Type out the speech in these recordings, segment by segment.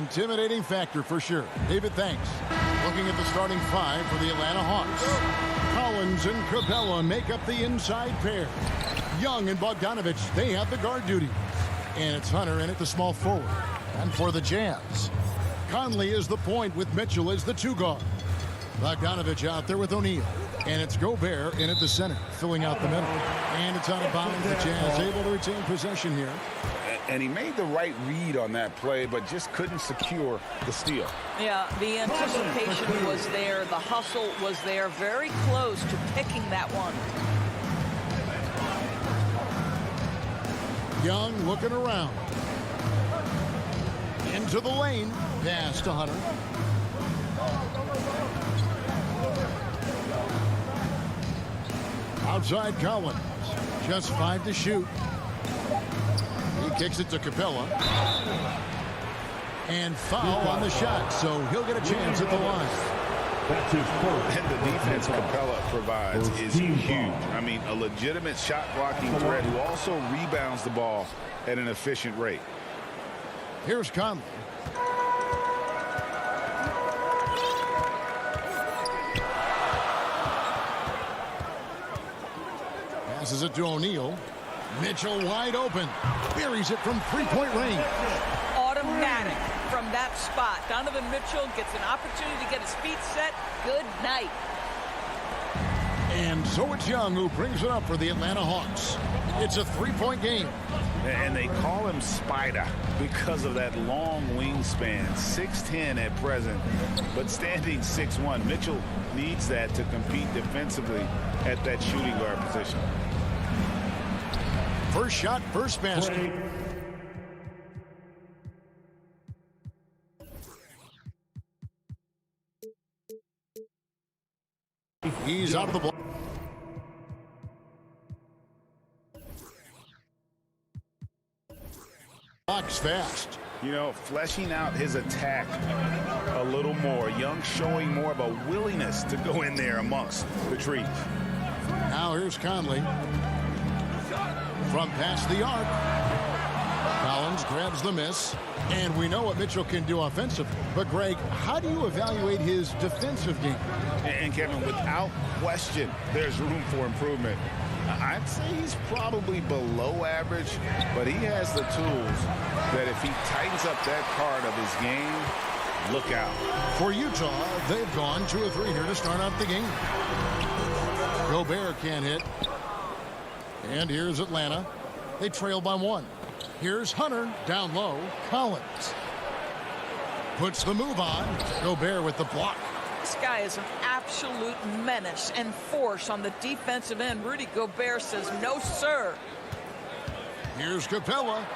intimidating factor for sure. David, thanks. Looking at the starting five for the Atlanta Hawks. Collins and Capella make up the inside pair. Young and Bogdanovich, they have the guard duty. And it's Hunter in at the small forward. And for the Jazz, Conley is the point with Mitchell as the two guard. Bogdanovich out there with O'Neal. And it's Gobert in at the center, filling out the middle. And it's out of bounds. The Jazz able to retain possession here. And he made the right read on that play, but just couldn't secure the steal. Yeah, the anticipation was there. The hustle was there. Very close to picking that one. Young looking around. Into the lane. Pass to Hunter. Outside Collins. Just 5 to shoot. He kicks it to Capella. And foul on the shot, so he'll get a chance at the line. That's his first. And the defense Capella provides is huge. I mean, a legitimate shot blocking threat who also rebounds the ball at an efficient rate. Here's Conley. Passes it to O'Neal. Mitchell wide open. Buries it from three-point range. Automatic from that spot. Donovan Mitchell gets an opportunity to get his feet set. Good night. And so it's Young who brings it up for the Atlanta Hawks. It's a three-point game. And they call him Spider because of that long wingspan. 6'10" at present, but standing 6'1". Mitchell needs that to compete defensively at that shooting guard position. First shot, first basket. He's out of the block. Box fast. You know, fleshing out his attack a little more. Young showing more of a willingness to go in there amongst the trees. Now here's Conley. From past the arc. Collins grabs the miss. And we know what Mitchell can do offensively. But, Greg, how do you evaluate his defensive game? And Kevin, without question, there's room for improvement. I'd say he's probably below average, but he has the tools that if he tightens up that part of his game, look out. For Utah, they've gone 2 of 3 here to start out the game. Gobert can't hit. And here's Atlanta. They trail by 1. Here's Hunter down low. Collins puts the move on. Gobert with the block. This guy is an absolute menace and force on the defensive end. Rudy Gobert says, no, sir. Here's Capella.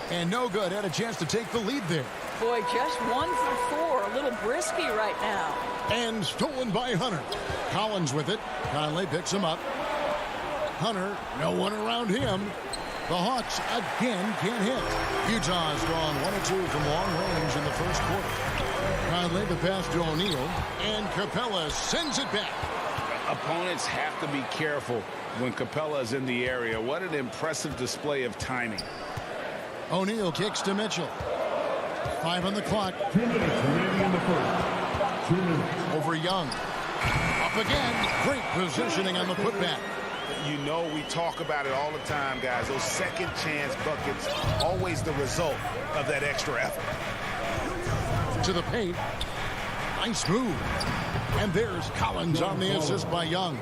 And no good. Had a chance to take the lead there. Boy, just 1 for 4. A little brisky right now. And stolen by Hunter. Collins with it. Conley picks him up. Hunter, no one around him. The Hawks again can't hit. Utah's drawn 1 or 2 from long range in the first quarter. Conley the pass to O'Neal. And Capella sends it back. Opponents have to be careful when Capella is in the area. What an impressive display of timing. O'Neal kicks to Mitchell. 5 on the clock. 2 minutes remaining in the first. 2 minutes. Over Young. Up again. Great positioning on the putback. You know we talk about it all the time, guys. Those second chance buckets, always the result of that extra effort. To the paint. Nice move. And there's Collins on the assist by Young.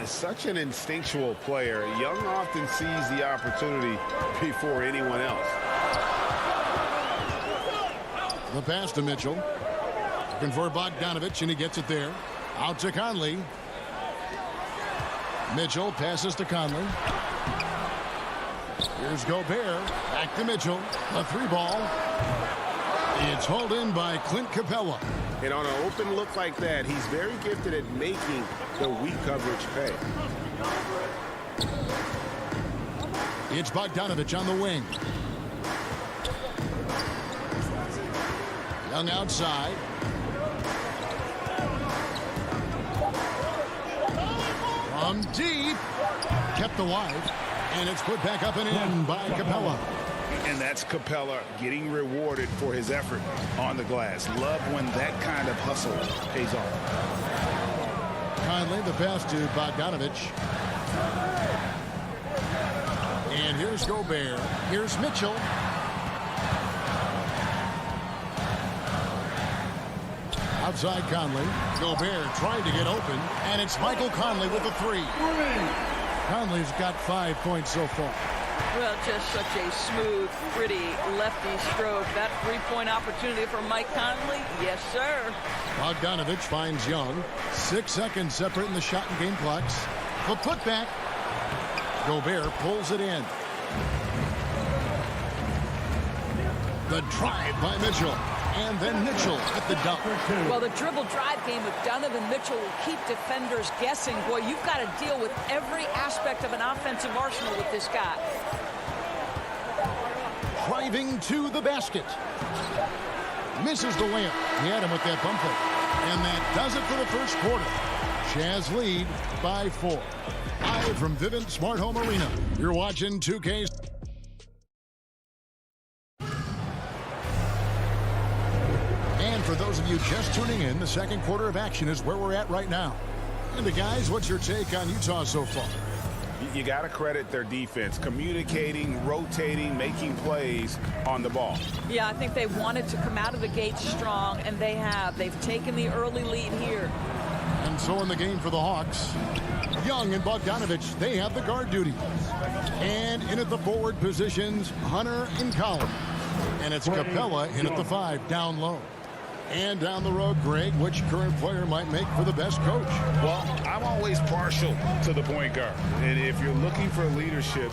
Such an instinctual player. Young often sees the opportunity before anyone else. The pass to Mitchell. Looking for Bogdanovich, and he gets it there. Out to Conley. Mitchell passes to Conley. Here's Gobert. Back to Mitchell. A 3-ball. It's hauled in by Clint Capella. And on an open look like that, he's very gifted at making the weak coverage pay. It's Bogdanovich on the wing. Young outside. From deep. Kept alive. And it's put back up and in by Capella. And that's Capella getting rewarded for his effort on the glass. Love when that kind of hustle pays off. Conley, the pass to Bogdanovich. And here's Gobert. Here's Mitchell. Outside Conley. Gobert trying to get open. And it's Michael Conley with the three. Conley's got 5 points so far. Well, just such a smooth, pretty lefty stroke. That three-point opportunity for Mike Conley, yes, sir. Bogdanovich finds Young. 6 seconds separating the shot and game clocks. The putback. Gobert pulls it in. The drive by Mitchell. And then Mitchell at the dunk. Well, the dribble drive game with Donovan Mitchell will keep defenders guessing. Boy, you've got to deal with every aspect of an offensive arsenal with this guy. Driving to the basket. Misses the layup. He had him with that bump fake. And that does it for the first quarter. Jazz lead by 4. Live from Vivint Smart Home Arena. You're watching 2K. And for those of you just tuning in, the second quarter of action is where we're at right now. And guys, what's your take on Utah so far? You got to credit their defense, communicating, rotating, making plays on the ball. Yeah, I think they wanted to come out of the gate strong, and they have. They've taken the early lead here. And so in the game for the Hawks, Young and Bogdanovich, they have the guard duty. And in at the forward positions, Hunter and Collins. And it's Capella in at the 5, down low. And down the road, Greg, which current player might make for the best coach? Well, I'm always partial to the point guard. And if you're looking for leadership,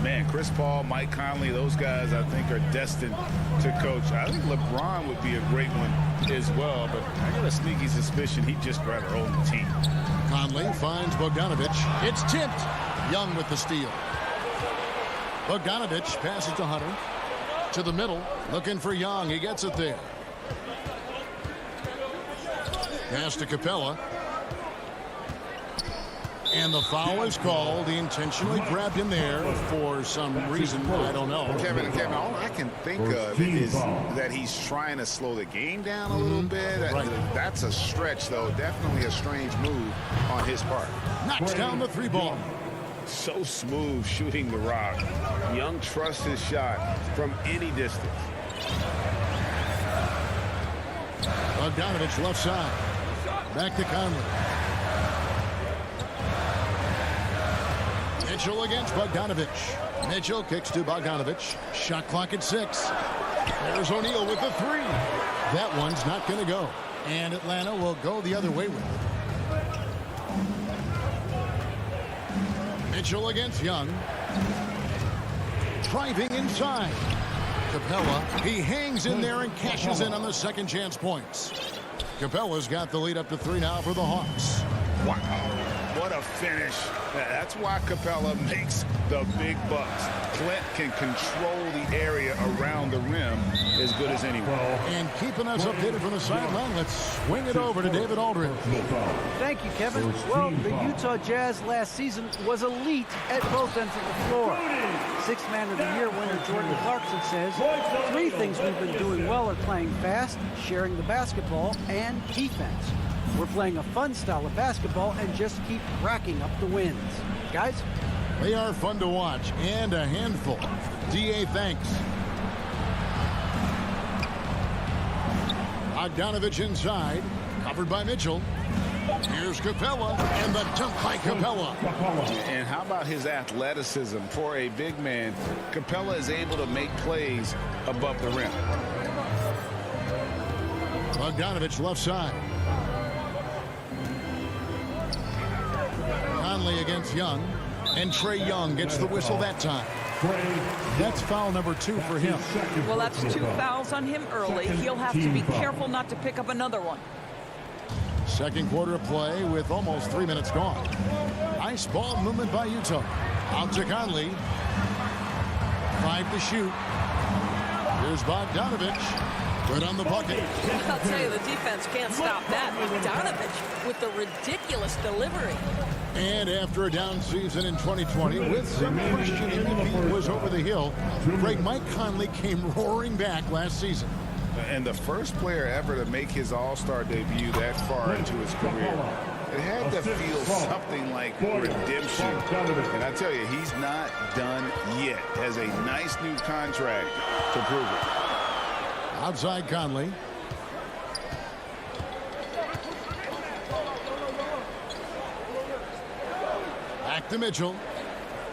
man, Chris Paul, Mike Conley, those guys I think are destined to coach. I think LeBron would be a great one as well, but I got a sneaky suspicion he'd just rather own the team. Conley finds Bogdanovich. It's tipped. Young with the steal. Bogdanovich passes to Hunter. To the middle, looking for Young. He gets it there. Pass to Capella. And the foul is called. He intentionally grabbed him there for some reason. I don't know. Kevin, all I can think of is that he's trying to slow the game down a little bit. Right. That's a stretch, though. Definitely a strange move on his part. Knocks down the 3 ball. So smooth shooting the rock. Young trusts his shot from any distance. Bogdanovich left side. Back to Conley. Mitchell against Bogdanovich. Mitchell kicks to Bogdanovich. Shot clock at 6. There's O'Neal with the 3. That one's not going to go. And Atlanta will go the other way with it. Mitchell against Young. Driving inside. Capella, he hangs in there and cashes in on the second chance points. Capella's got the lead up to 3 now for the Hawks. Wow, what a finish. That's why Capella makes the big bucks. Clint can control the area around the rim as good as anyone. And keeping us updated from the sideline, let's swing it over to David Aldridge. Thank you, Kevin. Well, the Utah Jazz last season was elite at both ends of the floor. Sixth Man of the Year winner Jordan Clarkson says 3 things we've been doing well are playing fast, sharing the basketball, and defense. We're playing a fun style of basketball and just keep racking up the wins. Guys? They are fun to watch and a handful. DA thanks. Bogdanovich inside, covered by Mitchell. Here's Capella, and the dunk by Capella. And how about his athleticism? For a big man, Capella is able to make plays above the rim. Bogdanovich left side. Conley against Young, and Trae Young gets the whistle that time. That's foul number 2 for him. Well, that's 2 fouls on him early. He'll have to be careful not to pick up another one. Second quarter of play with almost 3 minutes gone. Nice ball movement by Utah. Out to Conley. 5 to shoot. Here's Bogdanovich. Good on the bucket. I'll tell you, the defense can't stop that. Bogdanovich with the ridiculous delivery. And after a down season in 2020, with some questioning if he was over the hill, Mike Conley came roaring back last season. And the first player ever to make his All-Star debut that far into his career. It had to feel something like redemption. And I tell you, he's not done yet. Has a nice new contract to prove it. Outside Conley. Back to Mitchell.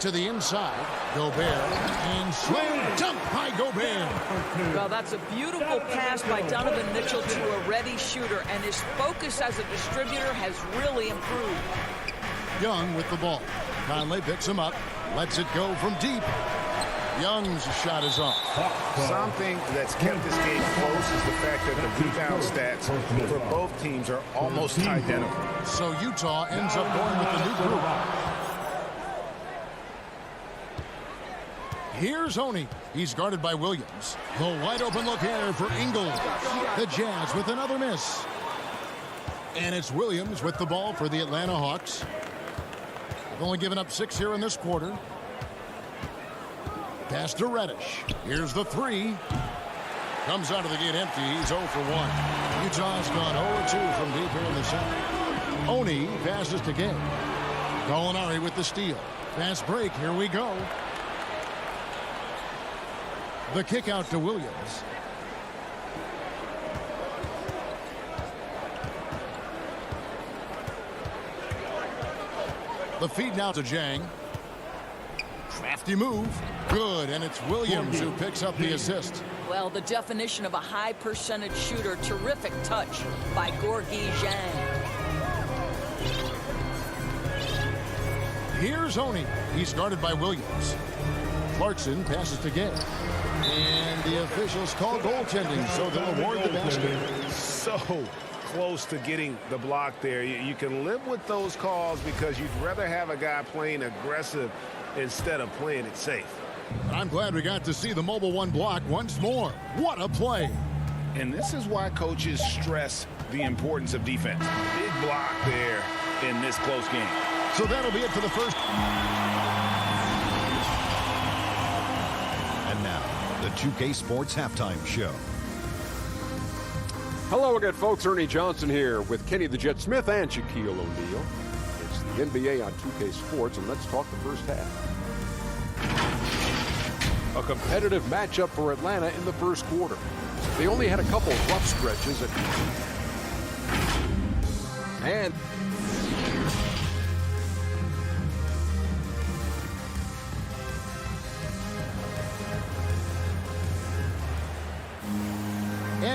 To the inside. Gobert. And slam dunk by Gobert. Well, that's a beautiful pass by Donovan Mitchell to a ready shooter, and his focus as a distributor has really improved. Young with the ball. Conley picks him up. Lets it go from deep. Young's shot is off. Something that's kept this game close is the fact that the rebound stats for both teams are almost identical. So Utah ends up going with the new group. Here's Oney. He's guarded by Williams. The wide open look here for Ingles. The Jazz with another miss. And it's Williams with the ball for the Atlanta Hawks. They've only given up 6 here in this quarter. Pass to Reddish. Here's the three. Comes out of the gate empty. He's 0 for 1. Utah's gone 0-2 from deep here in the second. Oney passes to Gay. Gallinari with the steal. Fast break. Here we go. The kick out to Williams. The feed now to Jang. Crafty move. Good, and it's Williams who picks up the assist. Well, the definition of a high percentage shooter. Terrific touch by Gorgui Dieng. Here's Oney. He's guarded by Williams. Clarkson passes to Gay. And the officials call goaltending, so they'll award the basket. So close to getting the block there. You can live with those calls because you'd rather have a guy playing aggressive instead of playing it safe. I'm glad we got to see the mobile one block once more. What a play. And this is why coaches stress the importance of defense. Big block there in this close game. So that'll be it for the first. And now, the 2K Sports Halftime Show. Hello again, folks. Ernie Johnson here with Kenny the Jet Smith and Shaquille O'Neal. It's the NBA on 2K Sports, and let's talk the first half. A competitive matchup for Atlanta in the first quarter. They only had a couple of rough stretches. And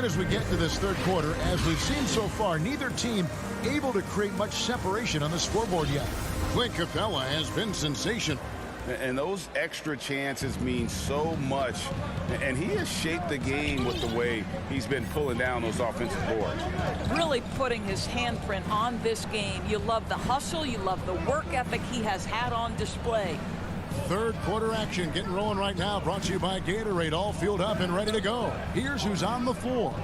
as we get to this third quarter, as we've seen so far, neither team able to create much separation on the scoreboard yet. Clint Capella has been sensational. And those extra chances mean so much. And he has shaped the game with the way he's been pulling down those offensive boards. Really putting his handprint on this game. You love the hustle. You love the work ethic he has had on display. Third quarter action getting rolling right now. Brought to you by Gatorade. All fueled up and ready to go. Here's who's on the floor.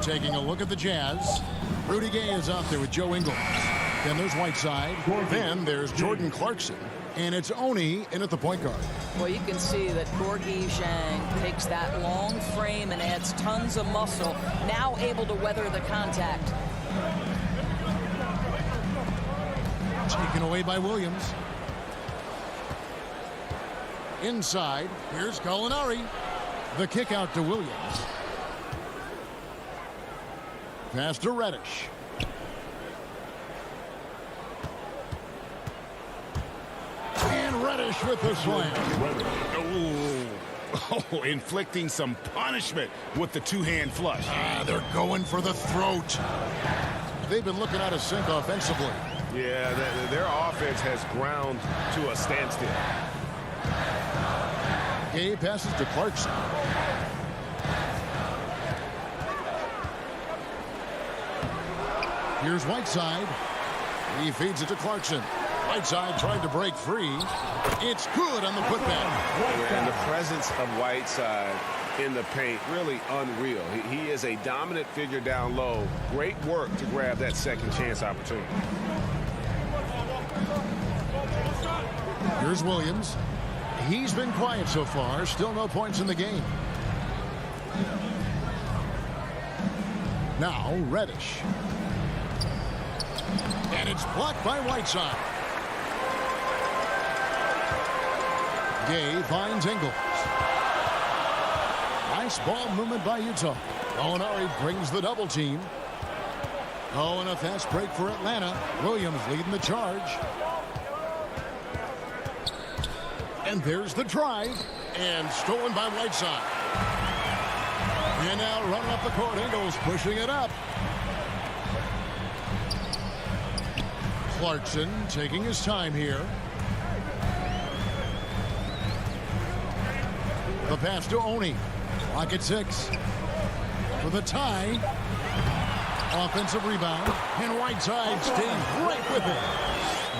Taking a look at the Jazz. Rudy Gay is out there with Joe Ingles. Then there's Whiteside. Then there's Jordan Clarkson. And it's Oney in at the point guard. Well, you can see that Gorgui Dieng takes that long frame and adds tons of muscle. Now able to weather the contact. Taken away by Williams. Inside, here's Gallinari. The kick out to Williams. Pass to Reddish. And Reddish with the slam. Oh, inflicting some punishment with the two-hand flush. They're going for the throat. They've been looking out of sync offensively. Yeah, their offense has ground to a standstill. Gay passes to Clarkson. Here's Whiteside. He feeds it to Clarkson. Whiteside tried to break free. It's good on the putback. And the presence of Whiteside in the paint. Really unreal. He is a dominant figure down low. Great work to grab that second chance opportunity. Here's Williams. He's been quiet so far. Still no points in the game. Now Reddish. And it's blocked by Whiteside. Gay finds Ingles. Nice ball movement by Utah. Molinari brings the double team. Oh, and a fast break for Atlanta. Williams leading the charge. And there's the drive. And stolen by Whiteside. And now running up the court. Ingles pushing it up. Clarkson taking his time here. The pass to Oni. Clock at 6. For the tie. Offensive rebound. And Whiteside stays right with it.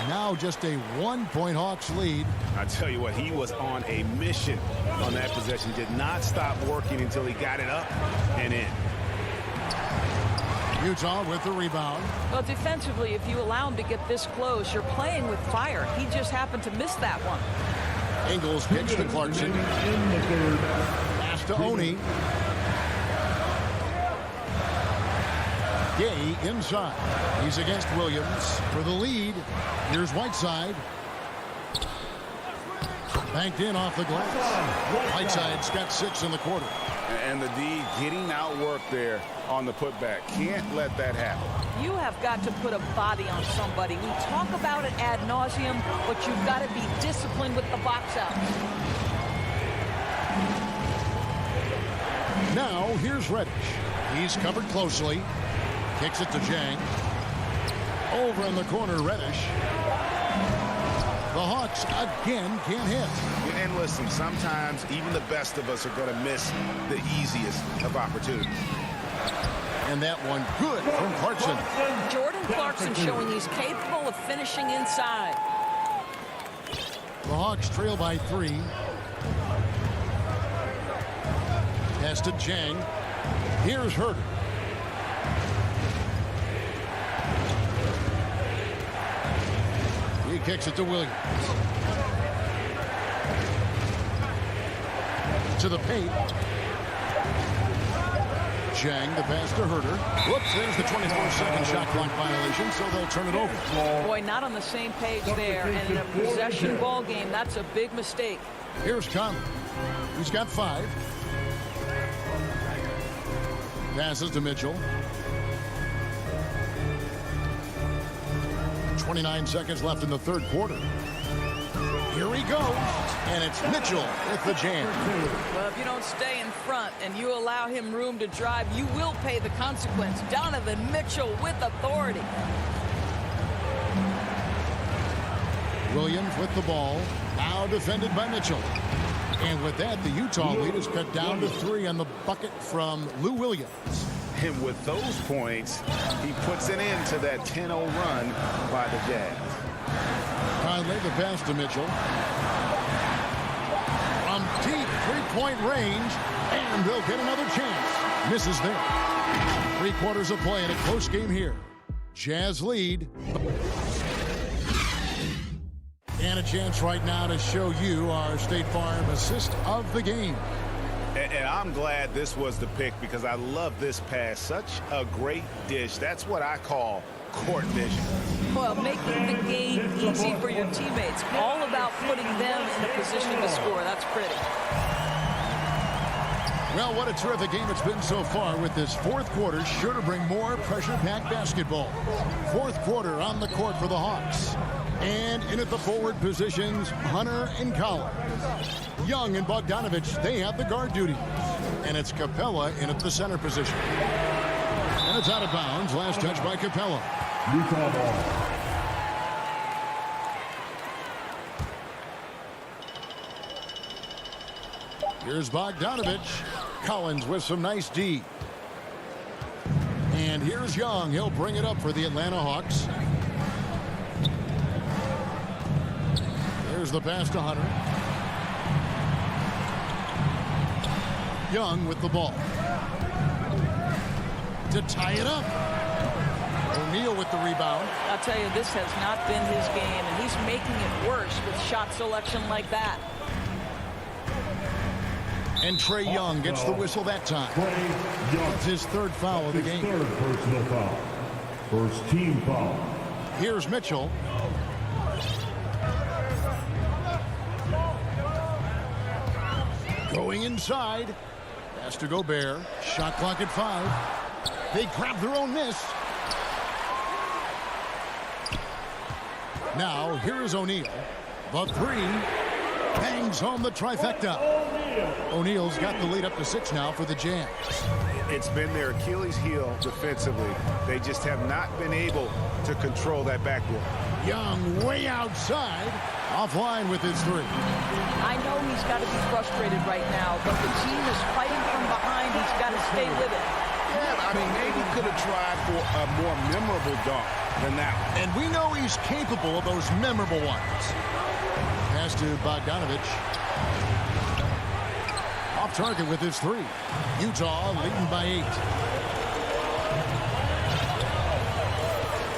Now just a 1-point Hawks lead. I tell you what, he was on a mission on that possession. Did not stop working until he got it up and in. Utah with the rebound. Well, defensively, if you allow him to get this close, you're playing with fire. He just happened to miss that one. Ingles kicks to Clarkson. Pass to Oni. Gay inside. He's against Williams for the lead. Here's Whiteside. Banked in off the glass. Whiteside's got 6 in the quarter. And the D getting outworked there on the putback. Can't let that happen. You have got to put a body on somebody. We talk about it ad nauseum, but you've got to be disciplined with the box out. Now here's Reddish. He's covered closely. Kicks it to Jang. Over in the corner, Reddish. The Hawks again can't hit. And listen, sometimes even the best of us are going to miss the easiest of opportunities. And that one good from Clarkson. Jordan Clarkson showing he's capable of finishing inside. The Hawks trail by 3. Pass to Jang. Here's Herter. He kicks it to Williams. To the paint. Jang, the pass to Herter. Whoops, there's the 24-second shot clock violation, so they'll turn it over. Boy, not on the same page there. And in a possession ball game, that's a big mistake. Here's Conley. He's got 5. Passes to Mitchell. 29 seconds left in the third quarter. Here he goes. And it's Mitchell with the jam. Well, if you don't stay in front and you allow him room to drive, you will pay the consequence. Donovan Mitchell with authority. Williams with the ball. Now defended by Mitchell. And with that, the Utah lead is cut down to 3 on the bucket from Lou Williams. And with those points, he puts an end to that 10-0 run by the Jazz. Conley, the pass to Mitchell. From deep three-point range, and they'll get another chance. Misses there. 3 quarters of play in a close game here. Jazz lead. And a chance right now to show you our State Farm assist of the game. And I'm glad this was the pick because I love this pass. Such a great dish. That's what I call court vision. Well, making the game easy for your teammates. All about putting them in a position to score. That's pretty. Well, what a terrific game it's been so far with this fourth quarter. Sure to bring more pressure-packed basketball. Fourth quarter on the court for the Hawks. And in at the forward positions, Hunter and Collins. Young and Bogdanovich, they have the guard duty. And it's Capella in at the center position. And it's out of bounds. Last touch by Capella. Utah ball. Here's Bogdanovich. Collins with some nice D. And here's Young. He'll bring it up for the Atlanta Hawks. Here's the pass to Hunter. Young with the ball. To tie it up. O'Neal with the rebound. I'll tell you, this has not been his game, and he's making it worse with shot selection like that. And Trae Young gets the whistle that time. That's his third foul of the game. Third personal foul. First team foul. Here's Mitchell. Going inside. Pass to Gobert. Shot clock at 5. They grab their own miss. Now, here is O'Neal. The 3. Bangs home the trifecta. O'Neal's got the lead up to 6 now for the Jazz. It's been their Achilles heel defensively. They just have not been able to control that backboard. Young way outside. Offline with his 3. I know he's got to be frustrated right now, but the team is fighting from behind. He's got to stay with it. Yeah, I mean, maybe could have tried for a more memorable dunk than that one. And we know he's capable of those memorable ones. Pass to Bogdanovich. Off target with his 3. Utah leading by 8.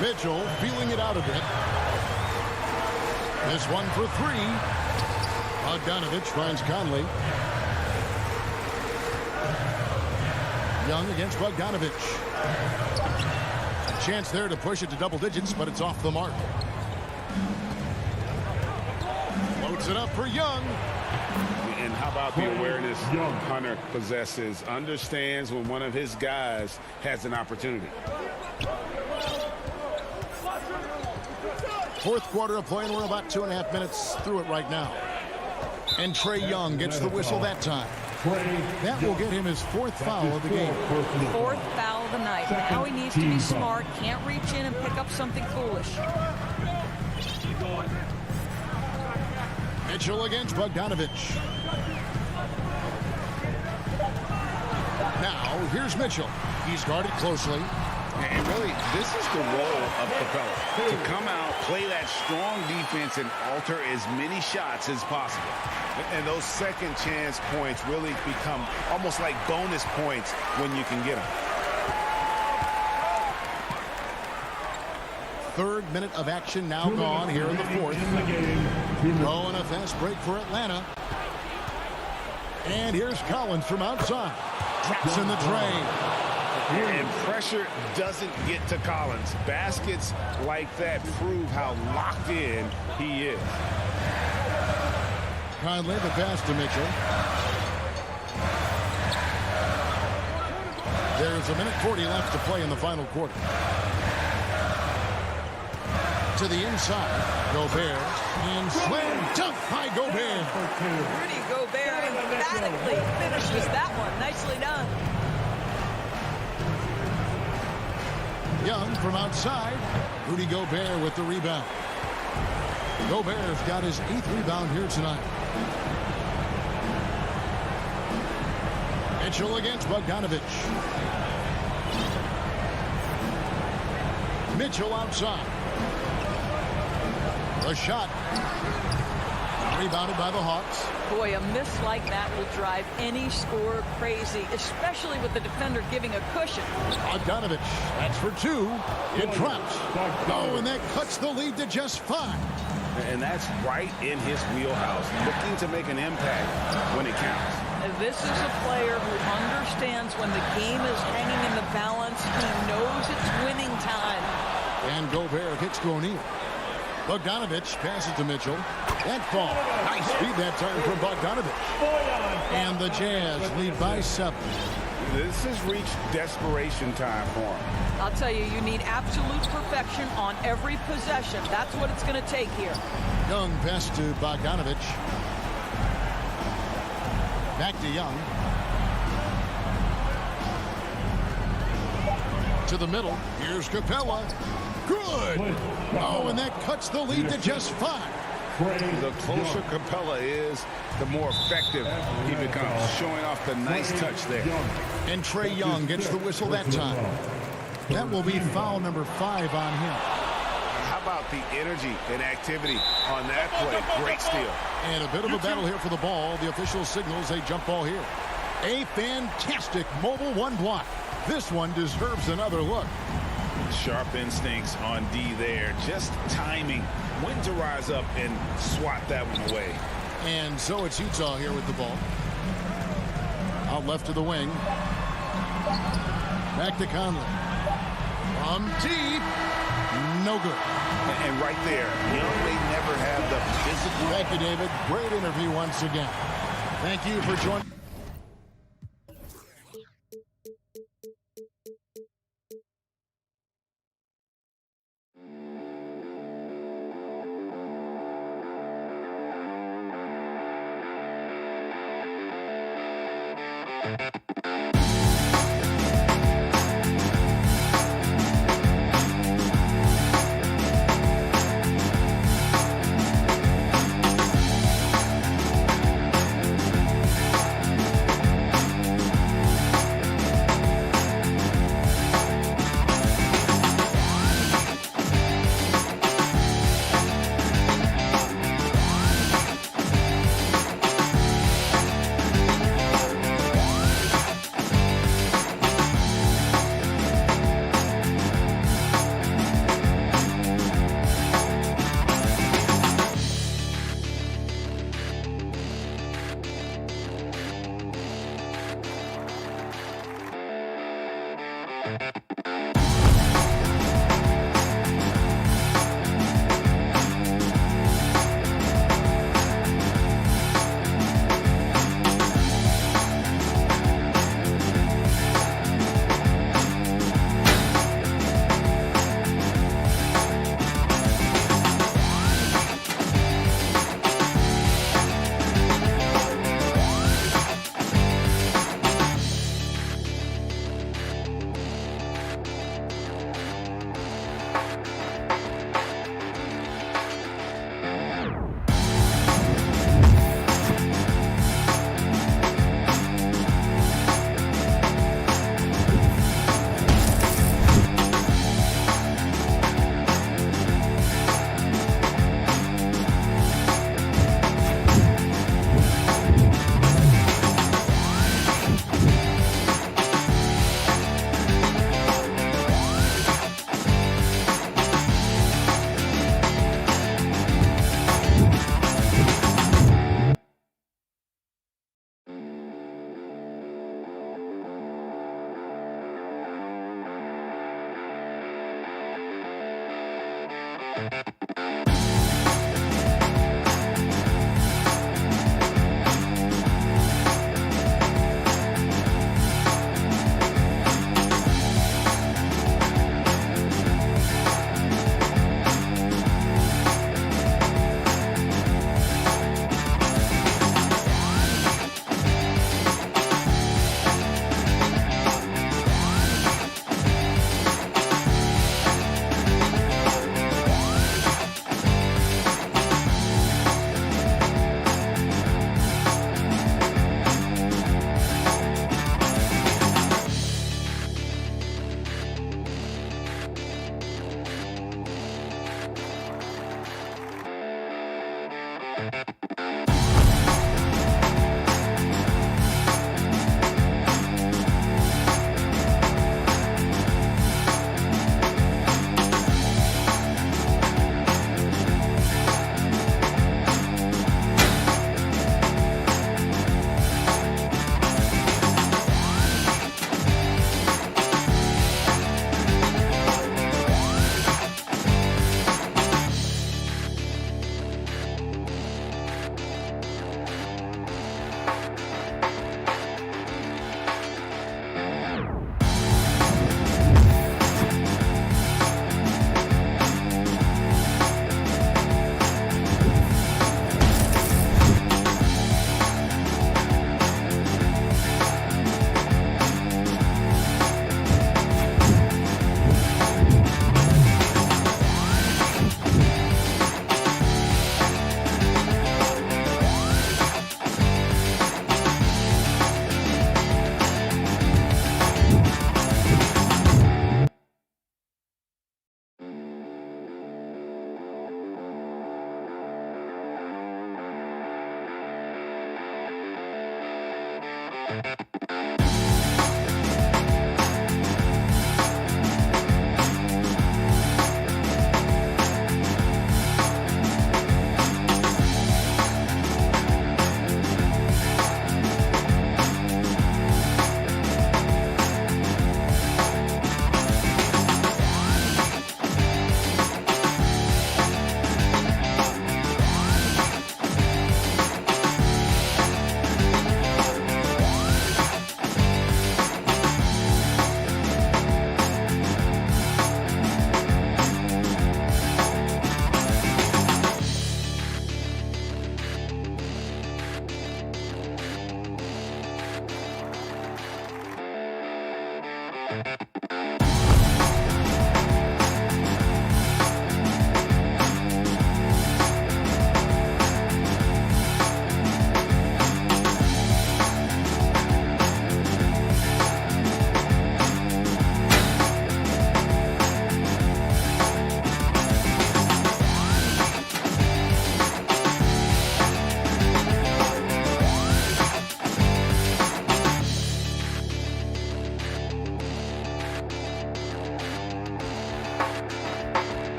Mitchell feeling it out a bit. This one for 3. Bogdanovich finds Conley. Young against Bogdanovich. Chance there to push it to double digits, but it's off the mark. Floats it up for Young. And how about the awareness Hunter possesses? Understands when one of his guys has an opportunity. Fourth quarter of play, and we're about 2.5 minutes through it right now. And Trae Young gets the whistle that time. That will get him his 4th foul of the game. 4th foul of the night. Now he needs to be smart. Can't reach in and pick up something foolish. Mitchell against Bogdanovich. Now, here's Mitchell. He's guarded closely. And really, this is the role of Capella. To come out, play that strong defense, and alter as many shots as possible. And those second chance points really become almost like bonus points when you can get them. 3rd minute of action now gone here in the 4th. Oh, and a fast break for Atlanta. And here's Collins from outside. Traps in the drain. And pressure doesn't get to Collins. Baskets like that prove how locked in he is. Conley, the pass to Mitchell. There's 1:40 left to play in the final quarter. To the inside, Gobert, and slam dunk by Gobert. Rudy Gobert emphatically finishes that one. Nicely done. Young from outside. Rudy Gobert with the rebound. Gobert's got his 8th rebound here tonight. Mitchell against Bogdanovich. Mitchell outside. The shot. Rebounded by the Hawks. Boy, a miss like that will drive any scorer crazy, especially with the defender giving a cushion. Bogdanovich, that's for 2. It drops. Oh, and that cuts the lead to just 5. And that's right in his wheelhouse, looking to make an impact when it counts. This is a player who understands when the game is hanging in the balance. He knows it's winning time. And Gobert kicks to O'Neal. Bogdanovich passes to Mitchell. That ball. Nice speed that time from Bogdanovich. And the Jazz lead by 7. This has reached desperation time for him. I'll tell you, you need absolute perfection on every possession. That's what it's going to take here. Young pass to Bogdanovich. Back to Young. To the middle. Here's Capella. Good. Oh, and that cuts the lead to just 5. The closer Capella is, the more effective he becomes, showing off the nice touch there. And Trae Young gets the whistle that time. That will be foul number 5 on him. How about the energy and activity on that play? Great steal. And a bit of a battle here for the ball. The official signals a jump ball here. A fantastic mobile one block. This one deserves another look. Sharp instincts on D there. Just timing when to rise up and swat that one away. And so it's Utah here with the ball. Out left to the wing. Back to Conley. From deep. No good. And right there, Young may never have the physical. Thank you, David. Great interview once again. Thank you for joining.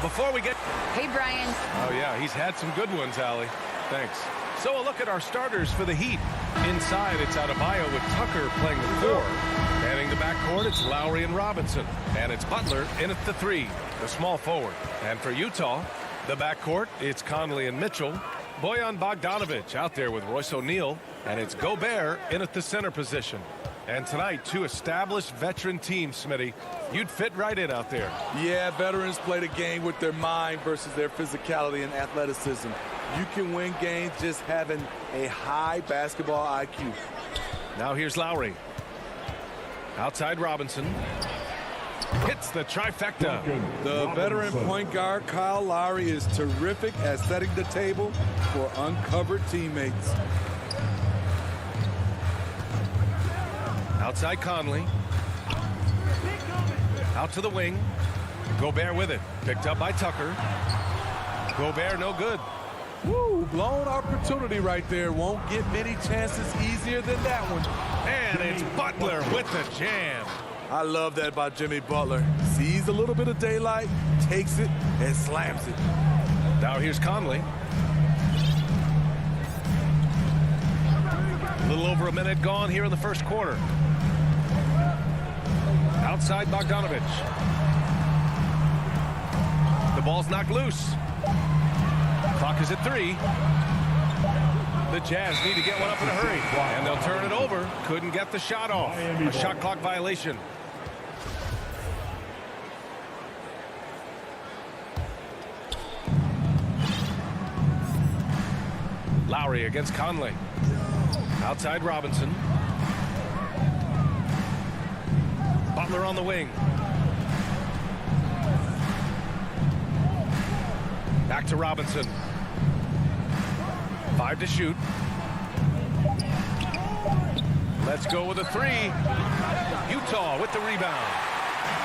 Before we get... Hey, Brian. Oh, yeah, he's had some good ones, Allie. Thanks. So a look at our starters for the Heat. Inside, it's Adebayo with Tucker playing the 4. Manning the backcourt, it's Lowry and Robinson. And it's Butler in at the 3, the small forward. And for Utah, the backcourt, it's Conley and Mitchell. Bojan Bogdanovic out there with Royce O'Neal. And it's Gobert in at the center position. And tonight, 2 established veteran teams, Smitty. You'd fit right in out there. Yeah, veterans play the game with their mind versus their physicality and athleticism. You can win games just having a high basketball IQ. Now here's Lowry. Outside Robinson. hits the trifecta. The veteran point guard, Kyle Lowry, is terrific at setting the table for uncovered teammates. Outside Conley. Out to the wing. Gobert with it. Picked up by Tucker. Gobert no good. Woo, blown opportunity right there. Won't get many chances easier than that one. And it's Butler with the jam. I love that about Jimmy Butler. Sees a little bit of daylight, takes it, and slams it. Now here's Conley. A little over a minute gone here in the first quarter. Outside Bogdanovich. The ball's knocked loose. Clock is at 3. The Jazz need to get one up in a hurry. And they'll turn it over. Couldn't get the shot off. A shot clock violation. Lowry against Conley. Outside Robinson. Butler on the wing. Back to Robinson. 5 to shoot. Let's go with a 3. Utah with the rebound.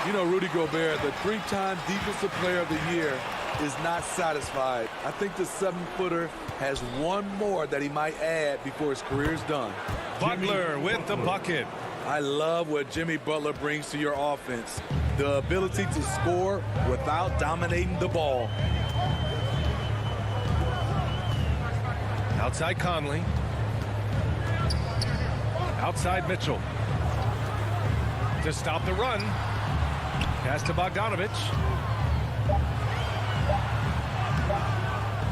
You know, Rudy Gobert, the 3-time Defensive Player of the Year, is not satisfied. I think the 7-footer has one more that he might add before his career is done. Butler with the bucket. I love what Jimmy Butler brings to your offense. The ability to score without dominating the ball. Outside Conley. Outside Mitchell. To stop the run. Pass to Bogdanovich.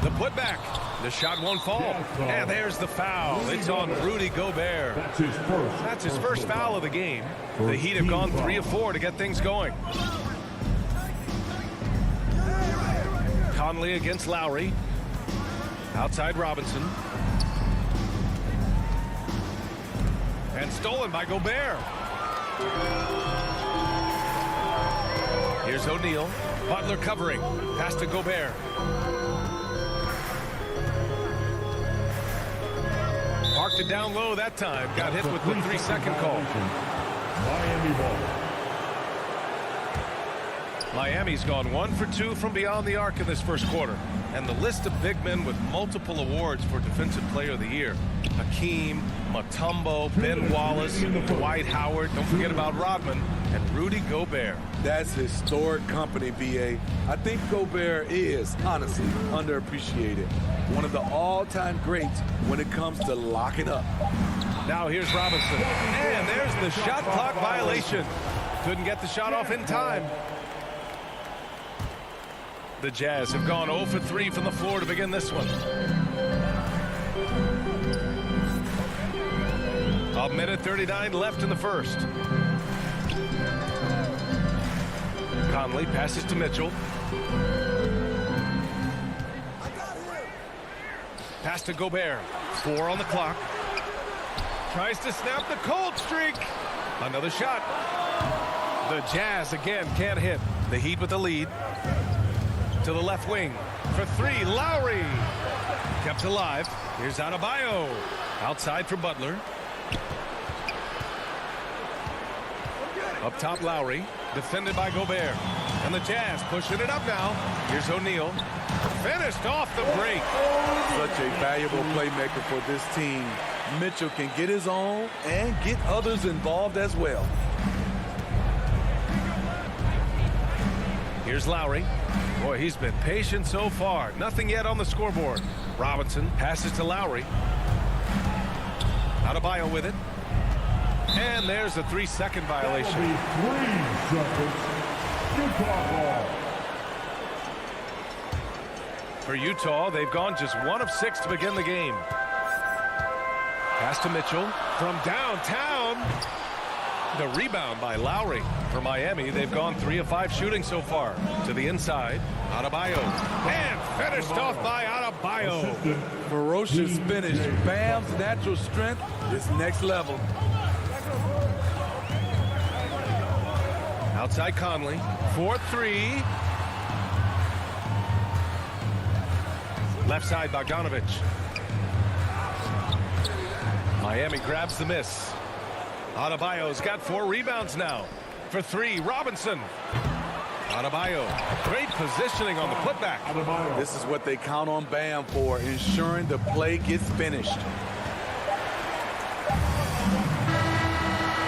The putback. The shot won't fall. And there's the foul. It's on Rudy Gobert. That's his first foul of the game. The Heat have gone 3 of 4 to get things going. Conley against Lowry. Outside Robinson. And stolen by Gobert. Here's O'Neal. Butler covering. Pass to Gobert. Marked it down low that time. Got hit with the 3-second call. Miami ball. Miami's gone 1 for 2 from beyond the arc in this first quarter. And the list of big men with multiple awards for Defensive Player of the Year. Hakeem, Mutombo, Ben Wallace, Dwight Howard. Don't forget about Rodman and Rudy Gobert. That's historic company, B.A. I think Gobert is, honestly, underappreciated. One of the all-time greats when it comes to locking up. Now here's Robinson. And there's the shot clock violation. Couldn't get the shot off in time. The Jazz have gone 0 for 3 from the floor to begin this one. A minute 39 left in the first. Conley passes to Mitchell. Pass to Gobert. 4 on the clock. Tries to snap the cold streak. Another shot. The Jazz again can't hit. The Heat with the lead. To the left wing for 3. Lowry kept alive. Here's Adebayo. Outside for Butler. Up top Lowry. Defended by Gobert. And the Jazz pushing it up now. Here's O'Neal. Finished off the break. Such a valuable playmaker for this team. Mitchell can get his own and get others involved as well. Here's Lowry. Boy, he's been patient so far. Nothing yet on the scoreboard. Robinson passes to Lowry. Adebayo with it. And there's a 3-second violation. 3 seconds. Utah ball. For Utah, they've gone just 1 of 6 to begin the game. Pass to Mitchell from downtown. The rebound by Lowry. For Miami, they've gone 3 of 5 shooting so far. To the inside, Adebayo. And finished off by Adebayo. Ferocious finish. Bam's natural strength is next level. Outside Conley. 4-3. Left side, Bogdanovich. Miami grabs the miss. Adebayo's got 4 rebounds now. For 3, Robinson. Adebayo, great positioning on the putback. This is what they count on Bam for, ensuring the play gets finished.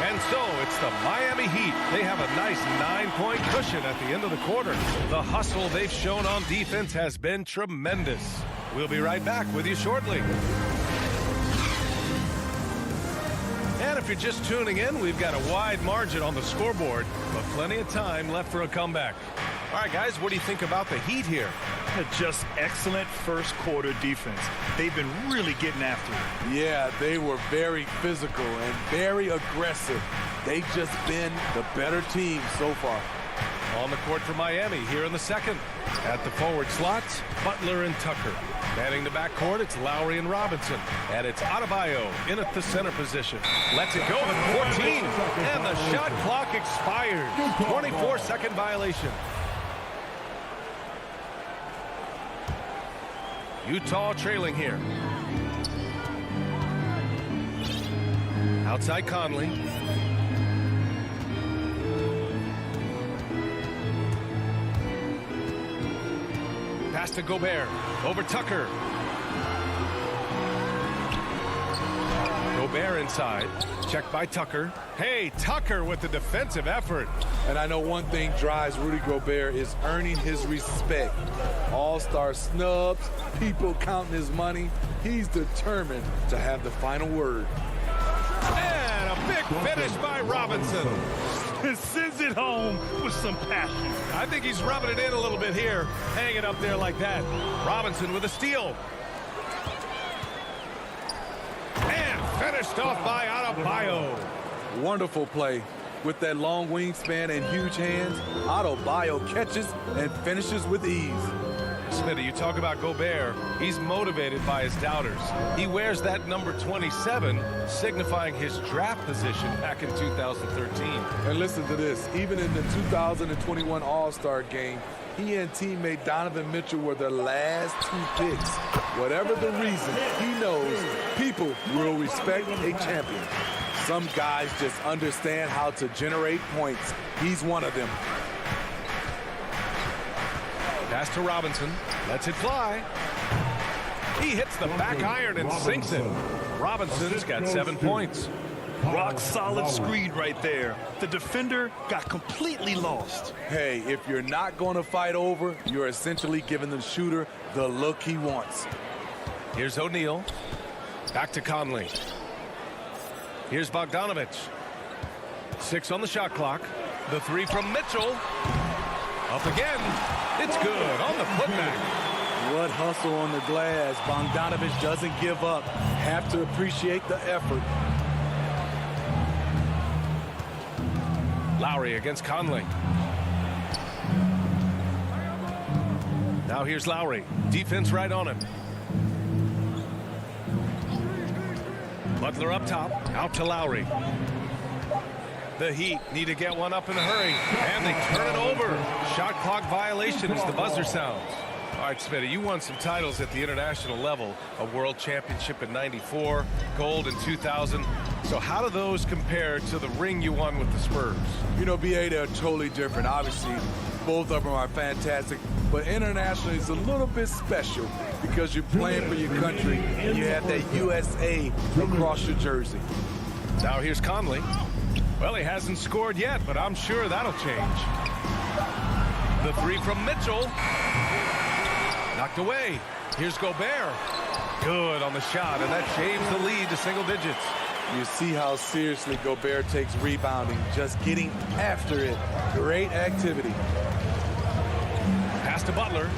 And so it's the Miami Heat. They have a nice 9-point cushion at the end of the quarter. The hustle they've shown on defense has been tremendous. We'll be right back with you shortly. And if you're just tuning in, we've got a wide margin on the scoreboard, but plenty of time left for a comeback. All right, guys, what do you think about the Heat here? Just excellent first quarter defense. They've been really getting after it. Yeah, they were very physical and very aggressive. They've just been the better team so far. On the court for Miami here in the second. At the forward slots, Butler and Tucker. Manning the backcourt, it's Lowry and Robinson. And it's Adebayo in at the center position. Lets it go with 14. And the shot clock expires. 24-second violation. Utah trailing here. Outside Conley. Pass to Gobert. Over Tucker. Gobert inside. Checked by Tucker. Hey, Tucker with the defensive effort. And I know one thing drives Rudy Gobert is earning his respect. All-star snubs, people counting his money. He's determined to have the final word. And a big finish by Robinson. Sends it home with some passion. I think he's rubbing it in a little bit here. Hang it up there like that. Robinson with a steal. And finished off by Adebayo. Wonderful play. With that long wingspan and huge hands, Adebayo catches and finishes with ease. Smitty, you talk about Gobert. He's motivated by his doubters. He wears that number 27, signifying his draft position back in 2013. And listen to this. Even in the 2021 All-Star game, he and teammate Donovan Mitchell were the last 2 picks. Whatever the reason, he knows people will respect a champion. Some guys just understand how to generate points. He's one of them. Pass to Robinson. Lets it fly. He hits the back iron and sinks it. Robinson's got 7 points. Rock solid screen right there. The defender got completely lost. Hey, if you're not going to fight over, you're essentially giving the shooter the look he wants. Here's O'Neal. Back to Conley. Here's Bogdanovich. 6 on the shot clock. The 3 from Mitchell. Up again. It's good on the putback. What hustle on the glass. Bogdanovich doesn't give up. Have to appreciate the effort. Lowry against Conley. Now here's Lowry. Defense right on him. Butler up top. Out to Lowry. The Heat need to get one up in a hurry. And they turn it over. Shot clock violation as the buzzer sounds. All right, Smitty, you won some titles at the international level. A world championship in '94, gold in 2000. So how do those compare to the ring you won with the Spurs? You know, BA, they're totally different. Obviously, both of them are fantastic. But internationally, it's a little bit special because you're playing for your country and you have that USA across your jersey. Now here's Conley. Well, he hasn't scored yet, but I'm sure that'll change. The 3 from Mitchell. Knocked away. Here's Gobert. Good on the shot, and that shaves the lead to single digits. You see how seriously Gobert takes rebounding, just getting after it. Great activity. Pass to Butler.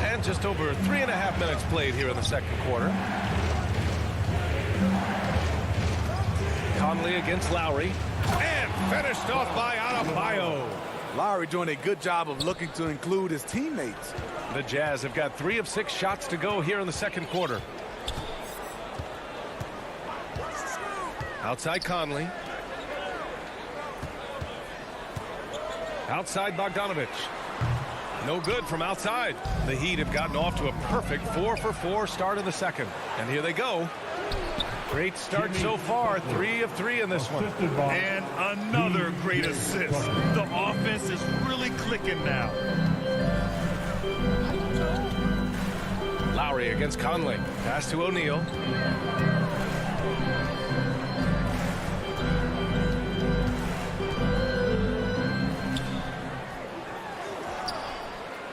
And just over 3.5 minutes played here in the second quarter. Conley against Lowry. And finished off by Adebayo. Lowry doing a good job of looking to include his teammates. The Jazz have got 3 of 6 shots to go here in the second quarter. Outside Conley. Outside Bogdanovich. No good from outside. The Heat have gotten off to a perfect 4-for-4 start of the second. And here they go. Great start so far. 3 of 3 in this one. And another great assist. The offense is really clicking now. Lowry against Conley. Pass to O'Neal.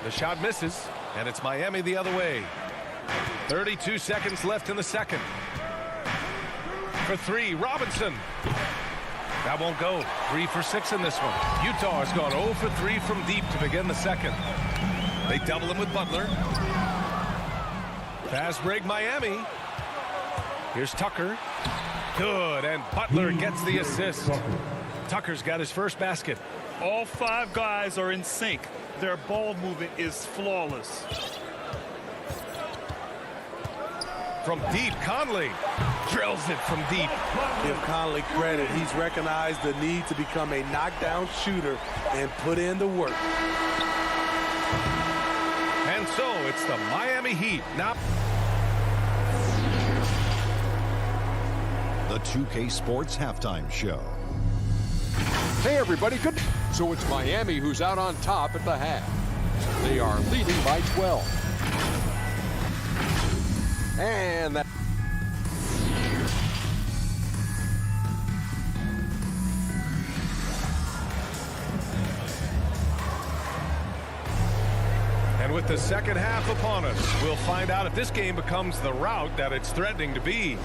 The shot misses, and it's Miami the other way. 32 seconds left in the second. For 3, Robinson. That won't go. 3 for 6 in this one. Utah has gone 0 for 3 from deep to begin the second. They double him with Butler. Fast break Miami. Here's Tucker. Good, and Butler gets the assist. Tucker's got his first basket. All 5 guys are in sync. Their ball movement is flawless. From deep, Conley drills it from deep. Give Conley credit. He's recognized the need to become a knockdown shooter and put in the work. And so it's the Miami Heat now. The 2K Sports Halftime Show. Hey, everybody. Good. So it's Miami who's out on top at the half. They are leading by 12. And that. And with the second half upon us, we'll find out if this game becomes the rout that it's threatening to be.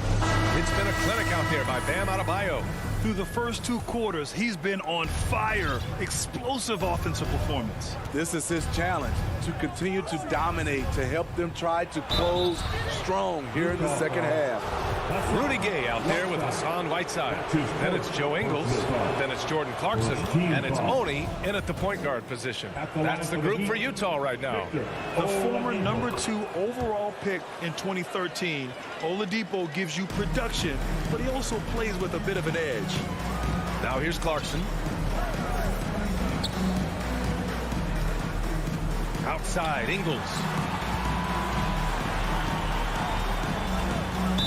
It's been a clinic out there by Bam Adebayo. Through the first 2 quarters, he's been on fire. Explosive offensive performance. This is his challenge, to continue to dominate, to help them try to close strong here in the second half. Rudy Gay out there with Hassan Whiteside. Then it's Joe Ingles. Then it's Jordan Clarkson. And it's Oni in at the point guard position. That's the group for Utah right now. The former number 2 overall pick in 2013, Oladipo gives you production, but he also plays with a bit of an edge. Now here's Clarkson. Outside, Ingles.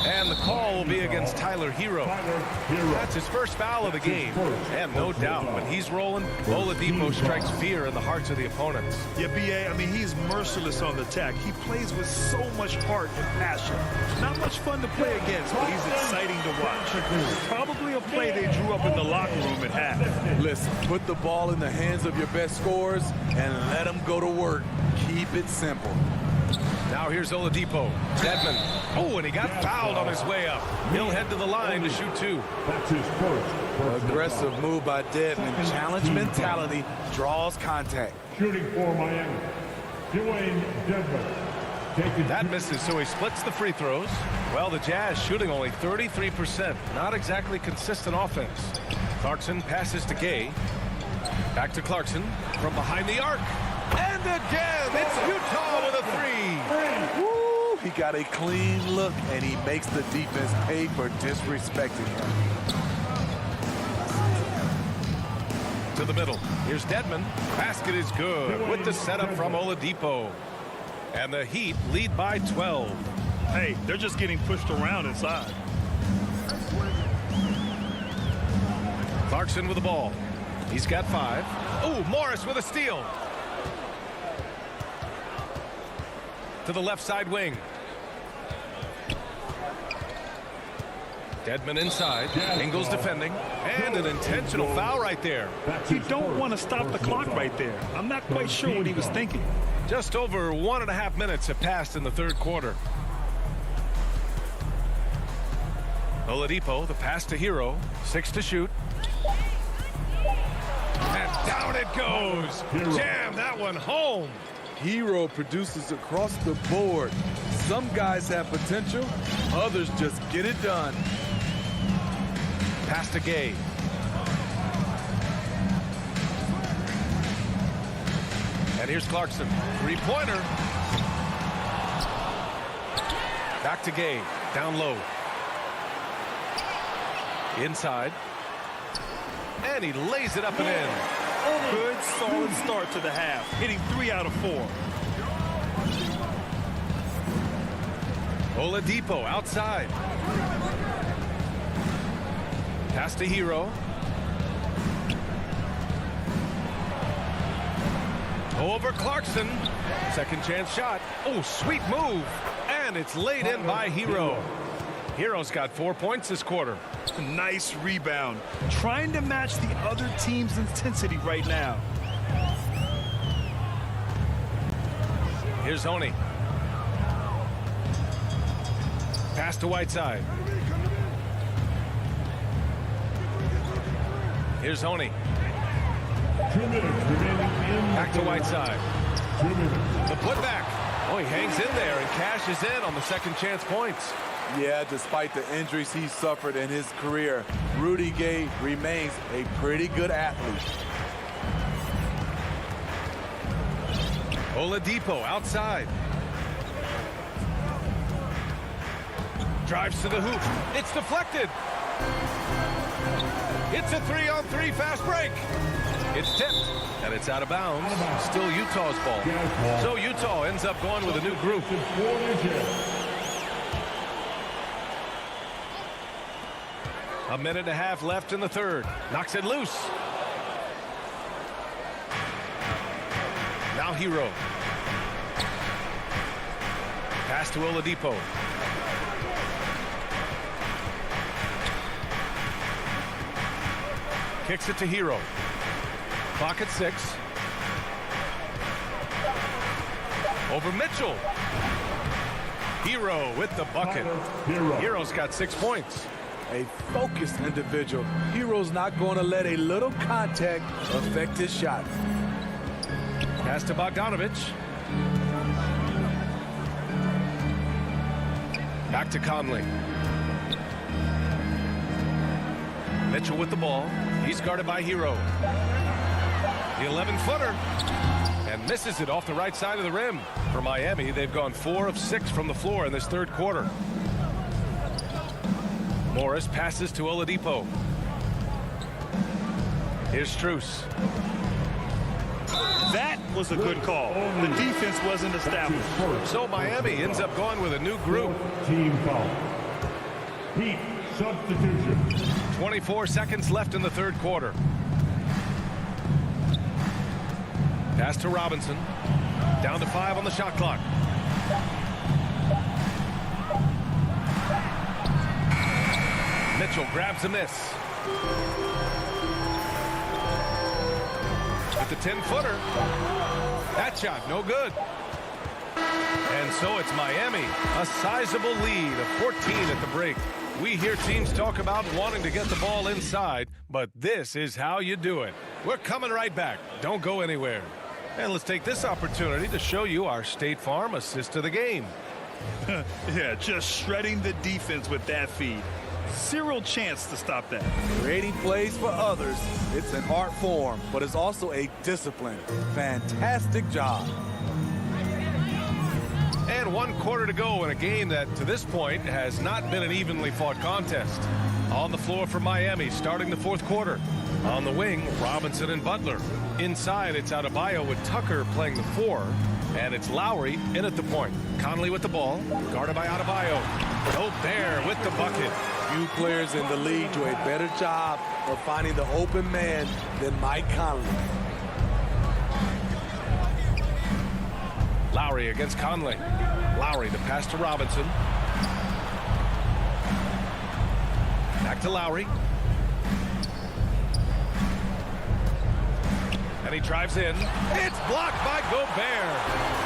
And the call will be against Tyler Hero. That's his first foul of the game. And no doubt, when he's rolling, Oladipo strikes fear in the hearts of the opponents. Yeah, B.A., I mean, he's merciless on the attack. He plays with so much heart and passion. Not much fun to play against, but he's exciting to watch. Probably a play they drew up in the locker room at half. Listen, put the ball in the hands of your best scorers and let them go to work. Keep it simple. Now here's Oladipo. Dedmon. Oh, and he got fouled on his way up. He'll head to the line to shoot 2. That's his first. Aggressive move by Dedmon. Challenge mentality draws contact. Shooting for Miami, Dwayne Dedmon. That misses, so he splits the free throws. Well, the Jazz shooting only 33%. Not exactly consistent offense. Clarkson passes to Gay. Back to Clarkson from behind the arc. And again, it's Utah with a 3. Woo, he got a clean look, and he makes the defense pay for disrespecting him. To the middle. Here's Dedmon. Basket is good with the setup from Oladipo. And the Heat lead by 12. Hey, they're just getting pushed around inside. Clarkson with the ball. He's got 5. Oh, Morris with a steal. To the left side wing. Dedmon inside. Ingles defending. And an intentional foul right there. You don't want to stop the clock right there. I'm not quite sure what he was thinking. Just over 1.5 minutes have passed in the third quarter. Oladipo, the pass to Hero. 6 to shoot. And down it goes. Jam that one home. Hero produces across the board. Some guys have potential, others just get it done. Pass to Gay. And here's Clarkson. 3-pointer. Back to Gay. Down low. Inside. And he lays it up and in. Good, solid start to the half, hitting 3 out of 4. Oladipo outside. Pass to Hero. Over Clarkson. Second chance shot. Oh, sweet move. And it's laid in by Hero. Hero's got 4 points this quarter. Nice rebound. Trying to match the other team's intensity right now. Here's Oni. Pass to Whiteside. Here's Oni. 2 minutes remaining. Back to Whiteside. 2 minutes. The putback. Oh, he hangs in there and cashes in on the second chance points. Yeah, despite the injuries he suffered in his career, Rudy Gay remains a pretty good athlete. Oladipo outside. Drives to the hoop. It's deflected. It's a 3-on-3 fast break. It's tipped, and it's out of bounds. Still Utah's ball. So Utah ends up going with a new group. A minute and a half left in the third. Knocks it loose. Now Hero. Pass to Oladipo. Kicks it to Hero. Clock at 6. Over Mitchell. Hero with the bucket. Hero's got 6 points. A focused individual. Hero's not going to let a little contact affect his shot. Pass to Bogdanovich. Back to Conley. Mitchell with the ball. He's guarded by Hero. The 11-footer. And misses it off the right side of the rim. For Miami, they've gone 4 of 6 from the floor in this third quarter. Morris passes to Oladipo. Here's Strus. That was a good call. The defense wasn't established. So Miami ends up going with a new group. Team foul. Heat substitution. 24 seconds left in the third quarter. Pass to Robinson. Down to 5 on the shot clock. Mitchell grabs a miss. With the 10-footer. That shot, no good. And so it's Miami. A sizable lead of 14 at the break. We hear teams talk about wanting to get the ball inside, but this is how you do it. We're coming right back. Don't go anywhere. And let's take this opportunity to show you our State Farm assist of the game. Yeah, just shredding the defense with that feed. Zero chance to stop that. Creating plays for others, it's an art form, but it's also a discipline. Fantastic job. And 1 quarter to go in a game that, to this point, has not been an evenly fought contest. On the floor for Miami, starting the fourth quarter. On the wing, Robinson and Butler. Inside, it's Adebayo with Tucker playing the 4. And it's Lowry in at the point. Conley with the ball, guarded by Adebayo. Gobert with the bucket. Few players in the league do a better job of finding the open man than Mike Conley. Lowry against Conley. Lowry, the pass to Robinson. Back to Lowry. And he drives in. It's blocked by Gobert.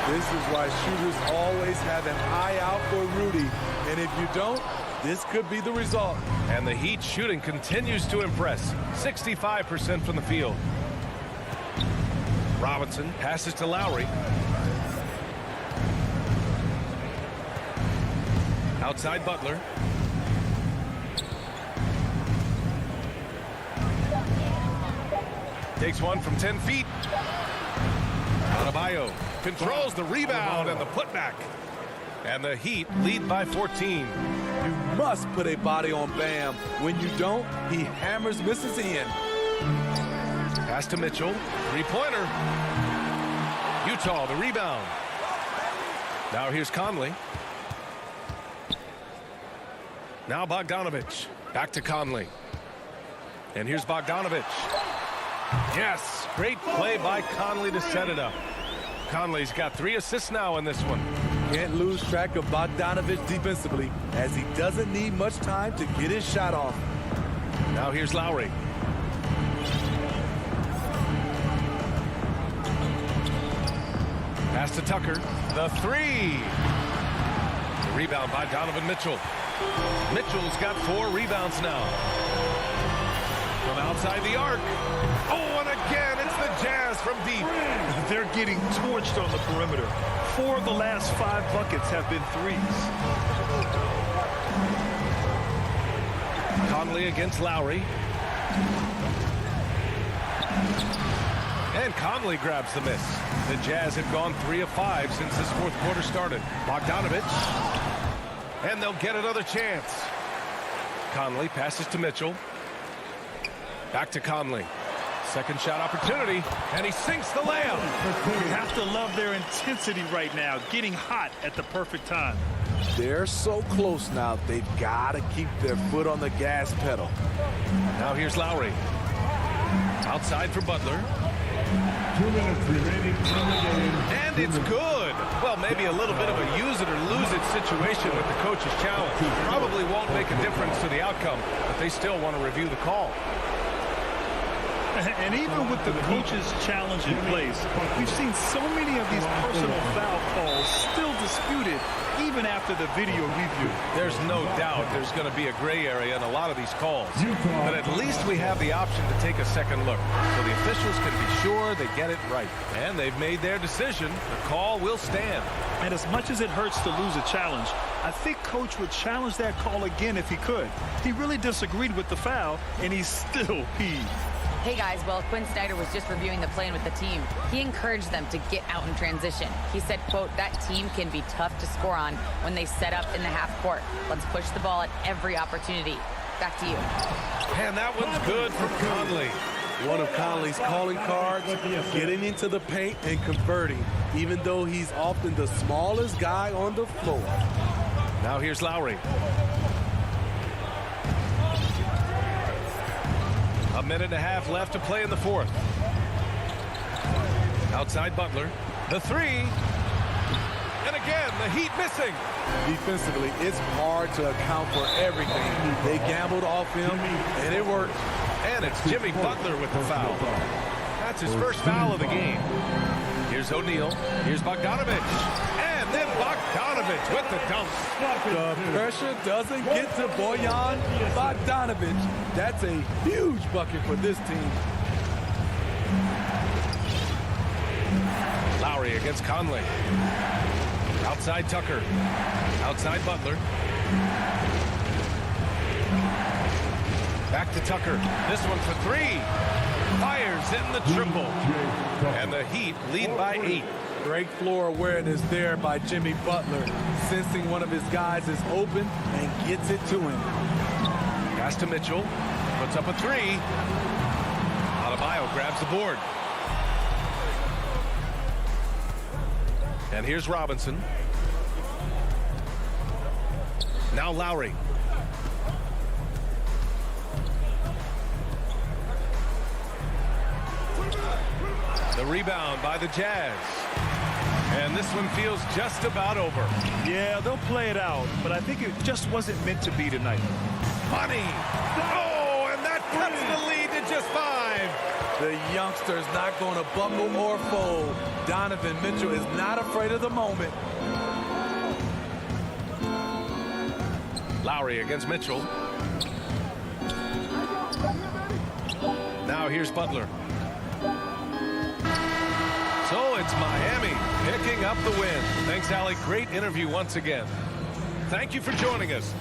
This is why shooters always have an eye out for Rudy. And if you don't, this could be the result. And the Heat shooting continues to impress. 65% from the field. Robinson passes to Lowry. Outside Butler. Takes one from 10 feet. Adebayo controls the rebound and the putback. And the Heat lead by 14. You must put a body on Bam. When you don't, he hammers misses in. Pass to Mitchell. Three-pointer. Utah, the rebound. Now here's Conley. Now Bogdanovich. Back to Conley. And here's Bogdanovich. Yes, great play by Conley to set it up. Conley's got 3 assists now in this one. Can't lose track of Bogdanovich defensively, as he doesn't need much time to get his shot off. Now here's Lowry. Pass to Tucker. The 3. The rebound by Donovan Mitchell. Mitchell's got 4 rebounds now. From outside the arc. Oh, and again, it's the Jazz from deep. They're getting torched on the perimeter. 4 of the last 5 buckets have been threes. Conley against Lowry. And Conley grabs the miss. The Jazz have gone 3 of 5 since this fourth quarter started. Bogdanovich. And they'll get another chance. Conley passes to Mitchell. Back to Conley. Second shot opportunity, and he sinks the layup. You have to love their intensity right now, getting hot at the perfect time. They're so close now, they've got to keep their foot on the gas pedal. Now here's Lowry. Outside for Butler. 2 minutes remaining in the game. And it's good. Well, maybe a little bit of a use it or lose it situation with the coach's challenge. Probably won't make a difference to the outcome, but they still want to review the call. And even with the coach's challenge in place, we've seen so many of these personal foul calls still disputed even after the video review. There's no doubt there's going to be a gray area in a lot of these calls. But at least we have the option to take a second look, so the officials can be sure they get it right. And they've made their decision. The call will stand. And as much as it hurts to lose a challenge, I think Coach would challenge that call again if he could. He really disagreed with the foul, and he's still peeved. Hey guys, well, Quinn Snyder was just reviewing the play with the team. He encouraged them to get out in transition. He said, quote, that team can be tough to score on when they set up in the half court. Let's push the ball at every opportunity. Back to you. And that one's good for Conley. One of Conley's calling cards, getting into the paint and converting, even though he's often the smallest guy on the floor. Now here's Lowry. A minute and a half left to play in the fourth. Outside Butler. The 3. And again, the Heat missing. Defensively, it's hard to account for everything. They gambled off him, and it worked. And it's Jimmy Butler with the foul. That's his first foul of the game. Here's O'Neal. Here's Bogdanovich. And then Bogdanovich with the dunk. The pressure doesn't get to Bojan Bogdanovich. That's a huge bucket for this team. Lowry against Conley. Outside Tucker. Outside Butler. Back to Tucker. This one for 3. Fires in the triple. And the Heat lead by 8. Great floor awareness there by Jimmy Butler, sensing one of his guys is open and gets it to him. Pass to Mitchell. Puts up a 3. Adebayo grabs the board. And here's Robinson. Now Lowry. The rebound by the Jazz. And this one feels just about over. Yeah, they'll play it out, but I think it just wasn't meant to be tonight. Money. Oh, and that cuts the lead to just 5. The youngster's not going to buckle or fold. Donovan Mitchell is not afraid of the moment. Lowry against Mitchell. Now here's Butler. So it's Miami picking up the win. Thanks, Allie. Great interview once again. Thank you for joining us.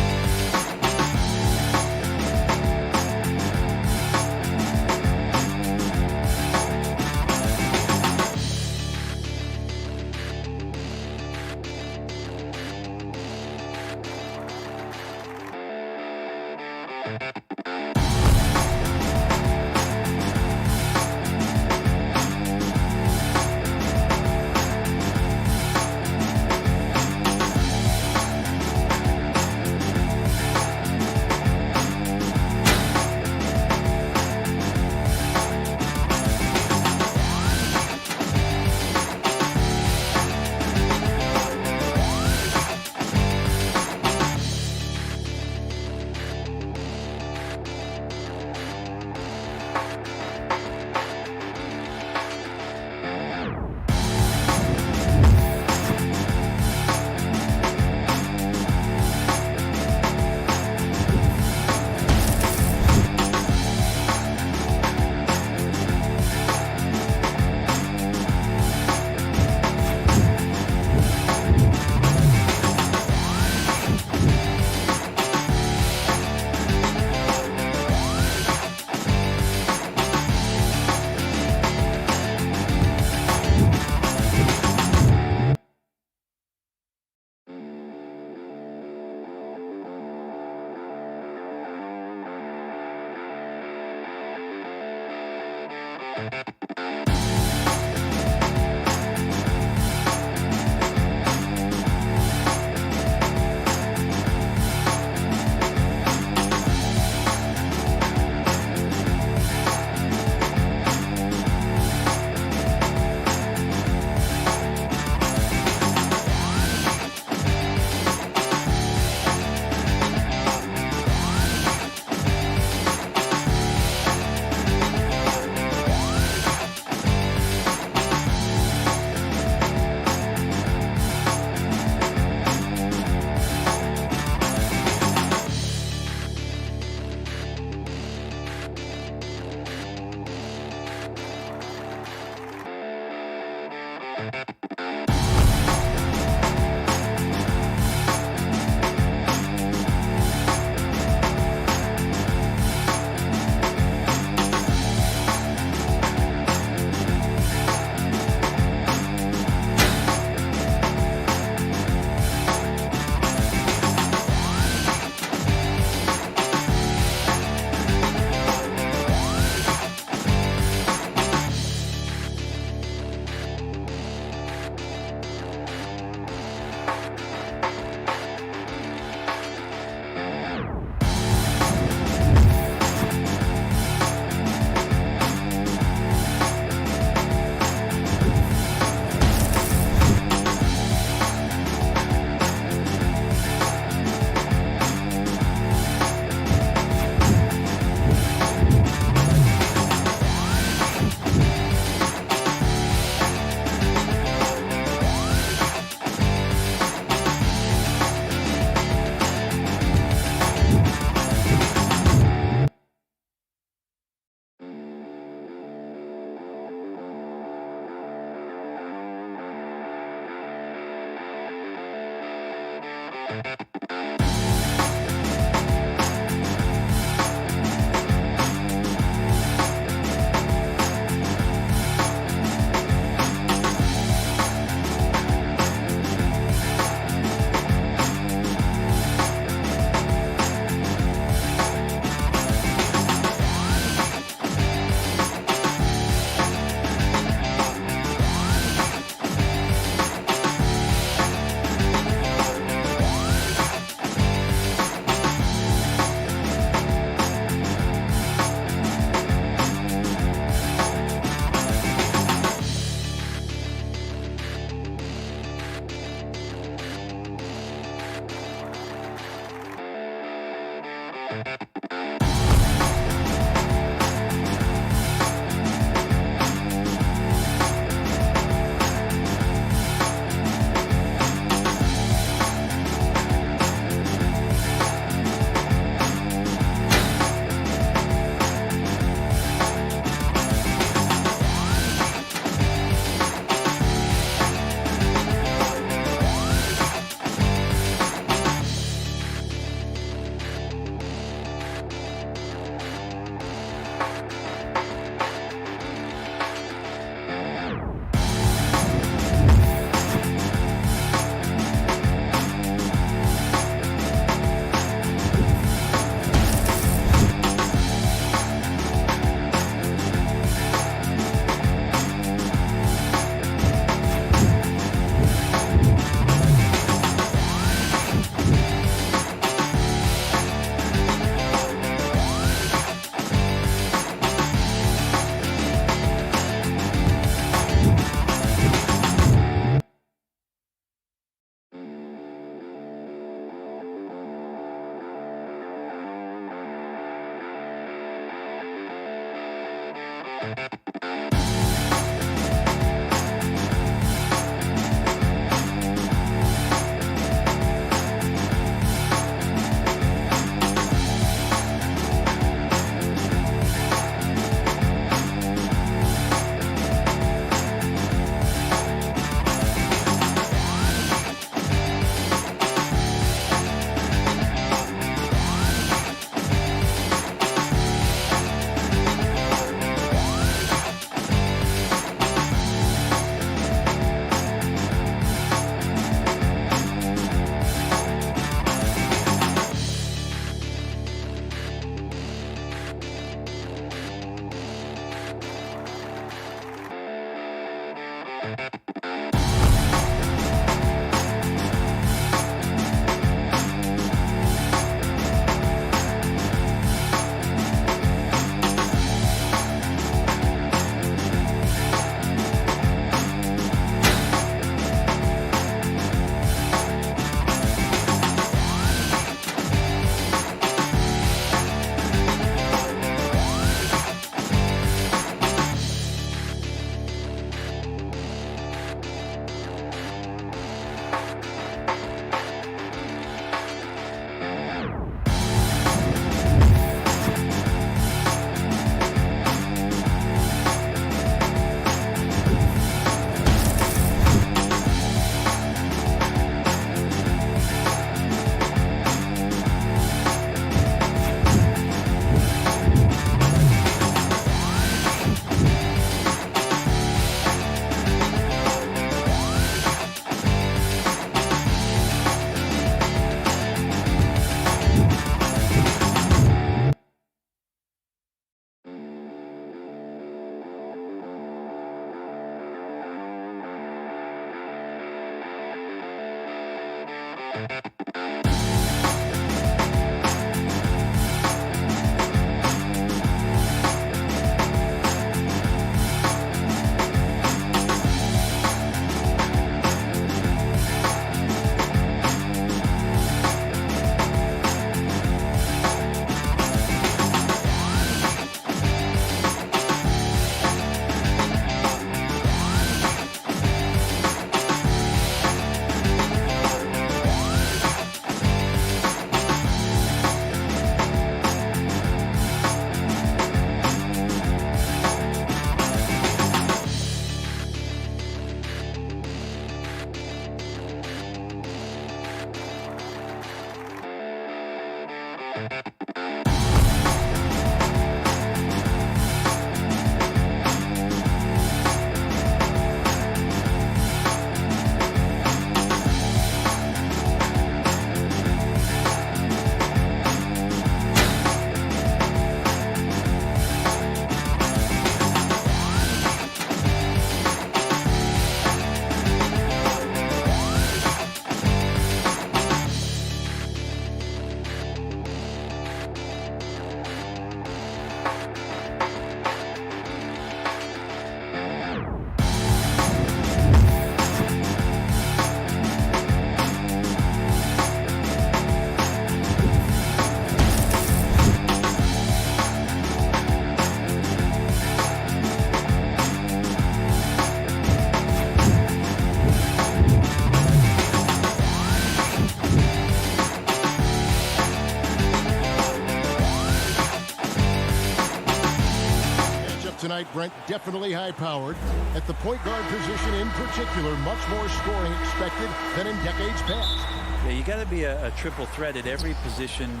Tonight, Brent, definitely high-powered. At the point guard position in particular, much more scoring expected than in decades past. Yeah, you got to be a triple threat at every position,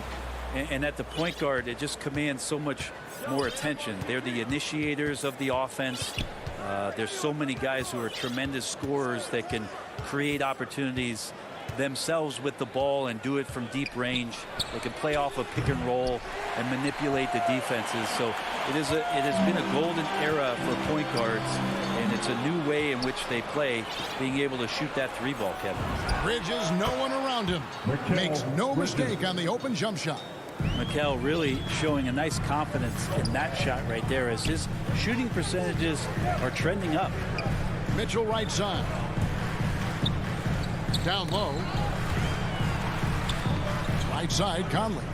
and at the point guard, it just commands so much more attention. They're the initiators of the offense. There's so many guys who are tremendous scorers that can create opportunities themselves with the ball and do it from deep range. They can play off a pick and roll and manipulate the defenses. So it has been a golden era for point guards, and it's a new way in which they play, being able to shoot that three ball, Kevin. Bridges, no one around him. Makes no mistake on the open jump shot. Mikel really showing a nice confidence in that shot right there as his shooting percentages are trending up. Mitchell right side. Down low. Right side, Conley.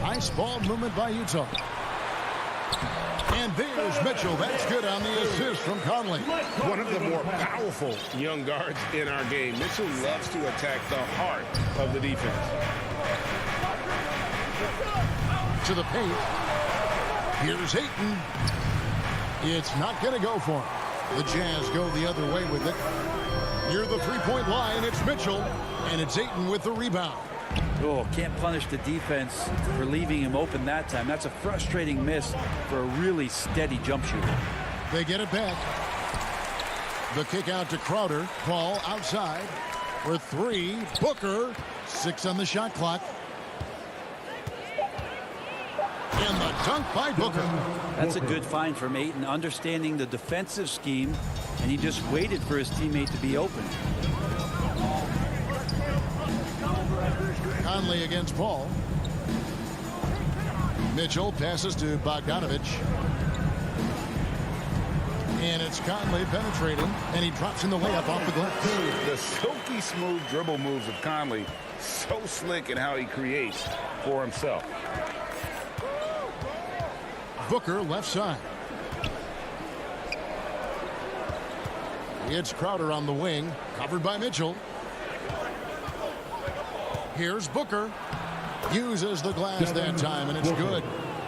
Nice ball movement by Utah. And there's Mitchell. That's good on the assist from Conley. One of the more powerful young guards in our game. Mitchell loves to attack the heart of the defense. To the paint. Here's Ayton. It's not going to go for him. The Jazz go the other way with it. Near the three-point line, it's Mitchell, and it's Ayton with the rebound. Oh, can't punish the defense for leaving him open that time. That's a frustrating miss for a really steady jump shooter. They get it back. The kick out to Crowder. Ball outside. For three, Booker. 6 on the shot clock. And the dunk by Booker. That's a good find from Ayton, understanding the defensive scheme, and he just waited for his teammate to be open. Conley against Paul. Mitchell passes to Bogdanovich. And it's Conley penetrating, and he drops in the layup off the glass. The silky smooth dribble moves of Conley, so slick in how he creates for himself. Booker left side. It's Crowder on the wing, covered by Mitchell. Here's Booker. Uses the glass that time, and it's good.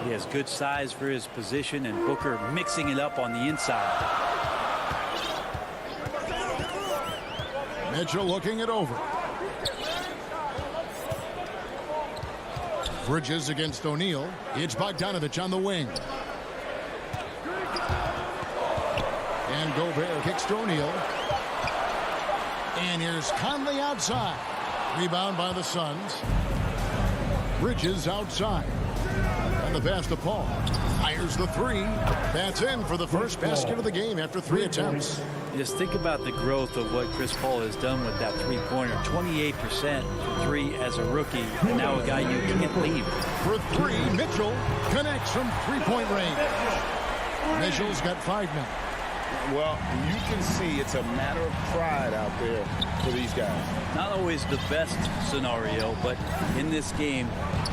He has good size for his position, and Booker mixing it up on the inside. Mitchell looking it over. Bridges against O'Neal. It's Bogdanovich on the wing. And Gobert kicks to O'Neal. And here's Conley outside. Rebound by the Suns. Bridges outside. And the pass to Paul. Fires the three. That's in for the first basket of the game after 3 attempts. Just think about the growth of what Chris Paul has done with that three-pointer. 28% from 3 as a rookie, and now a guy you can't leave. For 3, Mitchell connects from three-point range. Mitchell's got 5 now. Well, you can see it's a matter of pride out there for these guys. Not always the best scenario, but in this game,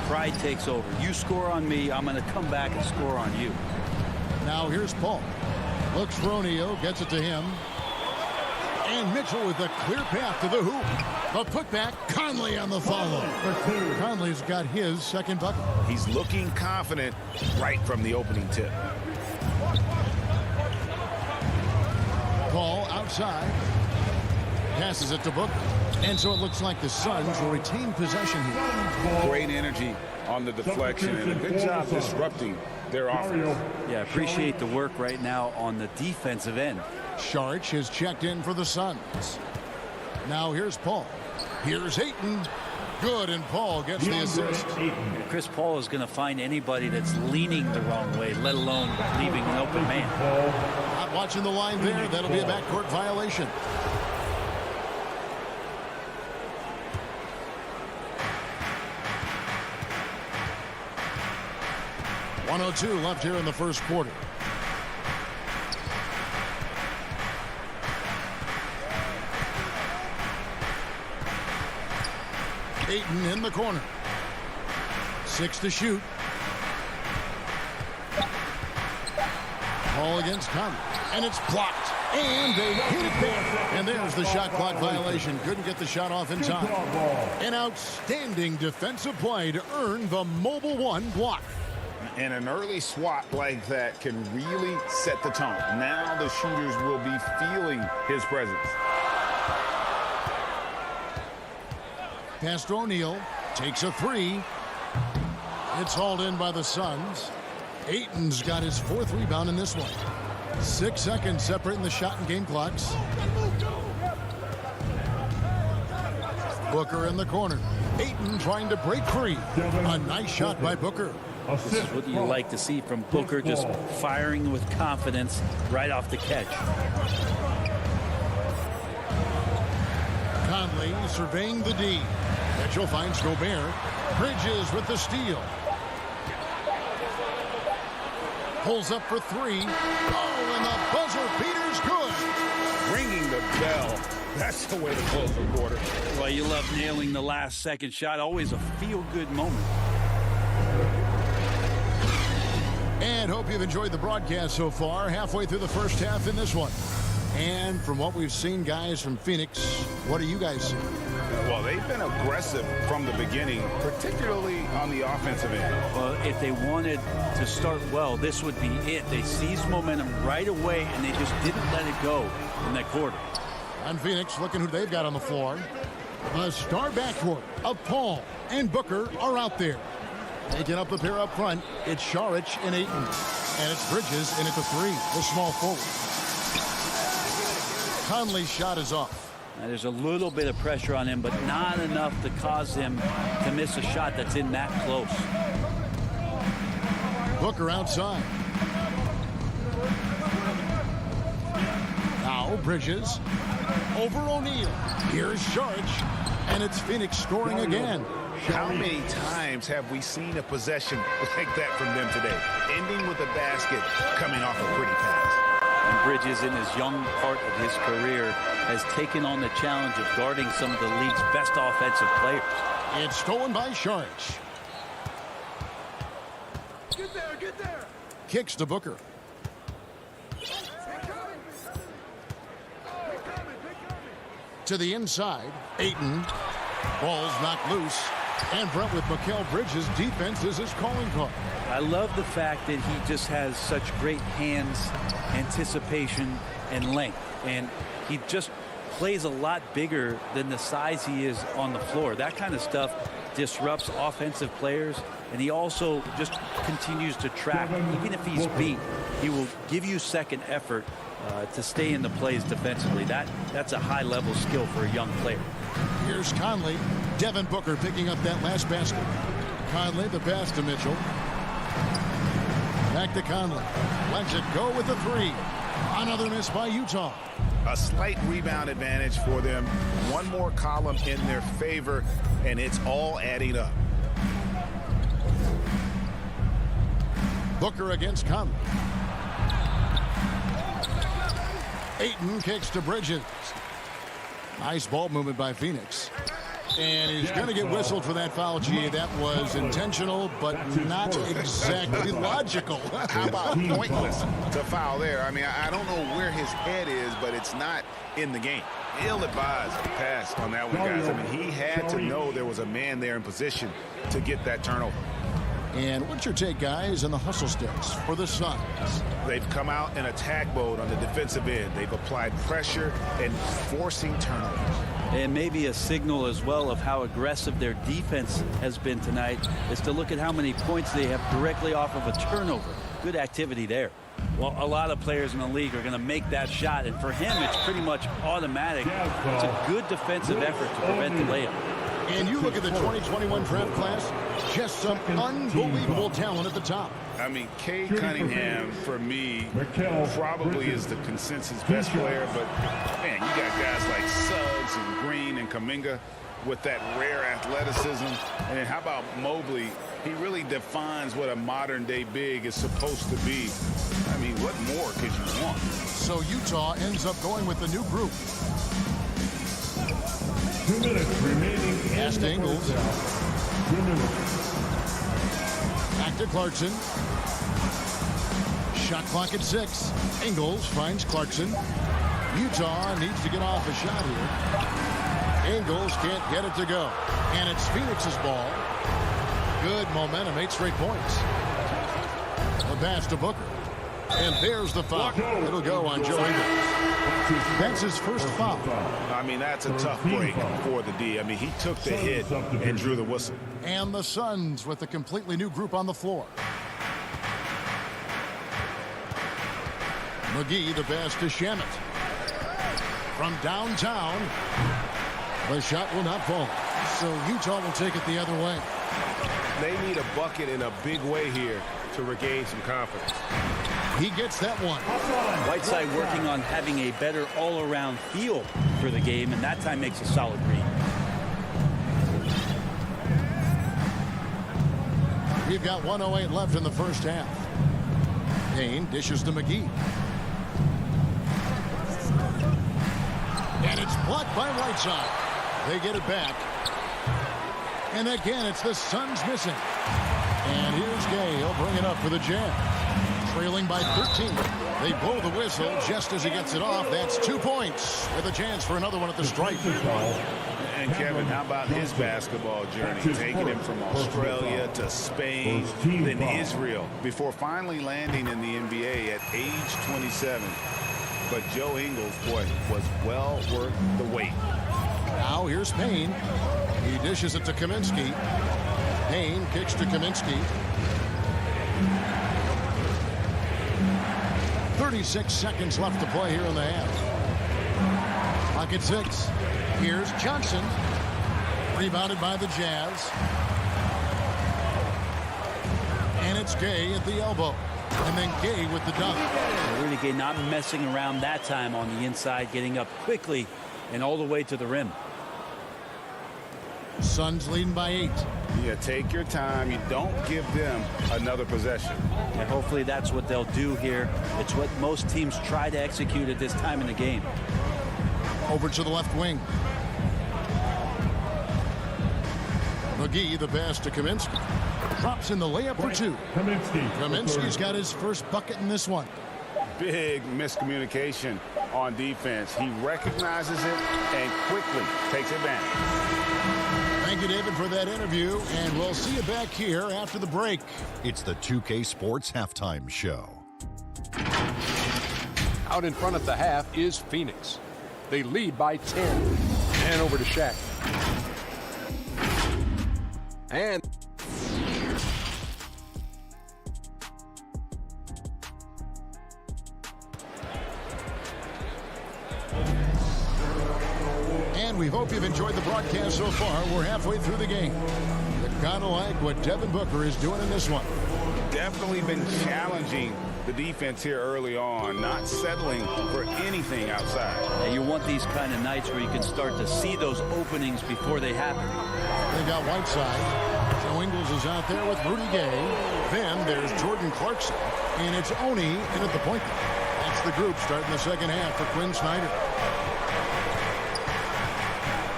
pride takes over. You score on me, I'm going to come back and score on you. Now here's Paul. Looks for O'Neal, gets it to him. And Mitchell with a clear path to the hoop. A putback, Conley on the follow. Conley's got his second bucket. He's looking confident right from the opening tip. Paul outside. Passes it to Booker. And so it looks like the Suns will retain possession here. Great energy on the deflection and a good job disrupting their offense. Yeah, appreciate the work right now on the defensive end. Saric has checked in for the Suns. Now here's Paul. Here's Ayton. Good, and Paul gets the assist. Chris Paul is going to find anybody that's leaning the wrong way, let alone leaving an open man. Not watching the line there. That'll be a backcourt violation. .102 left here in the first quarter. Ayton in the corner. 6 to shoot. Ball against Conley. And it's blocked. And they hit it back. And there's the shot clock violation. Couldn't get the shot off in time. An outstanding defensive play to earn the Mobile One block. And an early swat like that can really set the tone. Now the shooters will be feeling his presence. Pass to O'Neal. Takes a 3. It's hauled in by the Suns. Ayton's got his 4th rebound in this one. 6 seconds separating the shot and game clocks. Booker in the corner. Ayton trying to break free. A nice shot by Booker. This is what you like to see from Booker, just firing with confidence right off the catch. Conley surveying the D. Mitchell finds Gobert. Bridges with the steal. Pulls up for 3. Oh, and the buzzer beater's good. Ringing the bell. That's the way to close the quarter. Well, you love nailing the last second shot. Always a feel-good moment. And hope you've enjoyed the broadcast so far. Halfway through the first half in this one. And from what we've seen, guys, from Phoenix, what are you guys seeing? Well, they've been aggressive from the beginning, particularly on the offensive end. Well, if they wanted to start well, this would be it. They seized momentum right away, and they just didn't let it go in that quarter. On Phoenix, looking who they've got on the floor. A star backcourt of Paul and Booker are out there. Taking up the pair up front, it's Saric and Ayton. And it's Bridges in at the 3, the small forward. Conley's shot is off. Now, there's a little bit of pressure on him, but not enough to cause him to miss a shot that's in that close. Booker outside. Now Bridges over O'Neal. Here's Saric, and it's Phoenix scoring again. How many times have we seen a possession like that from them today? Ending with a basket, coming off a pretty pass. And Bridges, in his young part of his career, has taken on the challenge of guarding some of the league's best offensive players. It's stolen by Saric. Get there. Kicks to Booker. To the inside, Ayton. Ball's knocked loose. And Brent with Mikal Bridges' defense is his calling card. I love the fact that he just has such great hands, anticipation, and length. And he just plays a lot bigger than the size he is on the floor. That kind of stuff disrupts offensive players, and he also just continues to track. Even if he's beat, he will give you second effort to stay in the plays defensively. That's a high-level skill for a young player. Here's Conley. Devin Booker picking up that last basket. Conley, the pass to Mitchell. Back to Conley. Lets it go with the three. Another miss by Utah. A slight rebound advantage for them. One more column in their favor, and it's all adding up. Booker against Conley. Ayton kicks to Bridges. Nice ball movement by Phoenix. And he's going to get whistled for that foul, G. That was intentional, but not exactly logical. How about pointless to foul there? I mean, I don't know where his head is, but it's not in the game. Ill-advised pass on that one, guys. I mean, he had to know there was a man there in position to get that turnover. And what's your take, guys, on the hustle sticks for the Suns? They've come out in attack mode on the defensive end. They've applied pressure and forcing turnovers. And maybe a signal as well of how aggressive their defense has been tonight is to look at how many points they have directly off of a turnover. Good activity there. Well, a lot of players in the league are going to make that shot, and for him, it's pretty much automatic. It's a good defensive effort to prevent the layup. And you look at the 2021 draft class, just some unbelievable talent at the top. I mean, Cade Cunningham, for me, probably is the consensus best player. But, man, you got guys like Suggs and Green and Kuminga with that rare athleticism. And then how about Mobley? He really defines what a modern-day big is supposed to be. I mean, what more could you want? So Utah ends up going with the new group. 2 minutes remaining. Pass to Ingles. 2 minutes. Back to Clarkson. Shot clock at 6. Ingles finds Clarkson. Utah needs to get off a shot here. Ingles can't get it to go. And it's Phoenix's ball. Good momentum, 8 straight points. The pass to Booker. And there's the foul. It'll go on Joe Ingles. That's his first foul. I mean, that's a tough break for the D. I mean, he took the hit and drew the whistle. And the Suns with a completely new group on the floor. McGee, the pass to Shamet. From downtown, the shot will not fall. So Utah will take it the other way. They need a bucket in a big way here to regain some confidence. He gets that one. Whiteside working on having a better all-around feel for the game, and that time makes a solid read. We've got 1:08 left in the first half. Payne dishes to McGee. And it's blocked by Whiteside. They get it back. And again, it's the Suns missing. And here's Gay. He'll bring it up for the Jazz. Trailing by 13. They blow the whistle just as he gets it off. That's 2 points with a chance for another one at the stripe. And Kevin, how about his basketball journey? Taking him from Australia to Spain, then Israel, before finally landing in the NBA at age 27. But Joe Ingles, boy, was well worth the wait. Now here's Payne. He dishes it to Kaminsky. Payne kicks to Kaminsky. 36 seconds left to play here in the half. Clock at 6. Here's Johnson. Rebounded by the Jazz. And it's Gay at the elbow. And then Gay with the dunk. Rudy Gay not messing around that time on the inside, getting up quickly and all the way to the rim. Suns leading by 8. Yeah, take your time. You don't give them another possession. And hopefully that's what they'll do here. It's what most teams try to execute at this time in the game. Over to the left wing. McGee, the pass to Kaminsky. Drops in the layup for 2. Kaminsky's got his first bucket in this one. Big miscommunication on defense. He recognizes it and quickly takes advantage. Thank you, David, for that interview, and we'll see you back here after the break. It's the 2K Sports Halftime Show. Out in front at the half is Phoenix. They lead by 10. And over to Shaq. And we hope you've enjoyed the broadcast so far. We're halfway through the game. You kind of like what Devin Booker is doing in this one. definitely been challenging the defense here early on, not settling for anything outside. Yeah, you want these kind of nights where you can start to see those openings before they happen. They got Whiteside. Joe Ingles is out there with Rudy Gay. Then there's Jordan Clarkson. And it's Oni in at the point guard. That's the group starting the second half for Quinn Snyder.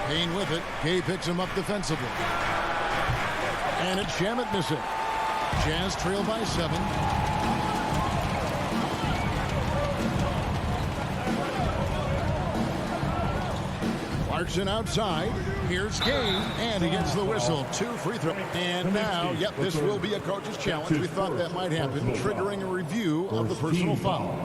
Payne with it. Gay picks him up defensively. And it's Shamet missing. Jazz trail by 7. Clarkson outside. Here's Gay, and he gets the whistle. 2 free throws. And now, yep, this will be a coach's challenge. We thought that might happen, triggering a review of the personal foul.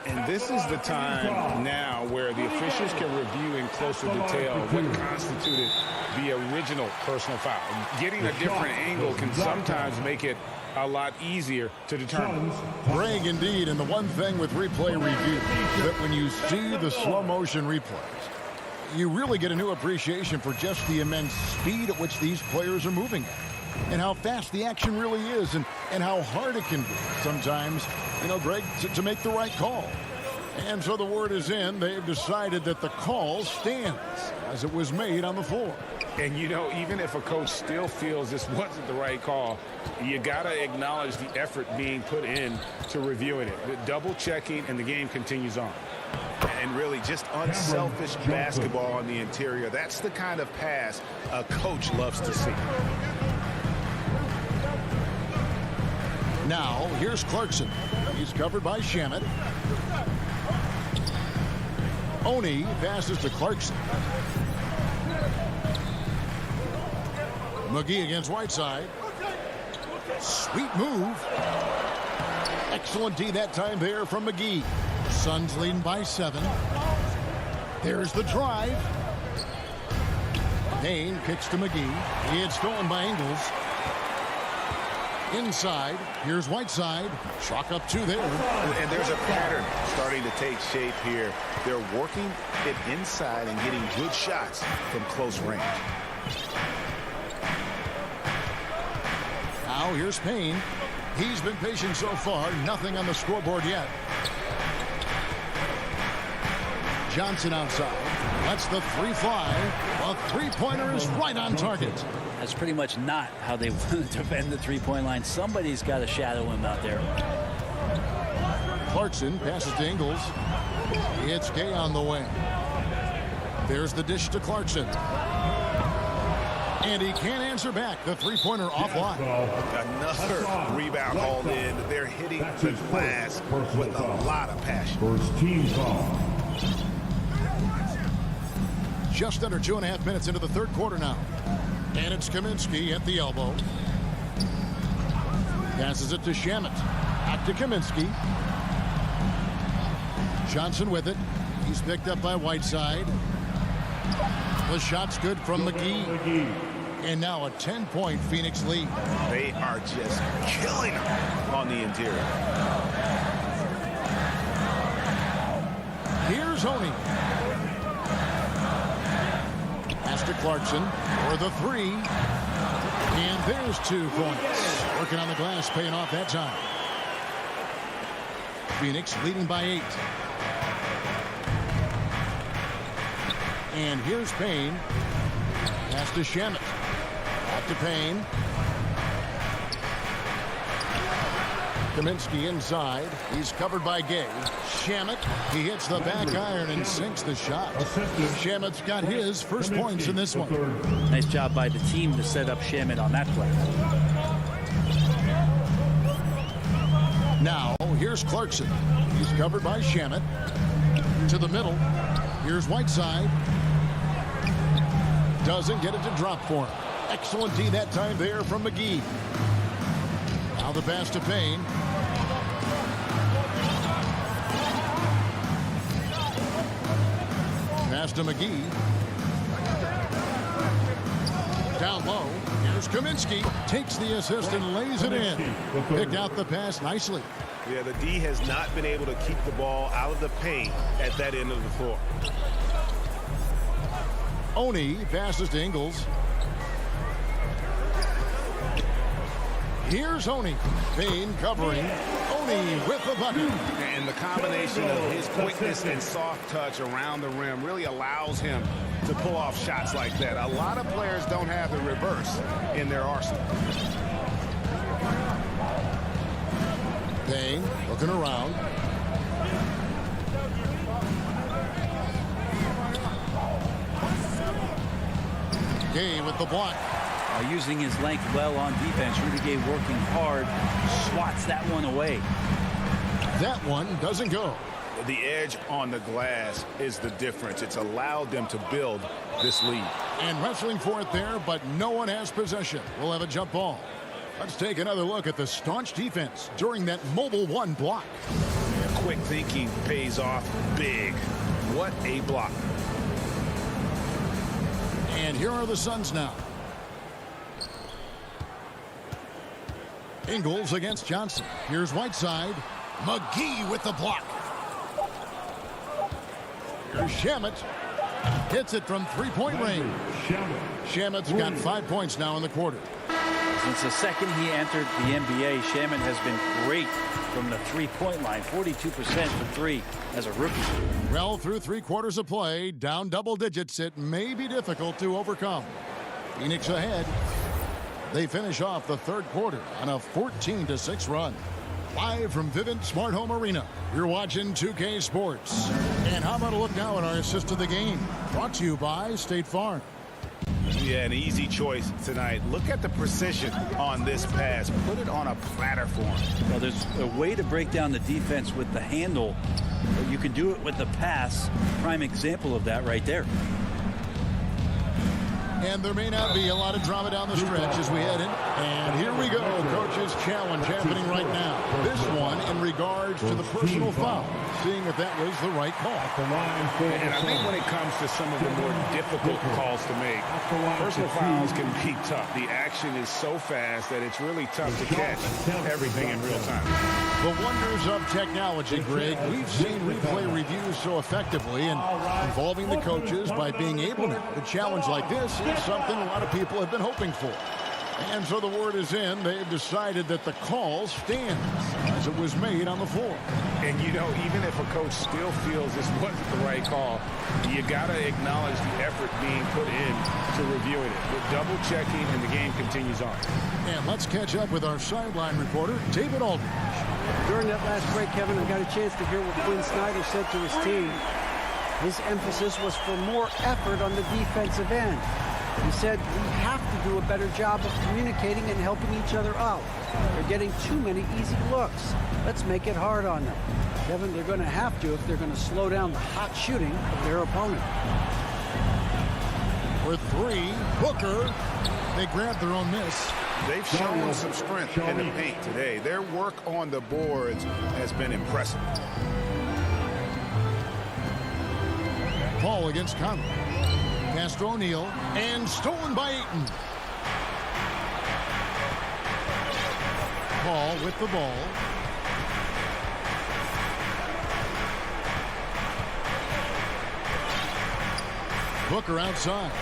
And this is the time now where the officials can review in closer detail what constituted the original personal foul. Getting a different angle can sometimes make it a lot easier to determine. Greg, indeed, and the one thing with replay review, that when you see the slow motion replays, you really get a new appreciation for just the immense speed at which these players are moving at. And how fast the action really is, and how hard it can be sometimes, you know, Greg, to make the right call. And so the word is in. They've decided that the call stands as it was made on the floor. And, you know, even if a coach still feels this wasn't the right call, you got to acknowledge the effort being put in to reviewing it. The double checking, and the game continues on. And really just unselfish basketball on the interior. That's the kind of pass a coach loves to see. Now, here's Clarkson. He's covered by Shamet. Oni passes to Clarkson. McGee against Whiteside. Sweet move. Excellent D that time there from McGee. Suns leading by 7. There's the drive. Payne kicks to McGee. It's stolen by Ingles. Inside, here's Whiteside. Chalk up 2 there. And there's a pattern starting to take shape here. They're working it inside and getting good shots from close range. Now here's Payne. He's been patient so far. Nothing on the scoreboard yet. Johnson outside. Lets the 3 fly. A 3-pointer is right on target. That's pretty much not how they want to defend the 3-point line. Somebody's got to shadow him out there. Clarkson passes to Ingles. It's Gay on the wing. There's the dish to Clarkson. And he can't answer back. The 3-pointer offline. Another rebound hauled in. They're hitting the glass with a lot of passion. First team foul. Just under 2.5 minutes into the third quarter now. And it's Kaminsky at the elbow. Passes it to Shamet. Back to Kaminsky. Johnson with it. He's picked up by Whiteside. The shot's good from McGee. And now a 10-point Phoenix lead. They are just killing them on the interior. Here's Oni. Pass to Clarkson for the 3. And there's 2 points. Working on the glass, paying off that time. Phoenix leading by 8. And here's Payne. Pass to Shamet. Back to Payne. Kaminsky inside. He's covered by Gay. Shamet, he hits the back iron and sinks the shot. Shamet's got his first points in this one. Nice job by the team to set up Shamet on that play. Now, here's Clarkson. He's covered by Shamet. To the middle. Here's Whiteside. Doesn't get it to drop for him. Excellent D that time there from McGee. Now the pass to Payne. Pass to McGee. Down low. Here's Kaminsky. Takes the assist and lays it in. Picked out the pass nicely. Yeah, the D has not been able to keep the ball out of the paint at that end of the floor. Oni passes to Ingles. Here's Oni. Payne covering. Oni with the bucket. And the combination of his quickness and soft touch around the rim really allows him to pull off shots like that. A lot of players don't have the reverse in their arsenal. Payne looking around. Gay with the block. Using his length well on defense. Rudy Gay working hard. Swats that one away. That one doesn't go. The edge on the glass is the difference. It's allowed them to build this lead. And wrestling for it there, but no one has possession. We'll have a jump ball. Let's take another look at the staunch defense during that mobile one block. Quick thinking pays off big. What a block. And here are the Suns now. Ingles against Johnson. Here's Whiteside. McGee with the block. Here's Shamet. Hits it from three-point range. Shamet's got 5 points now in the quarter. Since the second he entered the NBA, Shamet has been great from the three-point line. 42% for three as a rookie. Well, through 3 quarters of play, down double digits, it may be difficult to overcome. Phoenix ahead. They finish off the third quarter on a 14-6 run. Live from Vivint Smart Home Arena, you're watching 2K Sports. And how about a look now at our assist of the game? Brought to you by State Farm. Yeah, an easy choice tonight. Look at the precision on this pass. Put it on a platter for him. Well, there's a way to break down the defense with the handle, but you can do it with the pass. Prime example of that right there. And there may not be a lot of drama down the stretch as we head in. And here we go. Coach's challenge happening right now. This one in regards to the personal foul. Seeing if that was the right call. And I think when it comes to some of the more difficult calls to make, personal fouls can be tough. The action is so fast that it's really tough to catch everything in real time. The wonders of technology, Greg. We've seen replay reviews so effectively and involving the coaches by being able to challenge like this is something a lot of people have been hoping for. And so the word is in. They've decided that the call stands as it was made on the floor. And, you know, even if a coach still feels this wasn't the right call, you got to acknowledge the effort being put in to reviewing it. We're double-checking, and the game continues on. And let's catch up with our sideline reporter, David Aldridge. During that last break, Kevin, I got a chance to hear what Quinn Snyder said to his team. His emphasis was for more effort on the defensive end. He said we have to do a better job of communicating and helping each other out. They're getting too many easy looks. Let's make it hard on them. Kevin, they're going to have to if they're going to slow down the hot shooting of their opponent. For three, Booker. They grabbed their own miss. They've shown some strength in the paint today. Their work on the boards has been impressive. Paul against Conley. Pass to O'Neal, and stolen by Ayton. Paul with the ball. Booker outside.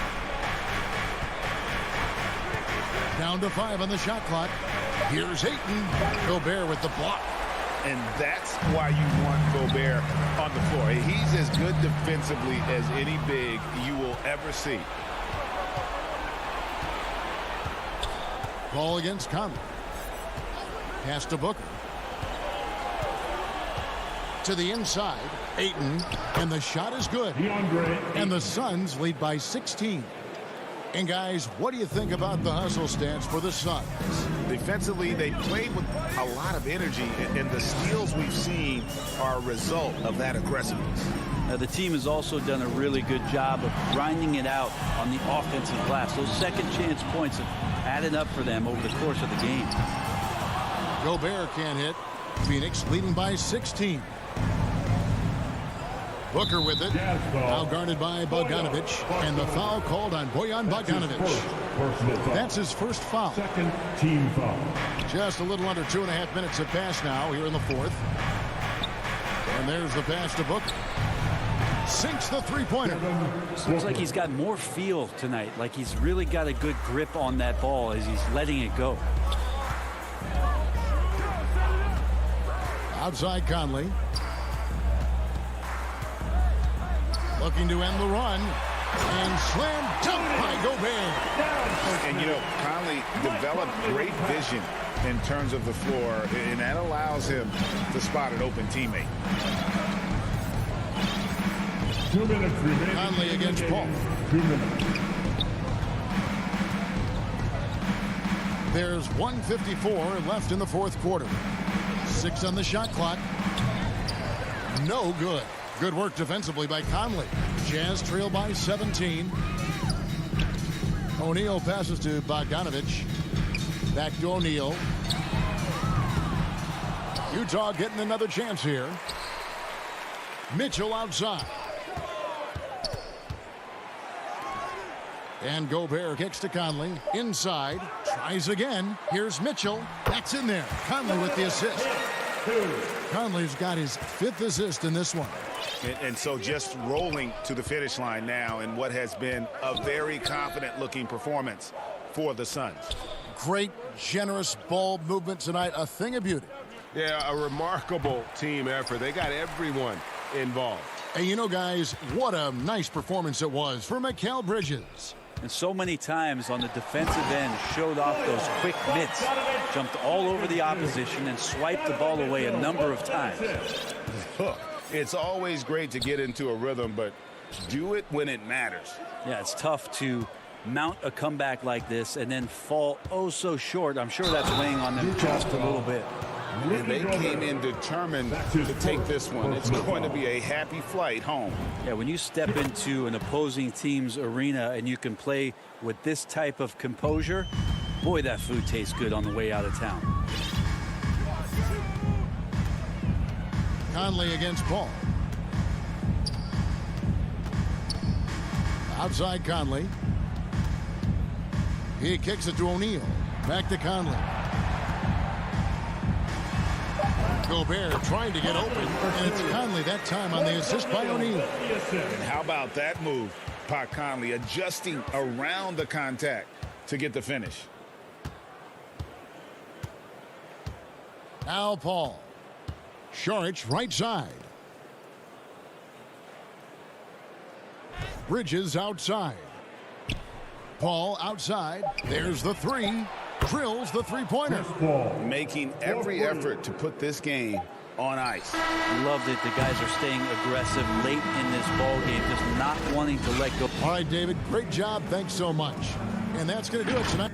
Down to 5 on the shot clock. Here's Ayton. Gobert with the block. And that's why you want Gobert on the floor. He's as good defensively as any big you will ever see. Ball against Conley. Pass to Booker. To the inside. Ayton. And the shot is good. And the Suns lead by 16. And guys, what do you think about the hustle stats for the Suns? Defensively, they played with a lot of energy, and the steals we've seen are a result of that aggressiveness. The team has also done a really good job of grinding it out on the offensive glass. Those second chance points have added up for them over the course of the game. Gobert can't hit. Phoenix leading by 16. Booker with it. Now guarded by Bogdanovic. And the foul called on Bojan Bogdanovic. That's his first foul. Second team foul. Just a little under 2.5 minutes have passed now here in the fourth. And there's the pass to Booker. Sinks the three-pointer. Looks like he's got more feel tonight. Like he's really got a good grip on that ball as he's letting it go. Outside Conley. Looking to end the run. And slam dunk by Gobert. And, you know, Conley developed great vision in terms of the floor, and that allows him to spot an open teammate. 2 minutes remaining. Conley against Paul. 2 minutes. There's 1:54 left in the fourth quarter. 6 on the shot clock. No good. Good work defensively by Conley. Jazz trail by 17. O'Neal passes to Bogdanovich. Back to O'Neal. Utah getting another chance here. Mitchell outside. And Gobert kicks to Conley. Inside. Tries again. Here's Mitchell. That's in there. Conley with the assist. Conley's got his 5th assist in this one. And so just rolling to the finish line now in what has been a very confident-looking performance for the Suns. Great, generous ball movement tonight. A thing of beauty. Yeah, a remarkable team effort. They got everyone involved. And you know, guys, what a nice performance it was for Mikal Bridges. And so many times on the defensive end showed off those quick mitts, jumped all over the opposition and swiped the ball away a number of times. Look, it's always great to get into a rhythm, but do it when it matters. Yeah, it's tough to mount a comeback like this and then fall oh so short. I'm sure that's weighing on them just a little bit. And they came in determined to take this one. It's going to be a happy flight home. Yeah, when you step into an opposing team's arena and you can play with this type of composure, boy, that food tastes good on the way out of town. Conley against Paul. Outside Conley. He kicks it to O'Neal. Back to Conley. Gobert trying to get open, and it's Conley that time on the assist by O'Neal. And how about that move? Pat Conley adjusting around the contact to get the finish. Now Paul. Saric right side. Bridges outside. Paul outside. There's the three. Drills the three-pointer. Making every effort to put this game on ice. Loved it. The guys are staying aggressive late in this ball game, just not wanting to let go. All right, David, great job. Thanks so much. And that's going to do it tonight.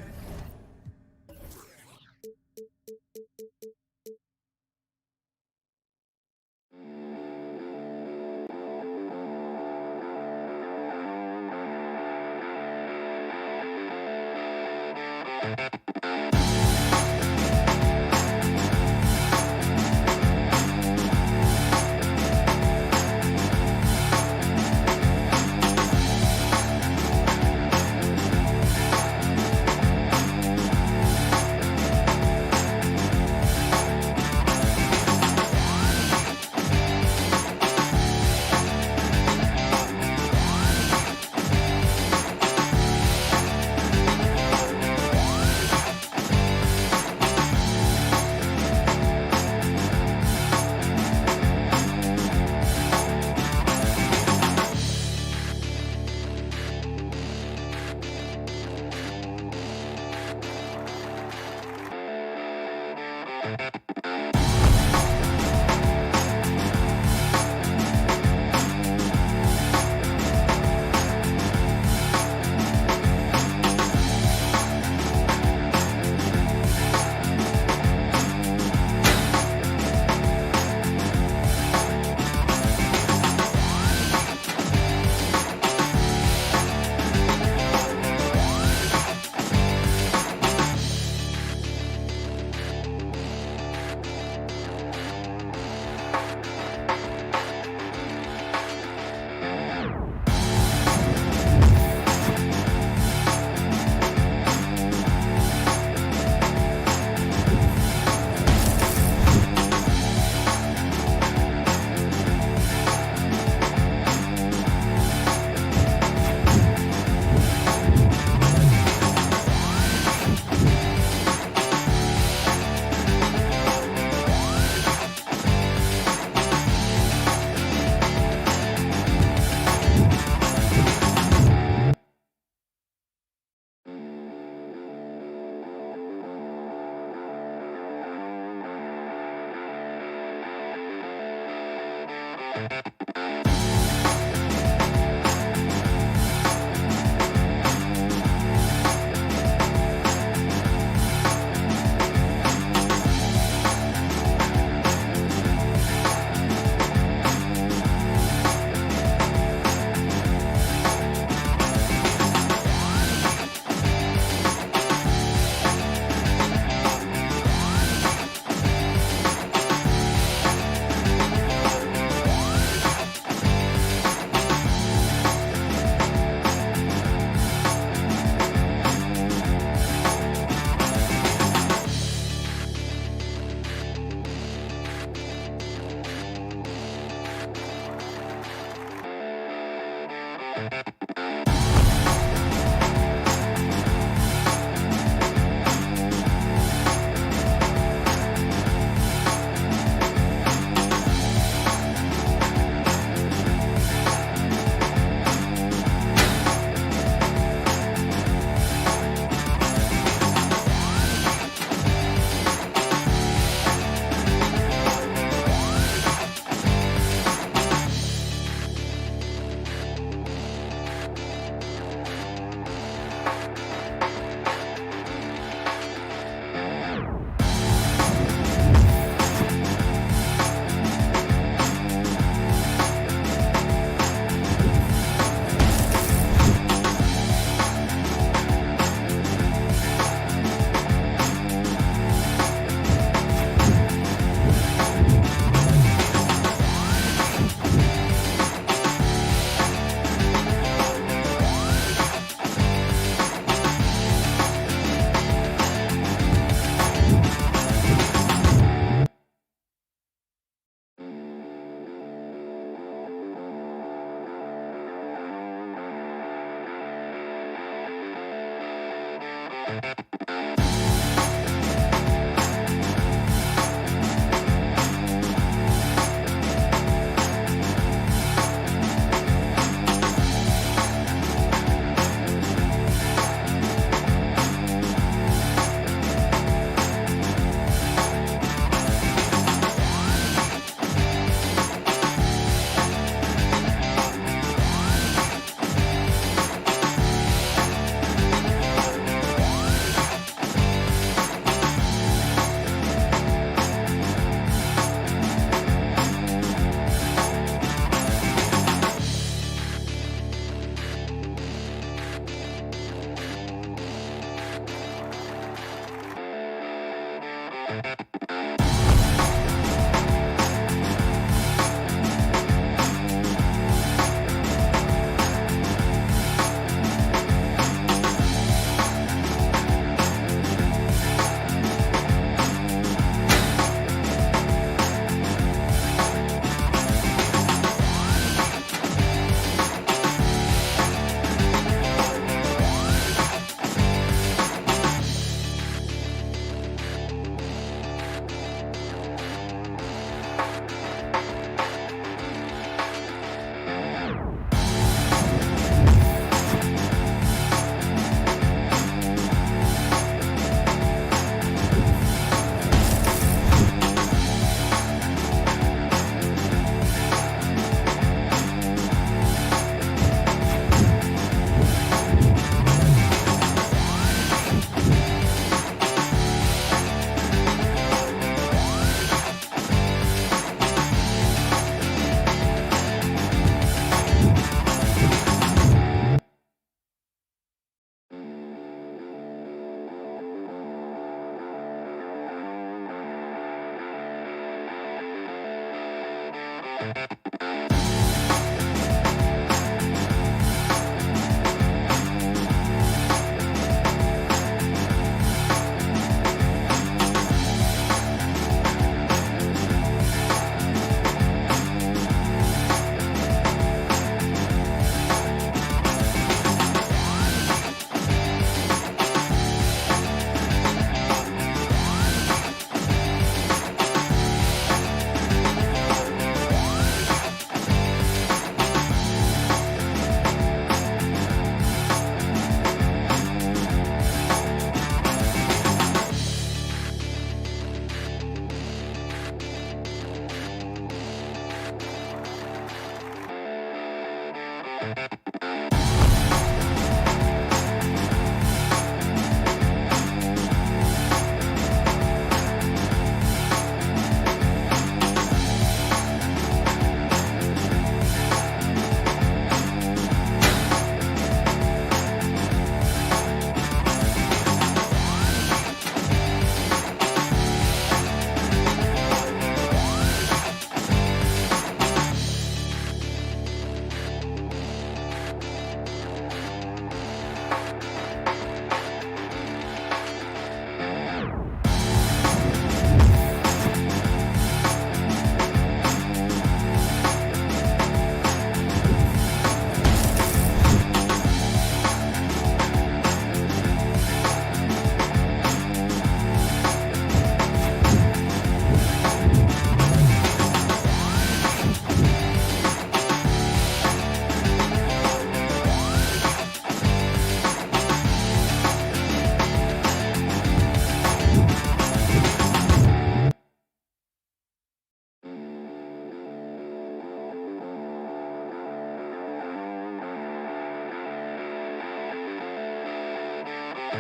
In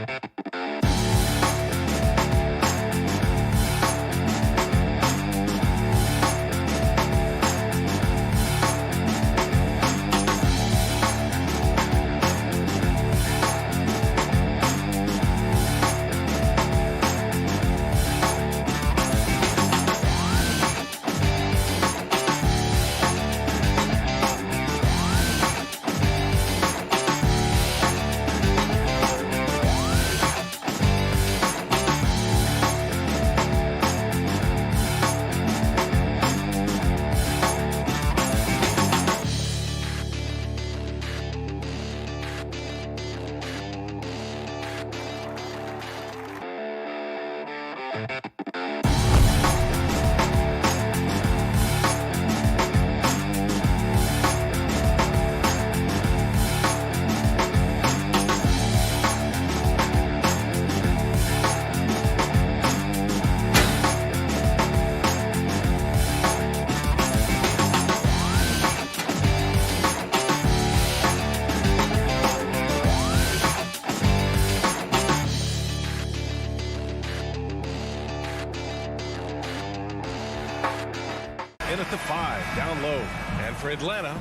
at the 5, down low. And for Atlanta,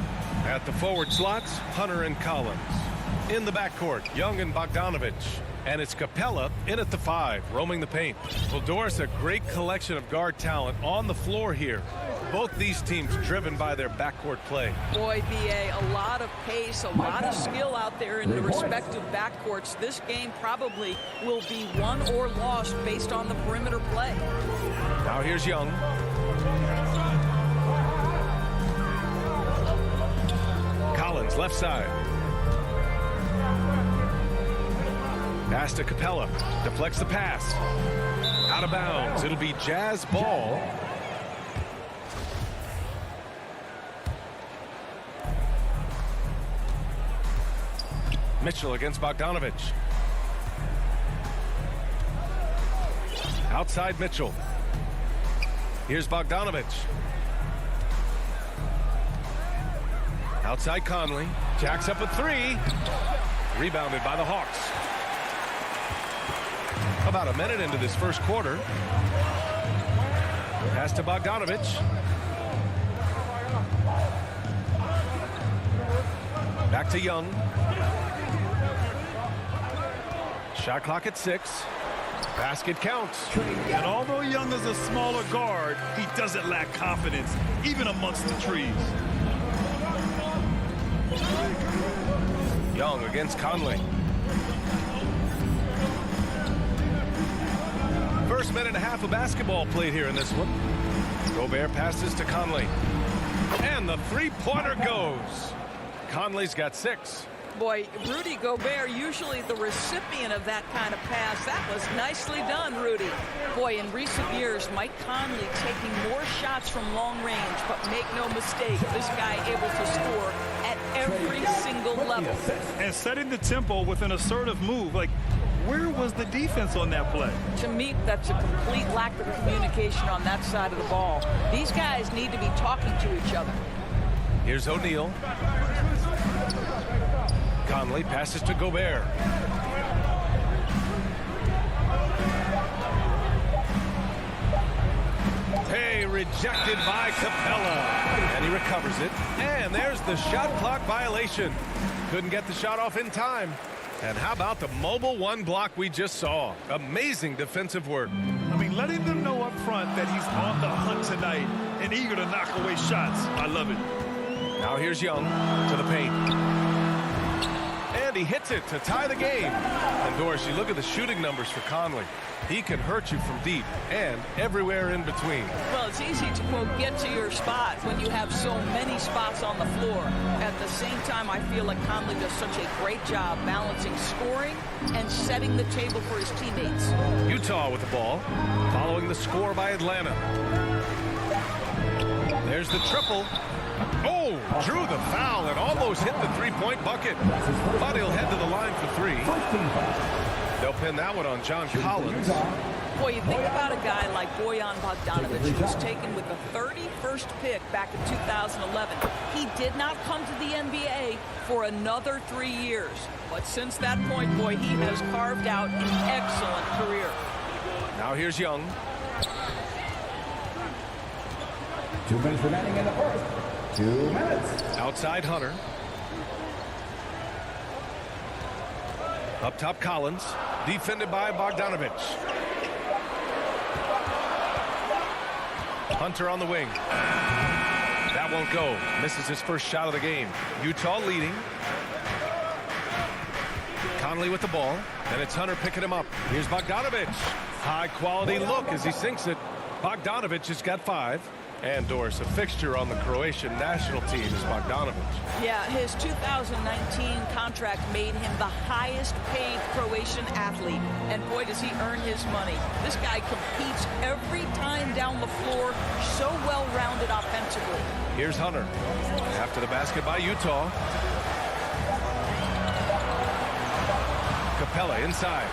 at the forward slots, Hunter and Collins. In the backcourt, Young and Bogdanovich. And it's Capella in at the 5, roaming the paint. Well, Doris, a great collection of guard talent on the floor here. Both these teams driven by their backcourt play. Boy, BA, a lot of pace, a lot of skill out there in the respective backcourts. This game probably will be won or lost based on the perimeter play. Now here's Young. Collins, left side. Pass to Capella. Deflects the pass. Out of bounds. It'll be Jazz ball. Mitchell against Bogdanovich. Outside Mitchell. Here's Bogdanovich. Outside Conley. Jacks up a 3. Rebounded by the Hawks. About a minute into this first quarter. Pass to Bogdanovich. Back to Young. Shot clock at 6. Basket counts. And although Young is a smaller guard, he doesn't lack confidence, even amongst the trees. Young against Conley. First minute and a half of basketball played here in this one. Gobert passes to Conley. And the three-pointer goes. Conley's got 6. Boy, Rudy Gobert, usually the recipient of that kind of pass. That was nicely done, Rudy. Boy, in recent years, Mike Conley taking more shots from long range, but make no mistake, this guy able to score at every single level. And setting the tempo with an assertive move. Like, where was the defense on that play? To me, that's a complete lack of communication on that side of the ball. These guys need to be talking to each other. Here's O'Neal. Conley passes to Gobert. Hey, rejected by Capella. And he recovers it. And there's the shot clock violation. Couldn't get the shot off in time. And how about the mobile 1 block we just saw? Amazing defensive work. I mean, letting them know up front that he's on the hunt tonight and eager to knock away shots. I love it. Now here's Young to the paint. And he hits it to tie the game. And Doris, you look at the shooting numbers for Conley. He can hurt you from deep and everywhere in between. Well, it's easy to, quote, get to your spot when you have so many spots on the floor. At the same time, I feel like Conley does such a great job balancing scoring and setting the table for his teammates. Utah with the ball, following the score by Atlanta. There's the triple. Oh, drew the foul and almost hit the three-point bucket. But he'll head to the line for 3. They'll pin that one on John Collins. Boy, you think about a guy like Bojan Bogdanovic, who was taken with the 31st pick back in 2011. He did not come to the NBA for another 3 years. But since that point, boy, he has carved out an excellent career. Now here's Young. 2 minutes remaining in the first. 2 minutes. Outside Hunter. Up top Collins. Defended by Bogdanovic. Hunter on the wing. That won't go. Misses his first shot of the game. Utah leading. Conley with the ball. And it's Hunter picking him up. Here's Bogdanovic. High quality look as he sinks it. Bogdanovic has got 5. And Doris, a fixture on the Croatian national team is Bogdanovic. Yeah, his 2019 contract made him the highest paid Croatian athlete. And boy, does he earn his money. This guy competes every time down the floor, so well-rounded offensively. Here's Hunter. After the basket by Utah. Capella inside.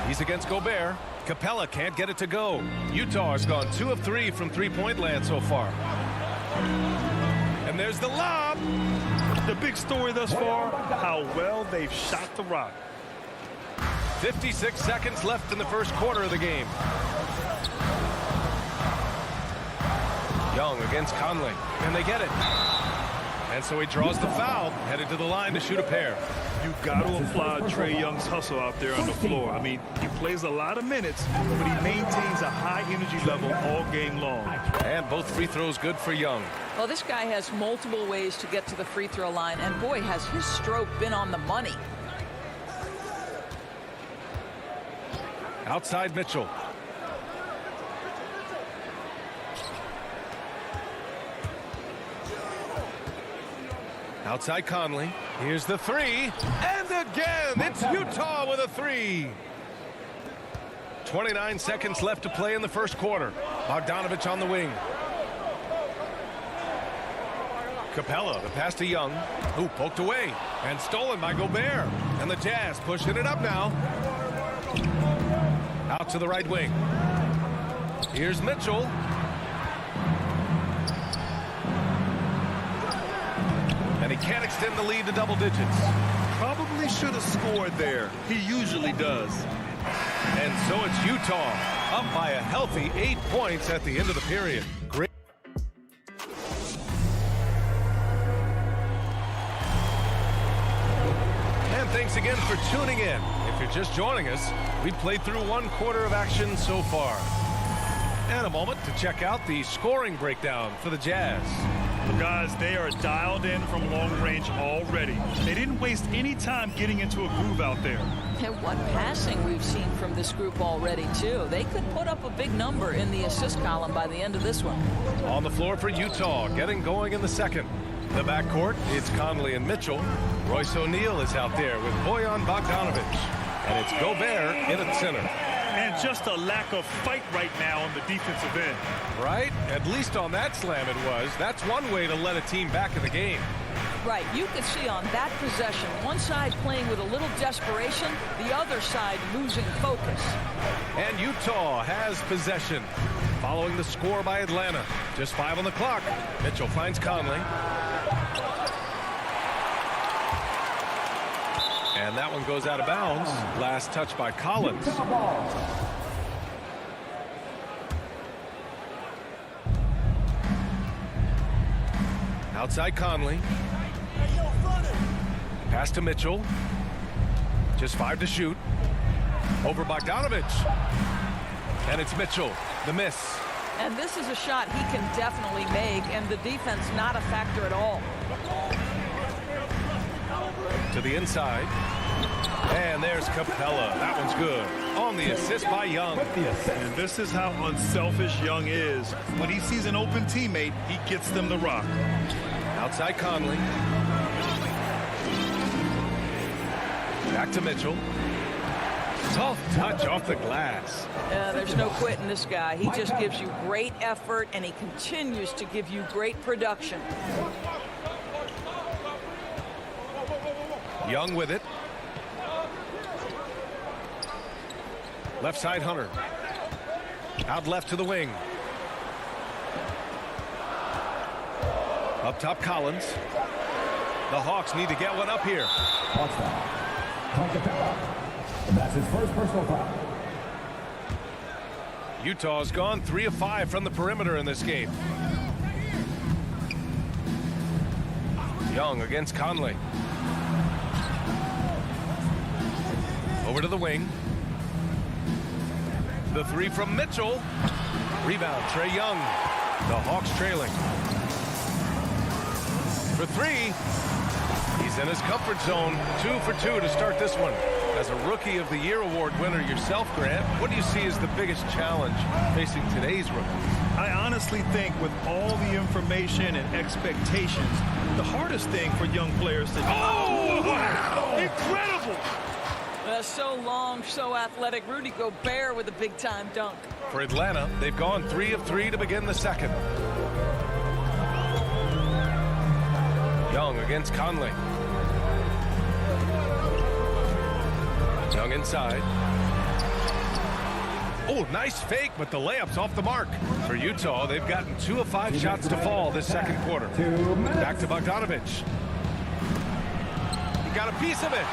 He's against Gobert. Capella can't get it to go. Utah has gone 2 of 3 from three-point land so far. And there's the lob. The big story thus far, how well they've shot the rock. 56 seconds left in the first quarter of the game. Young against Conley, and they get it. And so he draws the foul, headed to the line to shoot a pair. You've got to applaud Trae Young's hustle out there on the floor. I mean, he plays a lot of minutes, but he maintains a high energy level all game long. And both free throws good for Young. Well, this guy has multiple ways to get to the free throw line, and boy, has his stroke been on the money. Outside Mitchell. Outside Conley. Here's the 3. And again, it's Utah with a 3. 29 seconds left to play in the first quarter. Bogdanovic on the wing. Capella, the pass to Young, who poked away and stolen by Gobert. And the Jazz pushing it up now. Out to the right wing. Here's Mitchell. And he can't extend the lead to double digits. Probably should have scored there. He usually does. And so it's Utah up by a healthy 8 points at the end of the period. Great. And thanks again for tuning in. If you're just joining us, we played through 1 quarter of action so far. And a moment to check out the scoring breakdown for the Jazz. Guys, they are dialed in from long range already. They didn't waste any time getting into a groove out there. And what passing we've seen from this group already, too. They could put up a big number in the assist column by the end of this one. On the floor for Utah, getting going in the second. The backcourt, it's Conley and Mitchell. Royce O'Neal is out there with Bojan Bogdanovic. And it's Gobert in at center. And just a lack of fight right now on the defensive end. Right? At least on that slam it was. That's one way to let a team back in the game. Right. You could see on that possession, one side playing with a little desperation, the other side losing focus. And Utah has possession. Following the score by Atlanta. Just 5 on the clock. Mitchell finds Conley. And that one goes out of bounds. Last touch by Collins. Outside Conley. Pass to Mitchell. Just 5 to shoot. Over Bogdanovic. And it's Mitchell. The miss. And this is a shot he can definitely make, and the defense not a factor at all. To the inside. And there's Capella. That one's good. On the assist by Young. And this is how unselfish Young is. When he sees an open teammate, he gets them the rock. Outside Conley. Back to Mitchell. Soft touch off the glass. There's no quitting this guy. He just gives you great effort, and he continues to give you great production. Young with it. Left side Hunter. Out left to the wing. Up top, Collins. The Hawks need to get one up here. That's his first personal foul. Utah's gone 3 of 5 from the perimeter in this game. Young against Conley. Over to the wing. The 3 from Mitchell. Rebound, Trae Young. The Hawks trailing. For 3. He's in his comfort zone. 2 for 2 to start this one. As a Rookie of the Year award winner yourself, Grant, what do you see as the biggest challenge facing today's rookies? I honestly think with all the information and expectations, the hardest thing for young players to do. Oh, wow! Incredible! So long, so athletic. Rudy Gobert with a big-time dunk. For Atlanta, they've gone 3 of 3 to begin the second. Young against Conley. Young inside. Oh, nice fake, but the layup's off the mark. For Utah, they've gotten 2 of 5 shots to fall this second quarter. Back to Bogdanovich. He got a piece of it.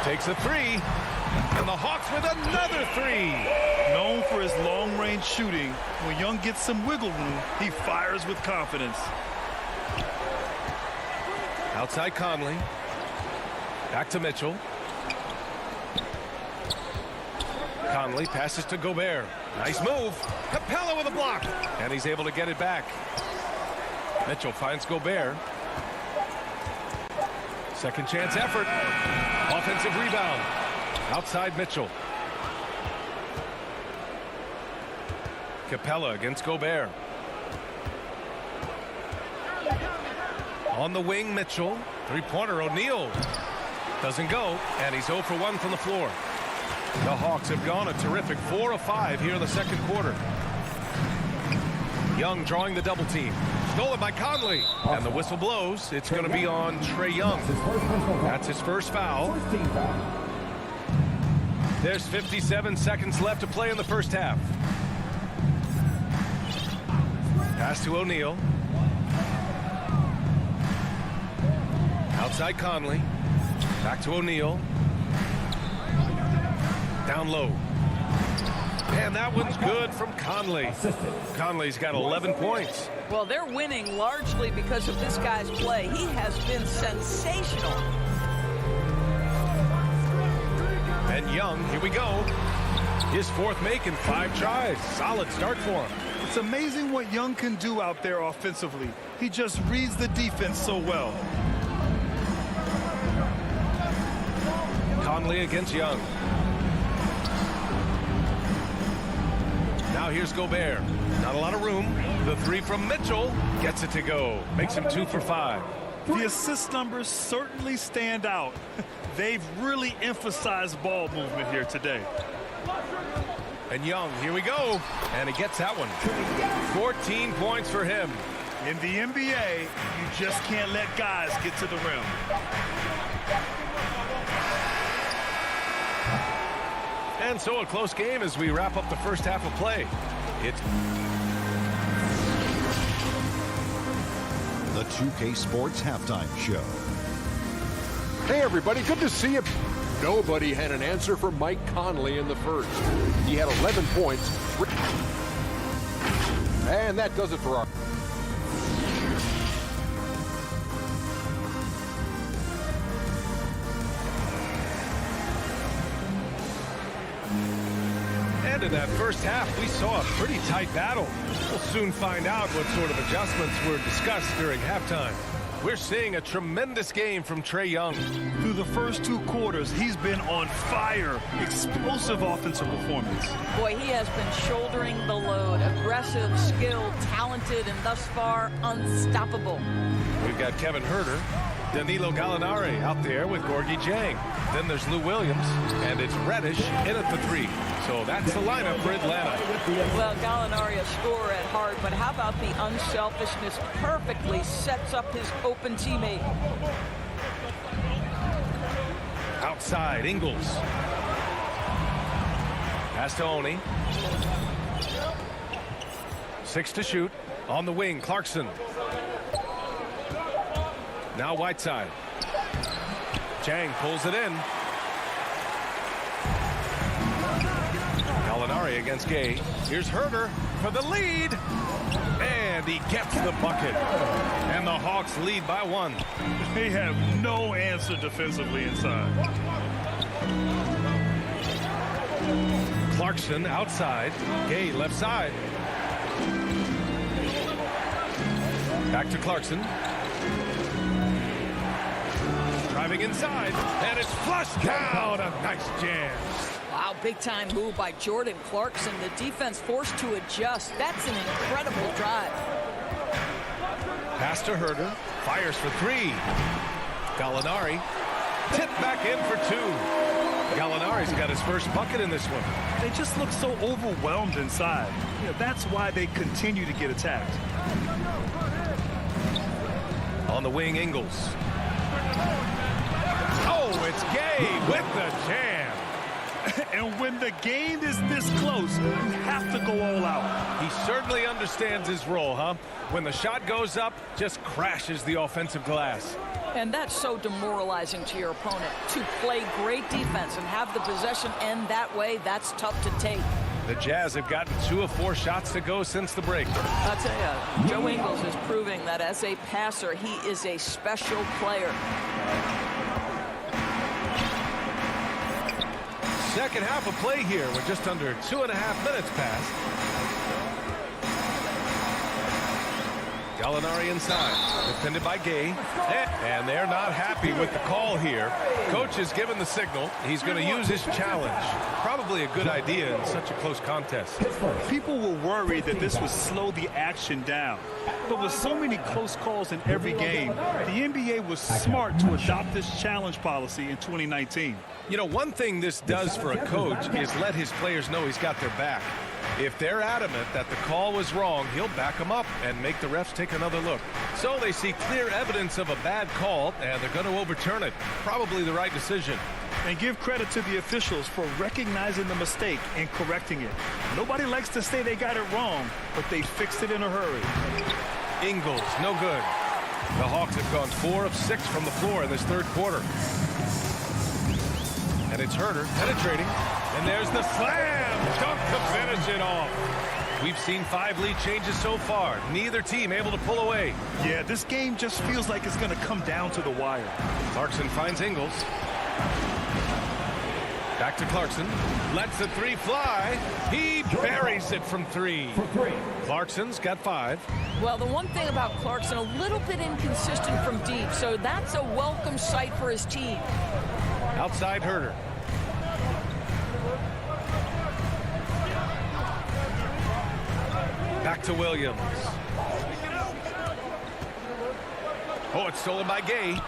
Takes a 3. And the Hawks with another 3. Known for his long-range shooting, when Young gets some wiggle room, he fires with confidence. Outside Conley. Back to Mitchell. Conley passes to Gobert. Nice move. Capella with a block. And he's able to get it back. Mitchell finds Gobert. Second chance effort. Offensive rebound. Outside Mitchell. Capella against Gobert. On the wing, Mitchell. Three-pointer, O'Neal. Doesn't go, and he's 0 for 1 from the floor. The Hawks have gone a terrific 4 of 5 here in the second quarter. Young drawing the double team. Stolen by Conley. And the whistle blows. It's going to be on Trae Young. That's his first foul. There's 57 seconds left to play in the first half. Pass to O'Neal. Outside Conley. Back to O'Neal. Down low. And that one's good from Conley. Conley's got 11 points. Well, they're winning largely because of this guy's play. He has been sensational. And Young, here we go. His 4th make in 5 tries. Solid start for him. It's amazing what Young can do out there offensively. He just reads the defense so well. Conley against Young. Now here's Gobert. Not a lot of room. The 3 from Mitchell gets it to go. Makes him 2 for 5. The assist numbers certainly stand out. They've really emphasized ball movement here today. And Young, here we go. And he gets that one. 14 points for him. In the NBA, you just can't let guys get to the rim. And so a close game as we wrap up the first half of play. It's the 2K Sports Halftime Show. Hey, everybody, good to see you. Nobody had an answer for Mike Conley in the first. He had 11 points. And that does it for our... And in that first half, we saw a pretty tight battle. We'll soon find out what sort of adjustments were discussed during halftime. We're seeing a tremendous game from Trae Young. Through the first 2 quarters, he's been on fire. Explosive offensive performance. Boy, he has been shouldering the load. Aggressive, skilled, talented, and thus far, unstoppable. We've got Kevin Huerter, Danilo Gallinari out there with Gorgui Dieng. Then there's Lou Williams, and it's Reddish in at the 3. So that's the lineup for Atlanta. Well, Gallinari a scorer at heart, but how about the unselfishness? Perfectly sets up his open teammate. Outside, Ingles. Pass to Oni. 6 to shoot. On the wing, Clarkson. Now Whiteside. Chang pulls it in. Gallinari against Gay. Here's Herder for the lead. And he gets the bucket. And the Hawks lead by 1. They have no answer defensively inside. Clarkson outside. Gay left side. Back to Clarkson. Driving inside. And it's flushed down. A nice jam. Wow, big-time move by Jordan Clarkson. The defense forced to adjust. That's an incredible drive. Pass to Herder. Fires for 3. Gallinari. Tipped back in for 2. Gallinari's got his first bucket in this one. They just look so overwhelmed inside. That's why they continue to get attacked. On the wing, Ingles. Oh, it's Gay with the jam. And when the game is this close, you have to go all out. He certainly understands his role, huh? When the shot goes up, just crashes the offensive glass. And that's so demoralizing to your opponent. To play great defense and have the possession end that way, that's tough to take. The Jazz have gotten 2 of 4 shots to go since the break. I'll tell you, Joe Ingles is proving that as a passer, he is a special player. Second half of play here. We're just under 2.5 minutes past. Gallinari inside. Defended by Gay. And they're not happy with the call here. Coach has given the signal. He's going to use his challenge. Probably a good idea in such a close contest. People were worried that this would slow the action down. But with so many close calls in every game, the NBA was smart to adopt this challenge policy in 2019. You know, one thing this does for a coach is let his players know he's got their back. If they're adamant that the call was wrong, he'll back them up and make the refs take another look. So they see clear evidence of a bad call, and they're going to overturn it. Probably the right decision. And give credit to the officials for recognizing the mistake and correcting it. Nobody likes to say they got it wrong, but they fixed it in a hurry. Ingles, no good. The Hawks have gone 4 of 6 from the floor in this third quarter. And it's Herder penetrating. And there's the slam dunk to finish it off. We've seen 5 lead changes so far. Neither team able to pull away. Yeah, this game just feels like it's going to come down to the wire. Clarkson finds Ingles. Back to Clarkson. Lets the 3 fly. He buries it from 3. Clarkson's got 5. Well, the one thing about Clarkson, a little bit inconsistent from deep, so that's a welcome sight for his team. Outside Herder. Back to Williams. Oh, it's stolen by Gay.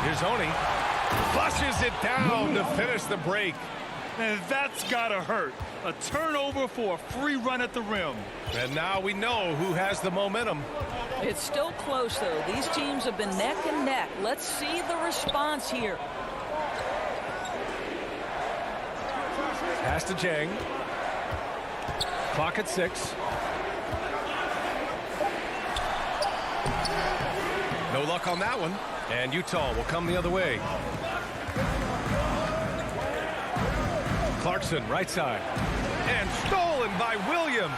Here's Oni. Flushes it down to finish the break. And that's gotta hurt. A turnover for a free run at the rim. And now we know who has the momentum. It's still close, though. These teams have been neck and neck. Let's see the response here. Pass to Chang. Clock at 6. No luck on that one. And Utah will come the other way. Clarkson, right side. And stolen by Williams.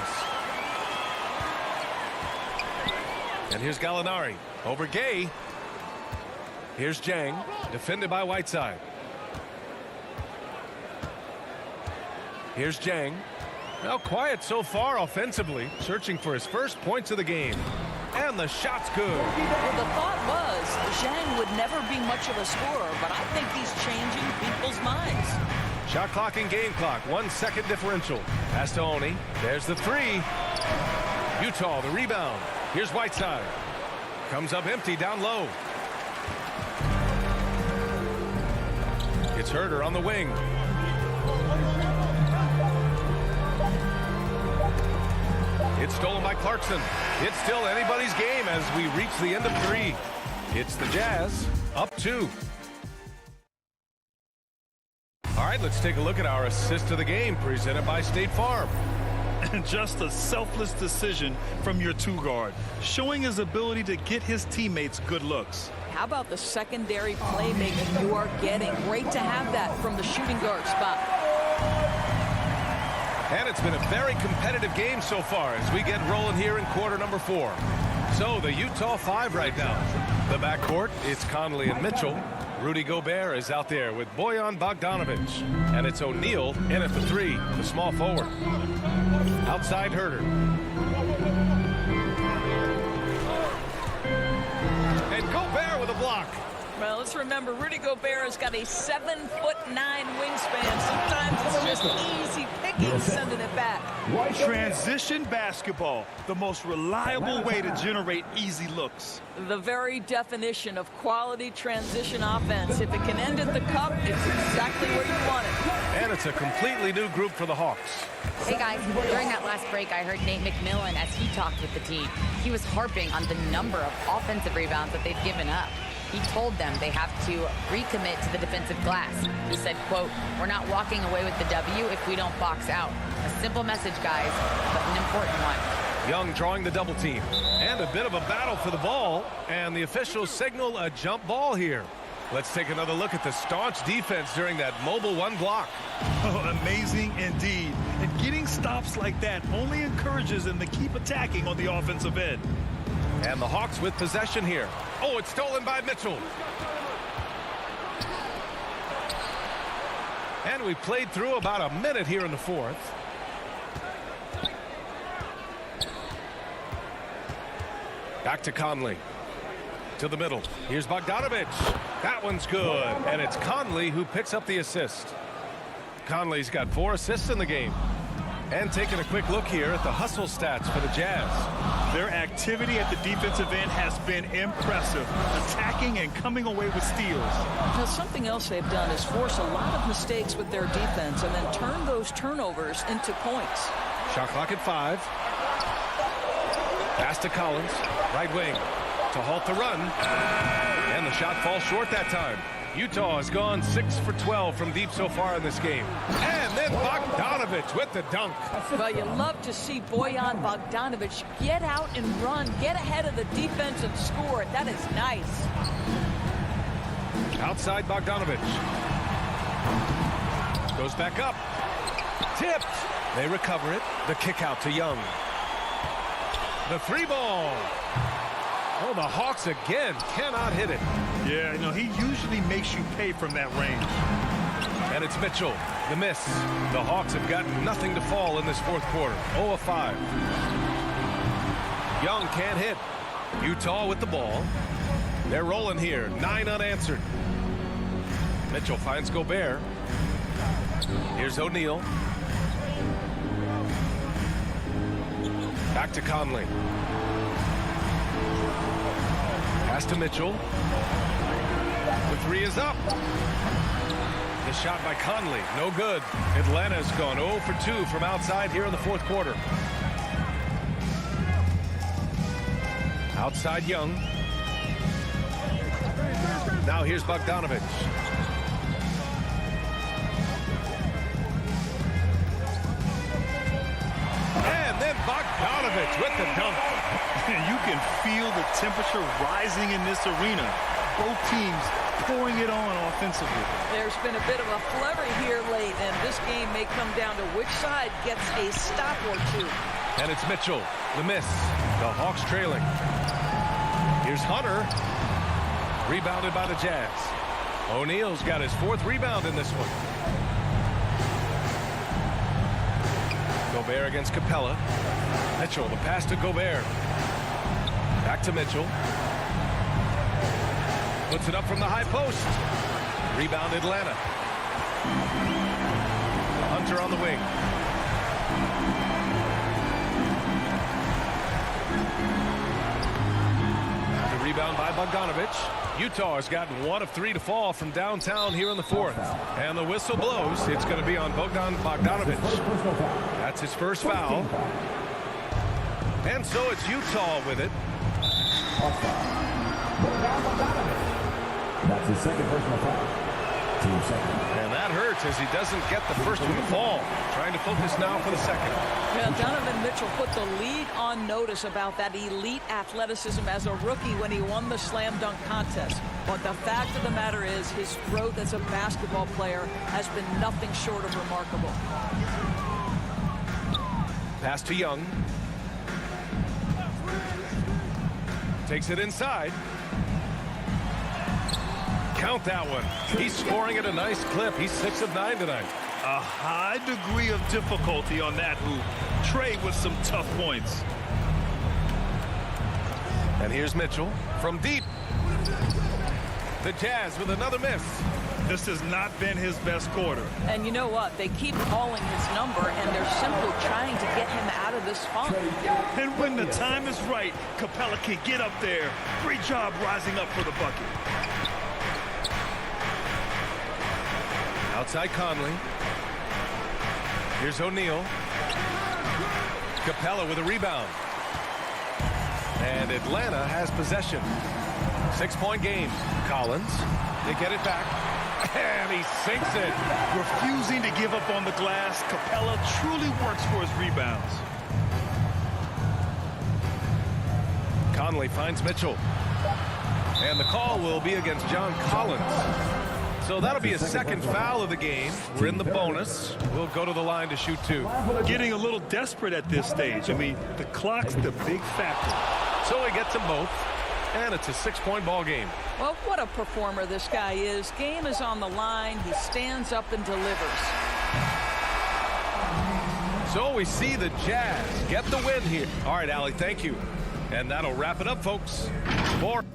And here's Gallinari over Gay. Here's Jang, defended by Whiteside. Here's Jang. Now quiet so far offensively, searching for his first points of the game. And the shot's good. Well, the thought was Zhang would never be much of a scorer, but I think he's changing people's minds. Shot clock and game clock, 1 second differential. Pass to Oni. There's the 3. Utah, the rebound. Here's Whiteside. Comes up empty down low. It's Herder on the wing. It's stolen by Clarkson. It's still anybody's game as we reach the end of 3. It's the Jazz up 2. All right, let's take a look at our assist of the game presented by State Farm. And just a selfless decision from your two-guard, showing his ability to get his teammates good looks. How about the secondary playmaking you are getting? Great to have that from the shooting guard spot. And it's been a very competitive game so far as we get rolling here in quarter number 4. So the Utah 5 right now. The backcourt, it's Conley and Mitchell. Rudy Gobert is out there with Bojan Bogdanovic. And it's O'Neal in at the 3, the small forward. Outside Herter. And Gobert with a block. Well, let's remember, Rudy Gobert has got a 7'9" wingspan. Sometimes it's just easy pickings sending it back. Transition basketball, the most reliable way to generate easy looks. The very definition of quality transition offense. If it can end at the cup, it's exactly where you want it. And it's a completely new group for the Hawks. Hey guys, during that last break, I heard Nate McMillan as he talked with the team. He was harping on the number of offensive rebounds that they've given up. He told them they have to recommit to the defensive glass. He said, quote, "We're not walking away with the W if we don't box out." A simple message, guys, but an important one. Young drawing the double team. And a bit of a battle for the ball. And the officials signal a jump ball here. Let's take another look at the staunch defense during that mobile 1 block. Oh, amazing indeed. And getting stops like that only encourages them to keep attacking on the offensive end. And the Hawks with possession here. Oh, it's stolen by Mitchell. And we played through about a minute here in the 4th. Back to Conley. To the middle. Here's Bogdanovic. That one's good. And it's Conley who picks up the assist. Conley's got 4 assists in the game. And taking a quick look here at the hustle stats for the Jazz. Their activity at the defensive end has been impressive, attacking and coming away with steals. Now, something else they've done is force a lot of mistakes with their defense and then turn those turnovers into points. Shot clock at 5. Pass to Collins, right wing, to halt the run. And the shot falls short that time. Utah has gone 6 for 12 from deep so far in this game. And then Bogdanovic with the dunk. Well, you love to see Bojan Bogdanovic get out and run, get ahead of the defense and score. That is nice. Outside Bogdanovic. Goes back up. Tipped. They recover it. The kick out to Young. The 3 ball. Oh, the Hawks again cannot hit it. Yeah, he usually makes you pay from that range. And it's Mitchell, the miss. The Hawks have got nothing to fall in this 4th quarter. 0 of 5. Young can't hit. Utah with the ball. They're rolling here, 9 unanswered. Mitchell finds Gobert. Here's O'Neal. Back to Conley. Pass to Mitchell. The 3 is up. The shot by Conley, no good. Atlanta's gone 0 for 2 from outside here in the 4th quarter. Outside Young. Now here's Bogdanovic. And then Bogdanovic with the dunk. You can feel the temperature rising in this arena. Both teams pouring it on offensively. There's been a bit of a flurry here late, and this game may come down to which side gets a stop or 2. And it's Mitchell, the miss. The Hawks trailing. Here's Hunter. Rebounded by the Jazz. O'Neal's got his 4th rebound in this one. Gobert against Capella. Mitchell, the pass to Gobert. Back to Mitchell. Puts it up from the high post. Rebound Atlanta. Hunter on the wing. The rebound by Bogdanovic. Utah has gotten 1 of 3 to fall from downtown here in the 4th. And the whistle blows. It's going to be on Bogdanovic. That's his first foul. And so it's Utah with it. That's his 2nd personal foul. Team second. And that hurts as he doesn't get the first one to fall. Trying to focus now for the second. Yeah, Donovan Mitchell put the league on notice about that elite athleticism as a rookie when he won the slam dunk contest. But the fact of the matter is his growth as a basketball player has been nothing short of remarkable. Pass to Young. Takes it inside. Count that one. He's scoring at a nice clip. He's 6 of 9 tonight. A high degree of difficulty on that hoop. Trey with some tough points. And here's Mitchell from deep. The Jazz with another miss. This has not been his best quarter. And you know what? They keep calling his number, and they're simply trying to get him out of this funk. And when the time is right, Capella can get up there. Great job rising up for the bucket. Outside Conley. Here's O'Neal. Capella with a rebound. And Atlanta has possession. 6-point game. Collins. They get it back. And he sinks it. Refusing to give up on the glass, Capella truly works for his rebounds. Conley finds Mitchell. And the call will be against John Collins. So that'll be a second foul of the game. We're in the bonus. We'll go to the line to shoot 2. Getting a little desperate at this stage. I mean, the clock's the big factor. So he gets them both. And it's a 6-point ball game. Well, what a performer this guy is. Game is on the line. He stands up and delivers. So we see the Jazz get the win here. All right, Allie, thank you. And that'll wrap it up, folks. For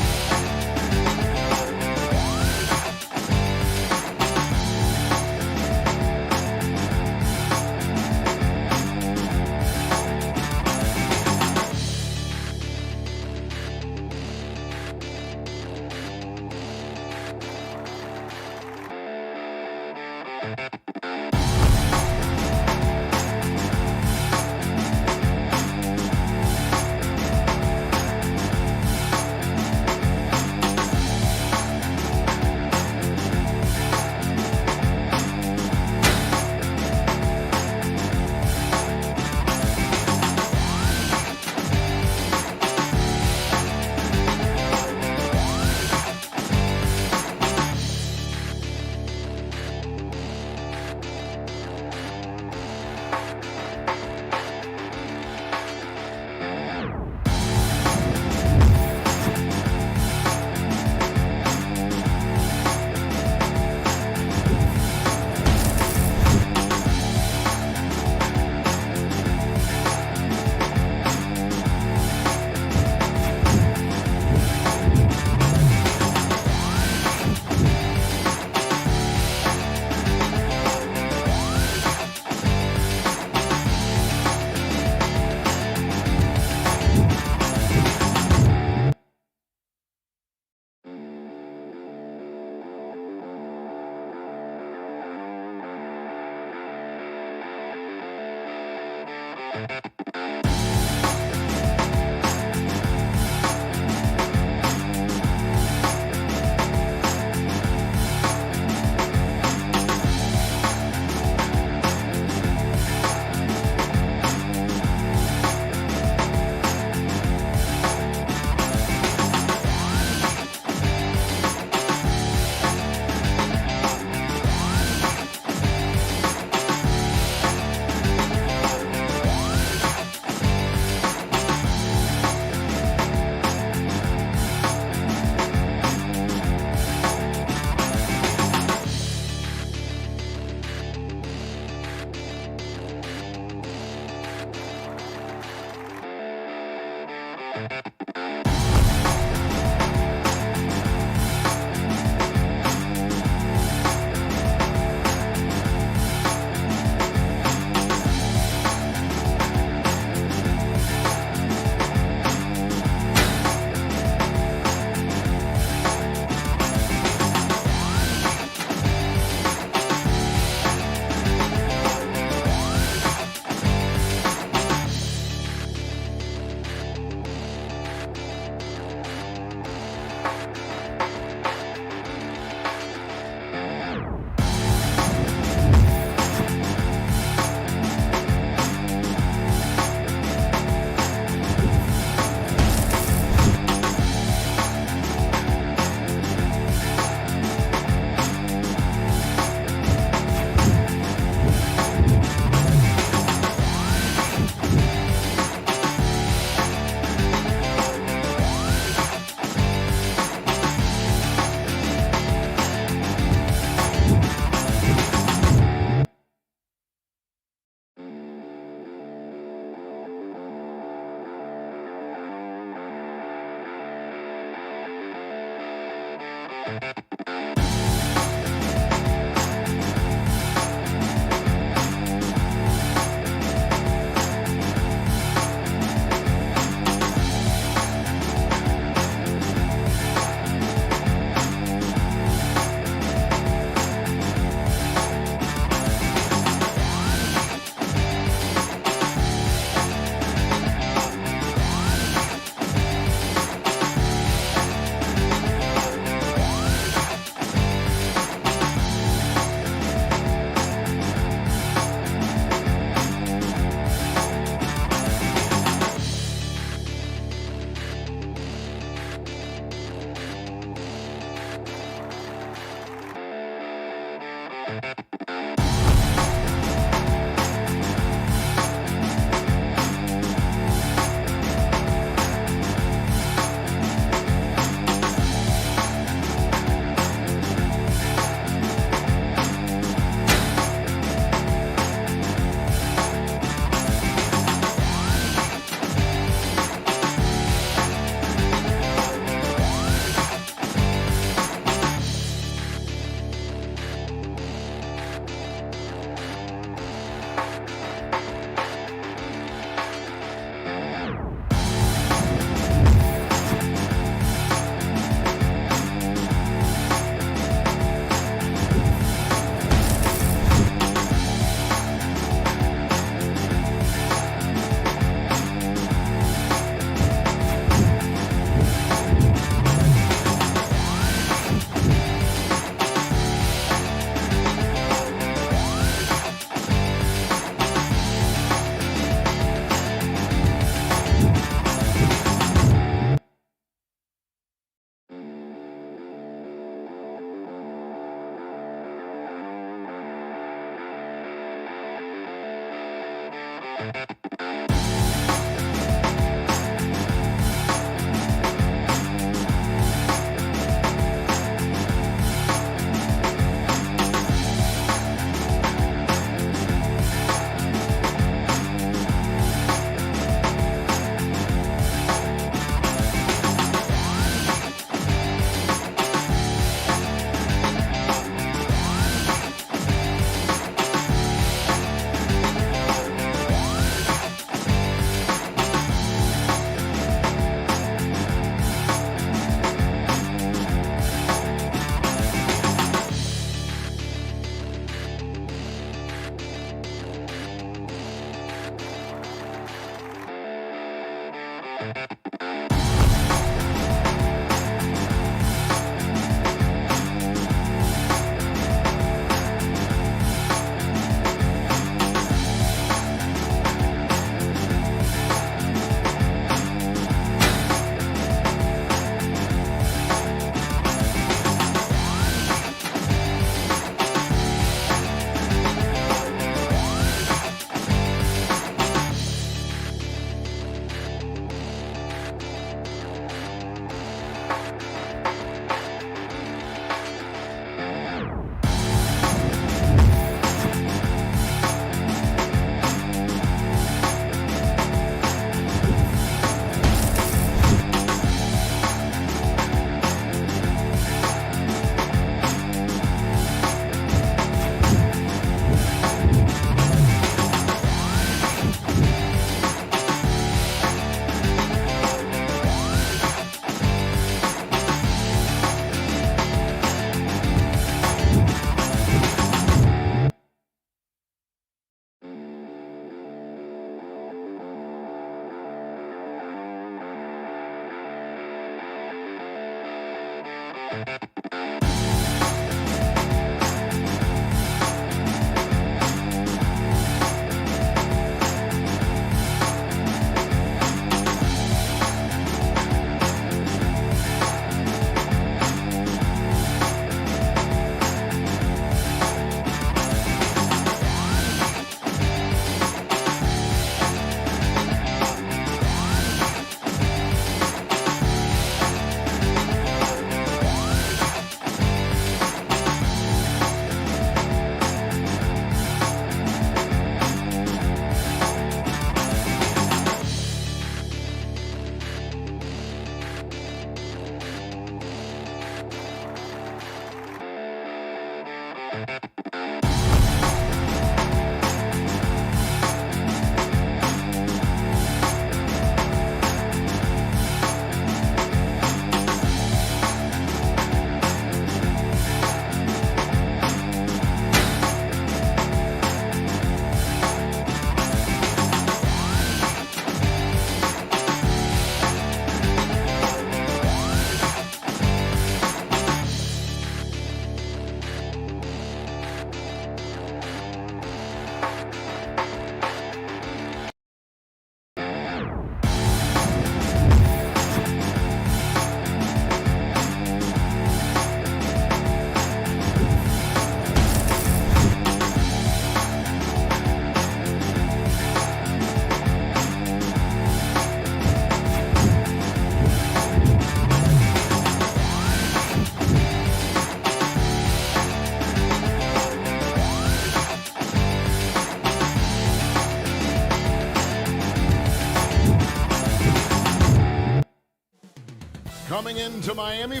Coming into Miami.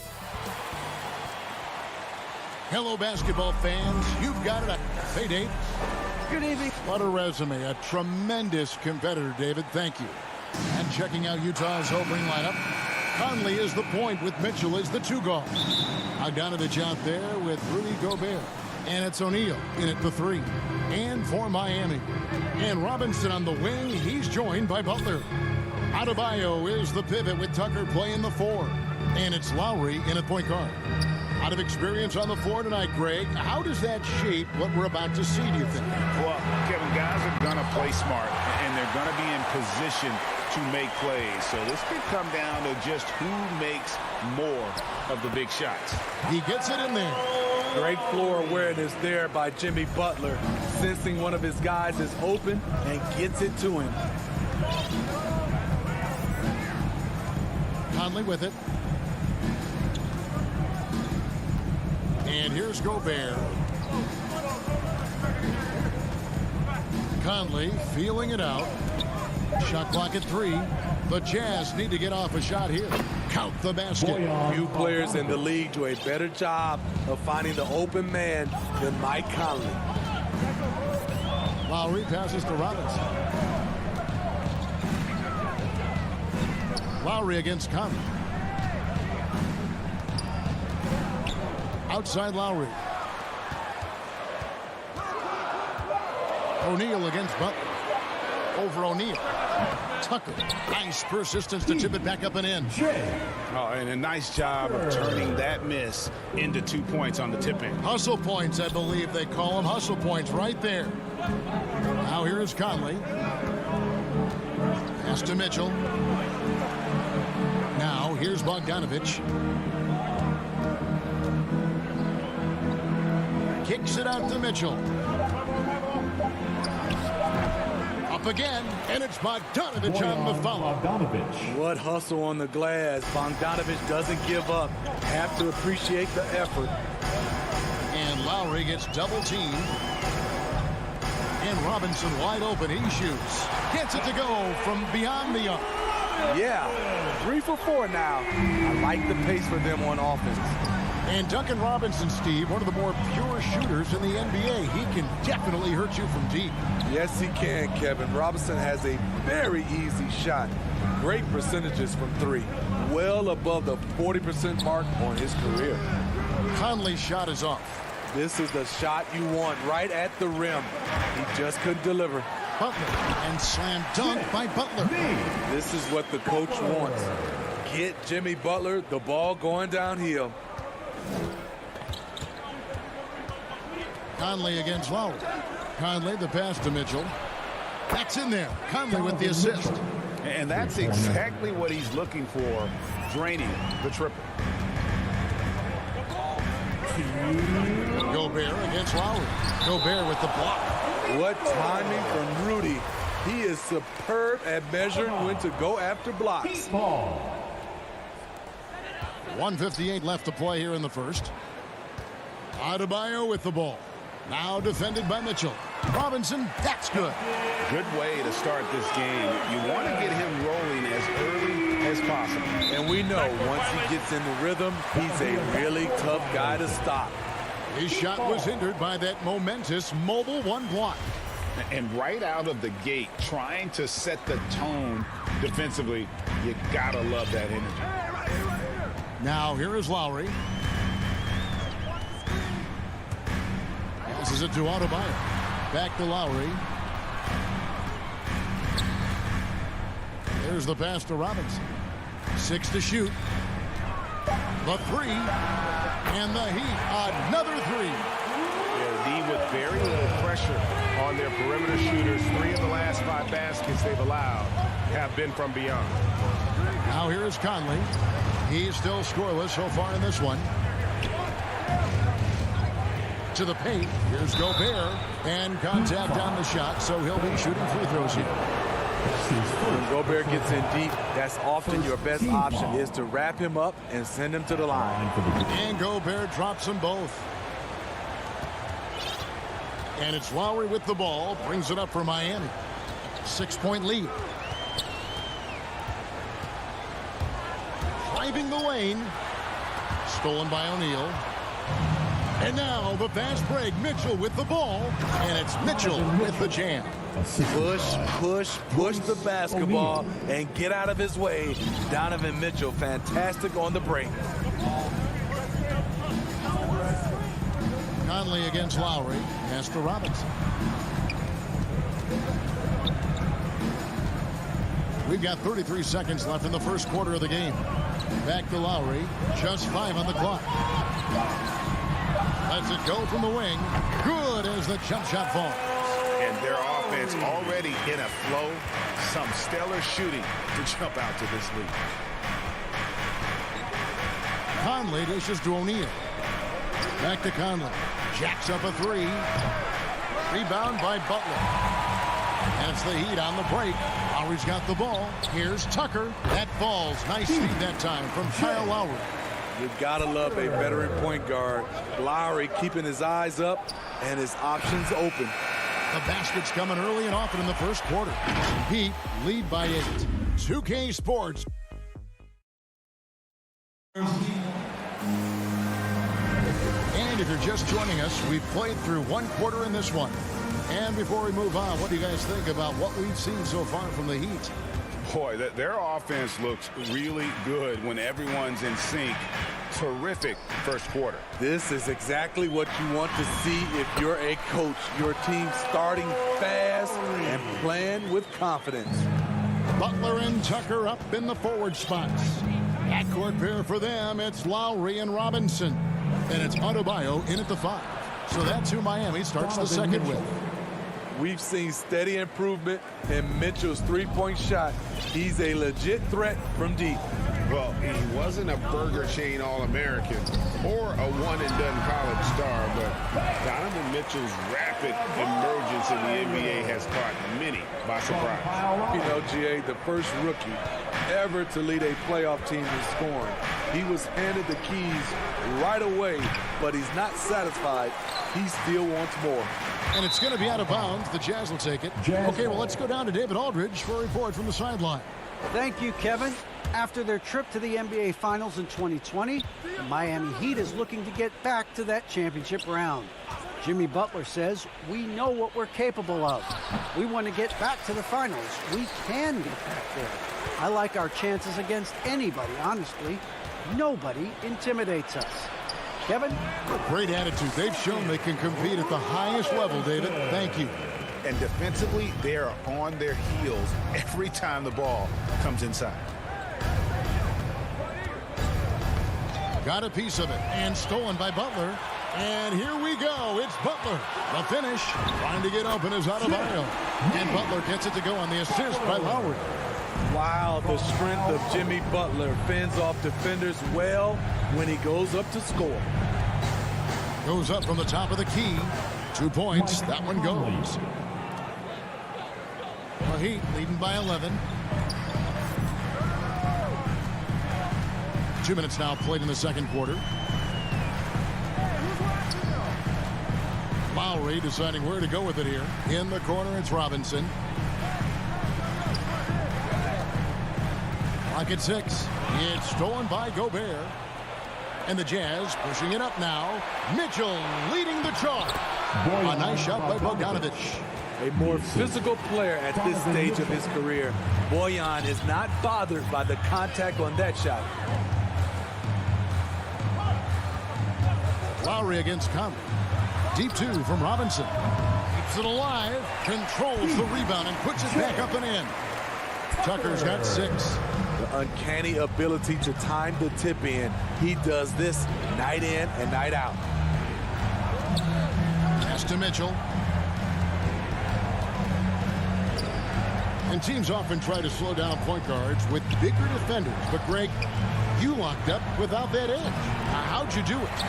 Hello, basketball fans. You've got it. Hey, Dave. Good evening. What a resume. A tremendous competitor, David. Thank you. And checking out Utah's opening lineup. Conley is the point with Mitchell as the two guard. Bogdanovich out there with Rudy Gobert. And it's O'Neal in at the three. And for Miami. And Robinson on the wing. He's joined by Butler. Adebayo is the pivot with Tucker playing the four. And it's Lowry in at point guard. Out of experience on the floor tonight, Greg, how does that shape what we're about to see, do you think? Well, Kevin, guys are going to play smart, and they're going to be in position to make plays. So this could come down to just who makes more of the big shots. He gets it in there. Great floor awareness there by Jimmy Butler, sensing one of his guys is open and gets it to him. Conley with it. And here's Gobert. Conley feeling it out. Shot clock at 3. The Jazz need to get off a shot here. Count the basket. Few players in the league do a better job of finding the open man than Mike Conley. Lowry passes to Robinson. Lowry against Conley. Outside Lowry. O'Neal against Butler. Over O'Neal. Tucker. Nice persistence to chip it back up and in. Oh, and a nice job of turning that miss into 2 points on the tip-in. Hustle points, I believe they call them. Hustle points right there. Now here is Conley. Pass to Mitchell. Now here's Bogdanovich. Kicks it out to Mitchell. Up again, and it's Bogdanovich on the foul. What hustle on the glass. Bogdanovich doesn't give up. Have to appreciate the effort. And Lowry gets double teamed. And Robinson wide open. He shoots. Gets it to go from beyond the arc. Yeah, 3 for 4 now. I like the pace for them on offense. And Duncan Robinson, Steve, one of the more pure shooters in the NBA. He can definitely hurt you from deep. Yes, he can, Kevin. Robinson has a very easy shot. Great percentages from 3. Well above the 40% mark on his career. Conley's shot is off. This is the shot you want right at the rim. He just couldn't deliver. Butler, and slam dunk by Butler. This is what the coach wants. Get Jimmy Butler the ball going downhill. Conley against Lowry. Conley, the pass to Mitchell. That's in there. Conley with the assist. And that's exactly what he's looking for, draining the triple. Gobert against Lowry. Gobert with the block. What timing from Rudy. He is superb at measuring when to go after blocks. 1:58 left to play here in the first. Adebayo with the ball. Now defended by Mitchell. Robinson, that's good. Good way to start this game. You want to get him rolling as early as possible. And we know once he gets in the rhythm, he's a really tough guy to stop. His shot was hindered by that momentous mobile one block. And right out of the gate, trying to set the tone defensively, you gotta love that energy. Now here is Lowry. Passes it to Adebayo. Back to Lowry. There's the pass to Robinson. 6 to shoot. The 3. And the Heat, another 3. Yeah, the D with very little pressure on their perimeter shooters. 3 of the last 5 baskets they've allowed have been from beyond. Now here is Conley. He's still scoreless so far in this one. To the paint. Here's Gobert. And contact on the shot, so he'll be shooting free throws here. When Gobert gets in deep, that's often your best option, is to wrap him up and send him to the line. And Gobert drops them both. And it's Lowry with the ball. Brings it up for Miami. 6-point lead. Driving the lane. Stolen by O'Neal. And now the fast break. Mitchell with the ball. And it's Mitchell with the jam. Push the basketball and get out of his way. Donovan Mitchell, fantastic on the break. Conley against Lowry. Pass to Robinson. We've got 33 seconds left in the first quarter of the game. Back to Lowry. Just 5 on the clock. Lets it go from the wing. Good as the jump shot falls. And their offense already in a flow. Some stellar shooting to jump out to this lead. Conley dishes to O'Neal. Back to Conley. Jacks up a 3. Rebound by Butler. And it's the Heat on the break. Lowry's got the ball. Here's Tucker. That falls nicely that time from Kyle Lowry. You've got to love a veteran point guard. Lowry keeping his eyes up and his options open. The basket's coming early and often in the first quarter. Heat lead by 8. 2K Sports. And if you're just joining us, we've played through 1 quarter in this one. And before we move on, what do you guys think about what we've seen so far from the Heat? Boy, their offense looks really good when everyone's in sync. Terrific first quarter. This is exactly what you want to see if you're a coach. Your team starting fast and playing with confidence. Butler and Tucker up in the forward spots. Backcourt pair for them, it's Lowry and Robinson. And it's Adebayo in at the 5. So that's who Miami starts the second with. We've seen steady improvement in Mitchell's three-point shot. He's a legit threat from deep. Well, he wasn't a burger chain All-American or a one-and-done college star, but Donovan Mitchell's rapid emergence in the NBA has caught many by surprise. You know, GA, the first rookie ever to lead a playoff team in scoring. He was handed the keys right away, but he's not satisfied. He still wants more. And it's going to be out of bounds. The Jazz will take it. Okay, well, let's go down to David Aldridge for a report from the sideline. Thank you, Kevin. After their trip to the NBA Finals in 2020, the Miami Heat is looking to get back to that championship round. Jimmy Butler says, we know what we're capable of. We want to get back to the finals. We can get back there. I like our chances against anybody, honestly. Nobody intimidates us. Kevin? Great attitude. They've shown they can compete at the highest level, David. Thank you. And defensively, they are on their heels every time the ball comes inside. Got a piece of it and stolen by Butler. And here we go. It's Butler. The finish. Trying to get open is Adebayo. And Butler gets it to go on the assist by Lowry. Wow, the strength of Jimmy Butler fends off defenders well when he goes up to score. Goes up from the top of the key. 2 points. That one goes. The Heat leading by 11. 2 minutes now played in the second quarter. Lowry deciding where to go with it here. In the corner, it's Robinson. Clock at 6. It's stolen by Gobert. And the Jazz pushing it up now. Mitchell leading the charge. A nice shot by Bogdanovich. A more physical player at this stage of his career. Bojan is not bothered by the contact on that shot. Lowry against Conley. Deep two from Robinson. Keeps it alive. Controls the rebound and puts it back up and in. Tucker's got 6. The uncanny ability to time the tip in. He does this night in and night out. Pass to Mitchell. And teams often try to slow down point guards with bigger defenders. But, Greg, you locked up without that edge. How'd you do it?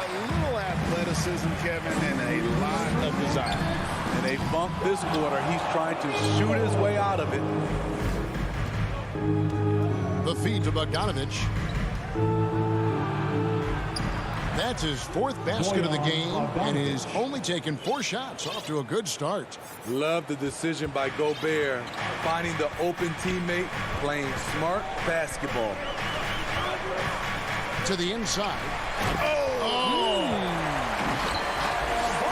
A little athleticism, Kevin, and a lot of desire. And they bump this quarter. He's trying to shoot his way out of it. The feed to Bogdanovich. That's his 4th basket of the game, and is only taken 4 shots. Off to a good start. Love the decision by Gobert, finding the open teammate, playing smart basketball. To the inside.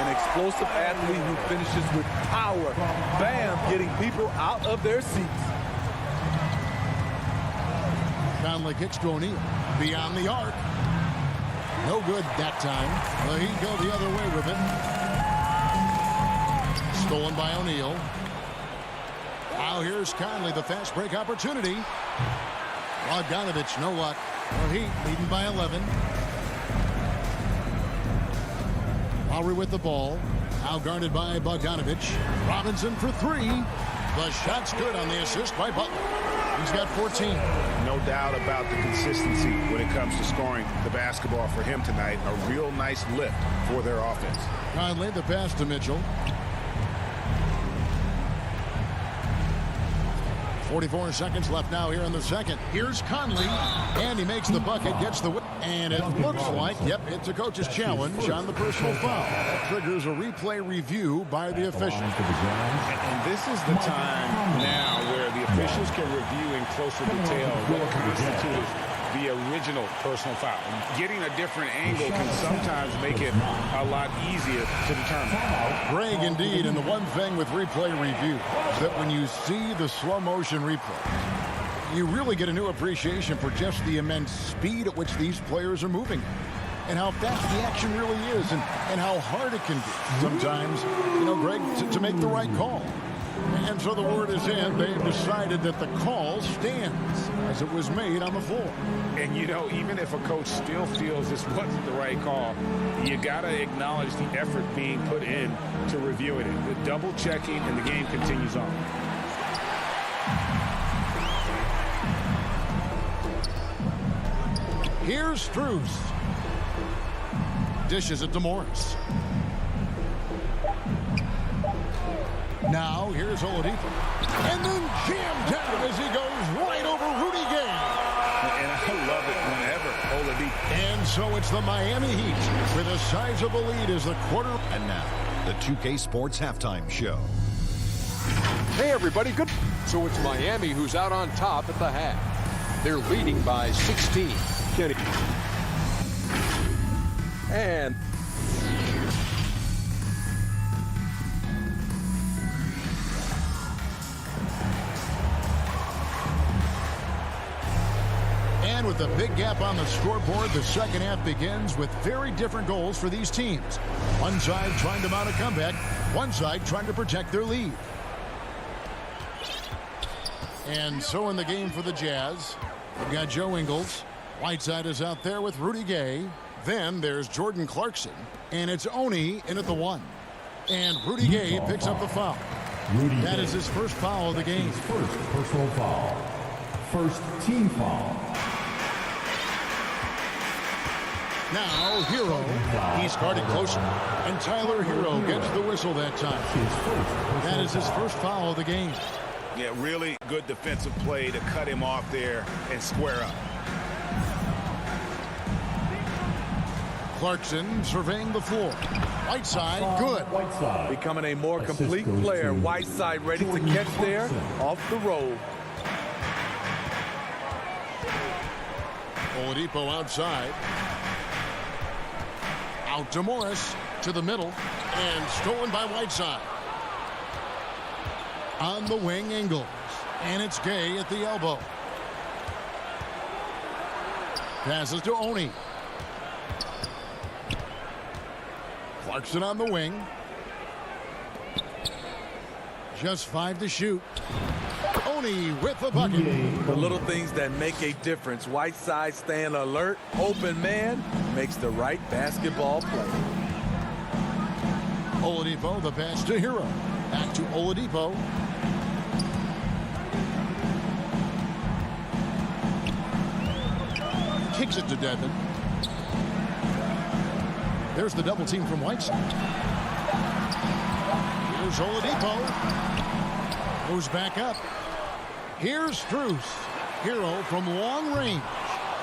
An explosive athlete who finishes with power. Bam, getting people out of their seats. Conley kicks to O'Neal. Beyond the arc. No good that time. Well, he'd go the other way with it. Stolen by O'Neal. Now here's Conley, the fast break opportunity. Bogdanovich, no luck. Well, Heat leading by 11. Lowry with the ball. Now guarded by Bogdanovich. Robinson for 3. The shot's good on the assist by Butler. He's got 14. No doubt about the consistency when it comes to scoring the basketball for him tonight. A real nice lift for their offense. Conley, the pass to Mitchell. 44 seconds left now here in the second. Here's Conley, and he makes the bucket, gets the whip, and it looks like, yep, it's a coach's challenge on the personal foul. That triggers a replay review by the official. And this is the time now where the officials can review in closer detail what constitutes the original personal foul. Getting a different angle can sometimes make it a lot easier to determine. Greg, indeed, and the one thing with replay review is that when you see the slow motion replay, you really get a new appreciation for just the immense speed at which these players are moving and how fast the action really is and how hard it can be sometimes, Greg, to make the right call. And so the word is in. They've decided that the call stands as it was made on the floor. And, even if a coach still feels this wasn't the right call, you got to acknowledge the effort being put in to reviewing it. The double checking, and the game continues on. Here's Strus. Dishes it to Morris. Now, here's Oladipo. And then jammed down as he goes right over Rudy Gay. And I love it whenever Oladipo. And so it's the Miami Heat with a sizable lead as the quarter. And now, the 2K Sports Halftime Show. Hey, everybody. Good. So it's Miami who's out on top at the half. They're leading by 16. Kenny. And with a big gap on the scoreboard, the second half begins with very different goals for these teams. One side trying to mount a comeback, one side trying to protect their lead. And so in the game for the Jazz, we've got Joe Ingles. Whiteside is out there with Rudy Gay. Then there's Jordan Clarkson, and it's Oni in at the 1. And Rudy Gay picks up the foul. That is his first foul of the game. His first personal foul. First team foul. Now, Hero, he's guarded closer. And Tyler Hero gets the whistle that time. That is his first foul of the game. Yeah, really good defensive play to cut him off there and square up. Clarkson surveying the floor. Whiteside, good. Whiteside. Becoming a more complete player. Whiteside ready to catch there off the roll. Oladipo outside. Out to Morris, to the middle, and stolen by Whiteside. On the wing, Ingles, and it's Gay at the elbow. Passes to Oni. Clarkson on the wing. Just 5 to shoot. Oni with the bucket. The little things that make a difference. Whiteside staying alert, open man, makes the right basketball play. Oladipo, the pass to Hero. Back to Oladipo. Kicks it to Devin. There's the double team from Whiteside. Here's Oladipo. Goes back up. Here's Strus. Hero from long range.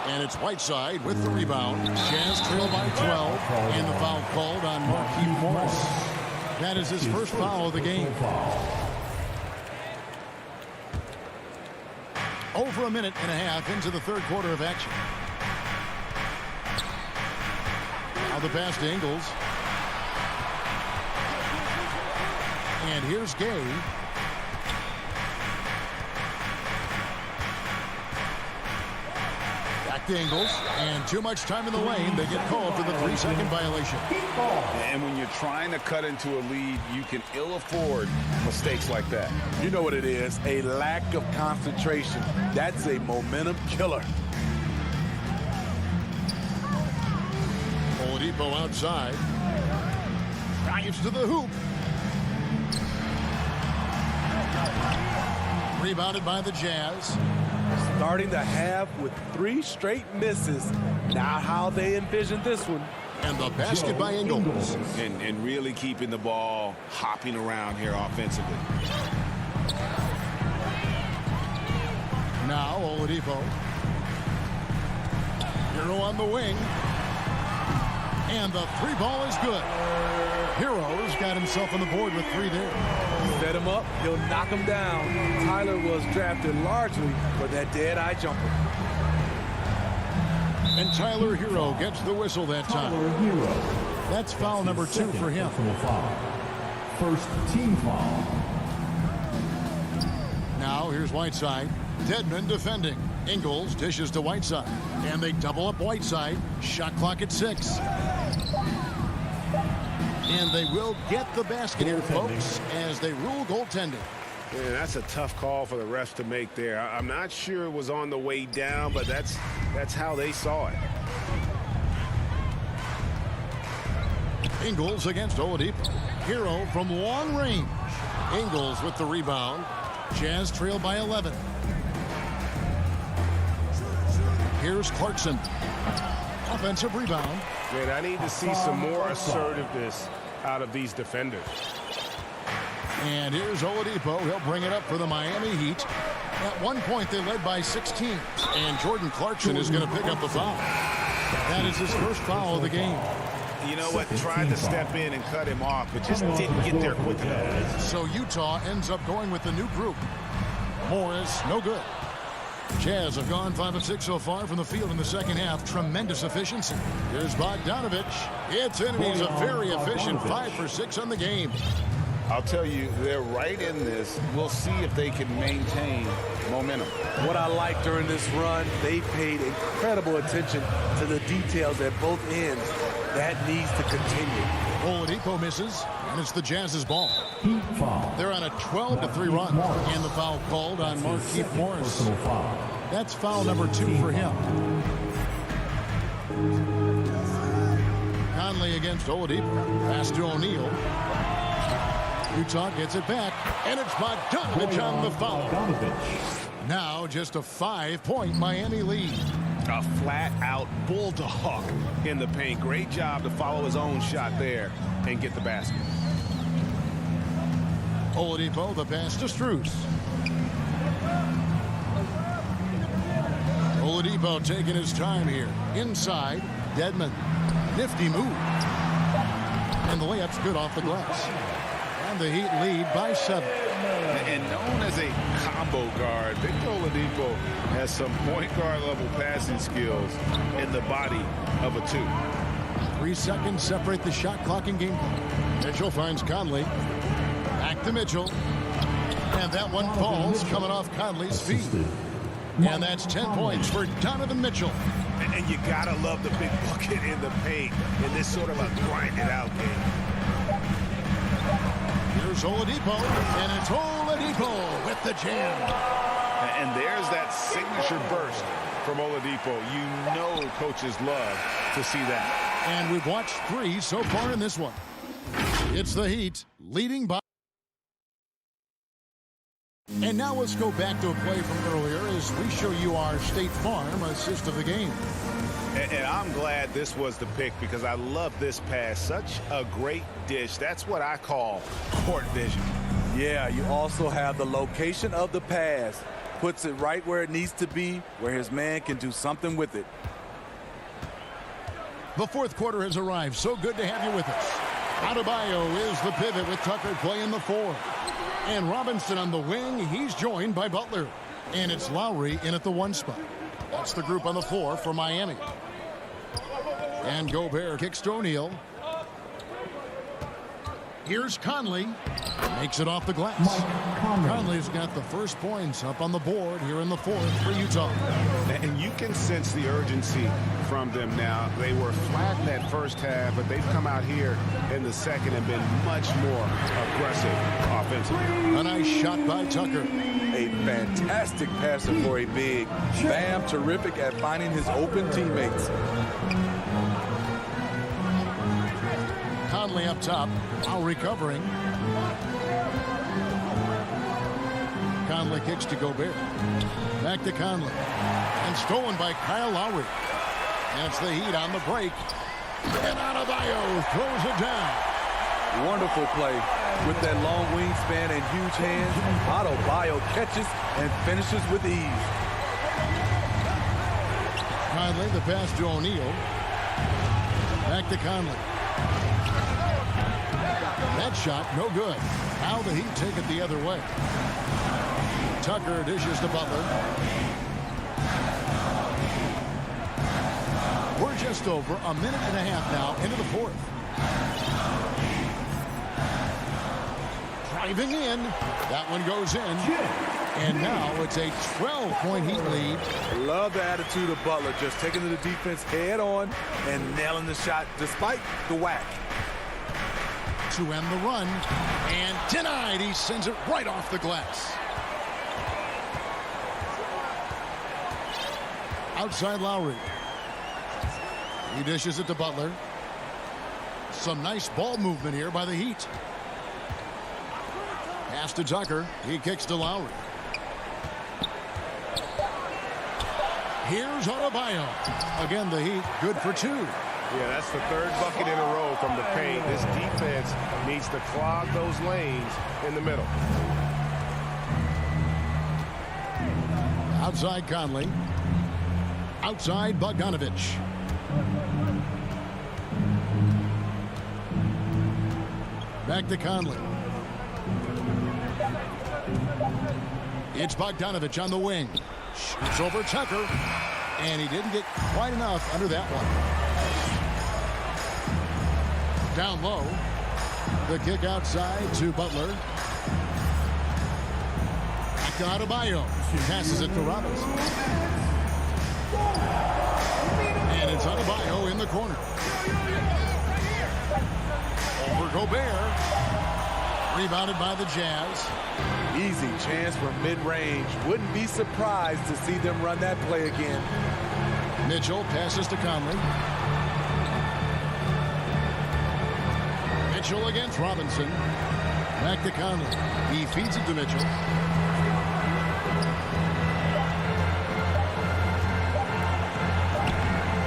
And it's Whiteside with the rebound. Jazz trail by 12. And the foul called on Markieff Morris. That is his first foul of the game. Over a minute and a half into the third quarter of action. Now the pass to Ingles. And here's Gay. Back to Ingles. And too much time in the lane. They get called for the 3-second violation. And when you're trying to cut into a lead, you can ill afford mistakes like that. You know what it is, a lack of concentration. That's a momentum killer. Oladipo outside. Drives to the hoop. Rebounded by the Jazz. Starting the half with 3 straight misses. Not how they envisioned this one. And the basket by Ingles. And really keeping the ball hopping around here offensively. Now Oladipo. Hero on the wing. And the 3 ball is good. Hero's got himself on the board with 3 there. Set him up, he'll knock him down. Tyler was drafted largely for that dead-eye jumper. And Tyler Hero gets the whistle that time. That's foul number 2 for him. First team foul. Now here's Whiteside. Dedmon defending. Ingles dishes to Whiteside. And they double up Whiteside. Shot clock at 6. And they will get the basket here, folks, as they rule goaltending. Yeah, that's a tough call for the refs to make there. I'm not sure it was on the way down, but that's how they saw it. Ingles against Oladipo. Hero from long range. Ingles with the rebound. Jazz trail by 11. Here's Clarkson. Offensive rebound. Man, I need to see some more assertiveness out of these defenders. And here's Oladipo. He'll bring it up for the Miami Heat. At one point, they led by 16. And Jordan Clarkson is going to pick up the foul. That is his first foul of the game. You know what? Tried to step in and cut him off, but just didn't get there quick enough. So Utah ends up going with the new group. Morris, no good. Jazz have gone 5 of 6 so far from the field in the second half. Tremendous efficiency. Here's Bogdanovich. It's in, and he's a very efficient 5 for 6 on the game. I'll tell you, they're right in this. We'll see if they can maintain momentum. What I like during this run, they paid incredible attention to the details at both ends. That needs to continue. Oladipo misses, and it's the Jazz's ball. They're on a 12-3 run, and the foul called on Markieff Morris. That's foul number 2 for him. Conley against Oladipo. Pass to O'Neal. Utah gets it back, and it's Bogdanovich on the foul. Now just a 5-point Miami lead. A flat-out bulldog in the paint. Great job to follow his own shot there and get the basket. Oladipo, the pass to Strus. Oladipo taking his time here. Inside, Dedmon. Nifty move. And the layup's good off the glass. And the Heat lead by 7. And known as a combo guard, Victor Oladipo has some point guard level passing skills in the body of a 2. 3 seconds separate the shot clock and game clock. Mitchell finds Conley. Back to Mitchell. And that one falls coming off Conley's feet. And that's 10 points for Donovan Mitchell. And you gotta love the big bucket in the paint in this sort of a grind-it-out game. Here's Oladipo, and it's Oladipo with the jam. And there's that signature burst from Oladipo. You know coaches love to see that. And we've watched 3 so far in this one. It's the Heat leading by. And now let's go back to a play from earlier as we show you our State Farm assist of the game. And I'm glad this was the pick because I love this pass. Such a great dish. That's what I call court vision. Yeah, you also have the location of the pass. Puts it right where it needs to be, where his man can do something with it. The fourth quarter has arrived. So good to have you with us. Adebayo is the pivot with Tucker playing the 4. And Robinson on the wing. He's joined by Butler. And it's Lowry in at the 1 spot. That's the group on the floor for Miami. And Gobert kicks to O'Neal. Here's Conley. Makes it off the glass. Conley's got the first points up on the board here in the 4th for Utah. And you can sense the urgency from them now. They were flat in that first half, but they've come out here in the second and been much more aggressive offensively. A nice shot by Tucker. A fantastic passer for a big. Bam, terrific at finding his open teammates. Conley up top, now recovering. Conley kicks to Gobert. Back to Conley. And stolen by Kyle Lowry. And it's the Heat on the break. And Adebayo throws it down. Wonderful play. With that long wingspan and huge hands, Adebayo catches and finishes with ease. Conley, the pass to O'Neal. Back to Conley. That shot, no good. Now the Heat take it the other way. Tucker dishes to Butler. We're just over a minute and a half now into the 4th. Driving in. That one goes in. And now it's a 12-point Heat lead. Love the attitude of Butler, just taking to the defense head on and nailing the shot despite the whack. To end the run, and denied. He sends it right off the glass. Outside Lowry. He dishes it to Butler. Some nice ball movement here by the Heat. Pass to Tucker. He kicks to Lowry. Here's Adebayo. Again, the Heat good for 2. Yeah, that's the 3rd bucket in a row from the paint. This defense needs to clog those lanes in the middle. Outside Conley. Outside Bogdanovich. Back to Conley. It's Bogdanovich on the wing. Shoots over Tucker. And he didn't get quite enough under that one. Down low. The kick outside to Butler. Back to Adebayo. Passes it to Robinson. And it's Adebayo in the corner. Over Gobert. Rebounded by the Jazz. Easy chance for mid-range. Wouldn't be surprised to see them run that play again. Mitchell passes to Conley. Mitchell against Robinson. Back to Conley. He feeds it to Mitchell.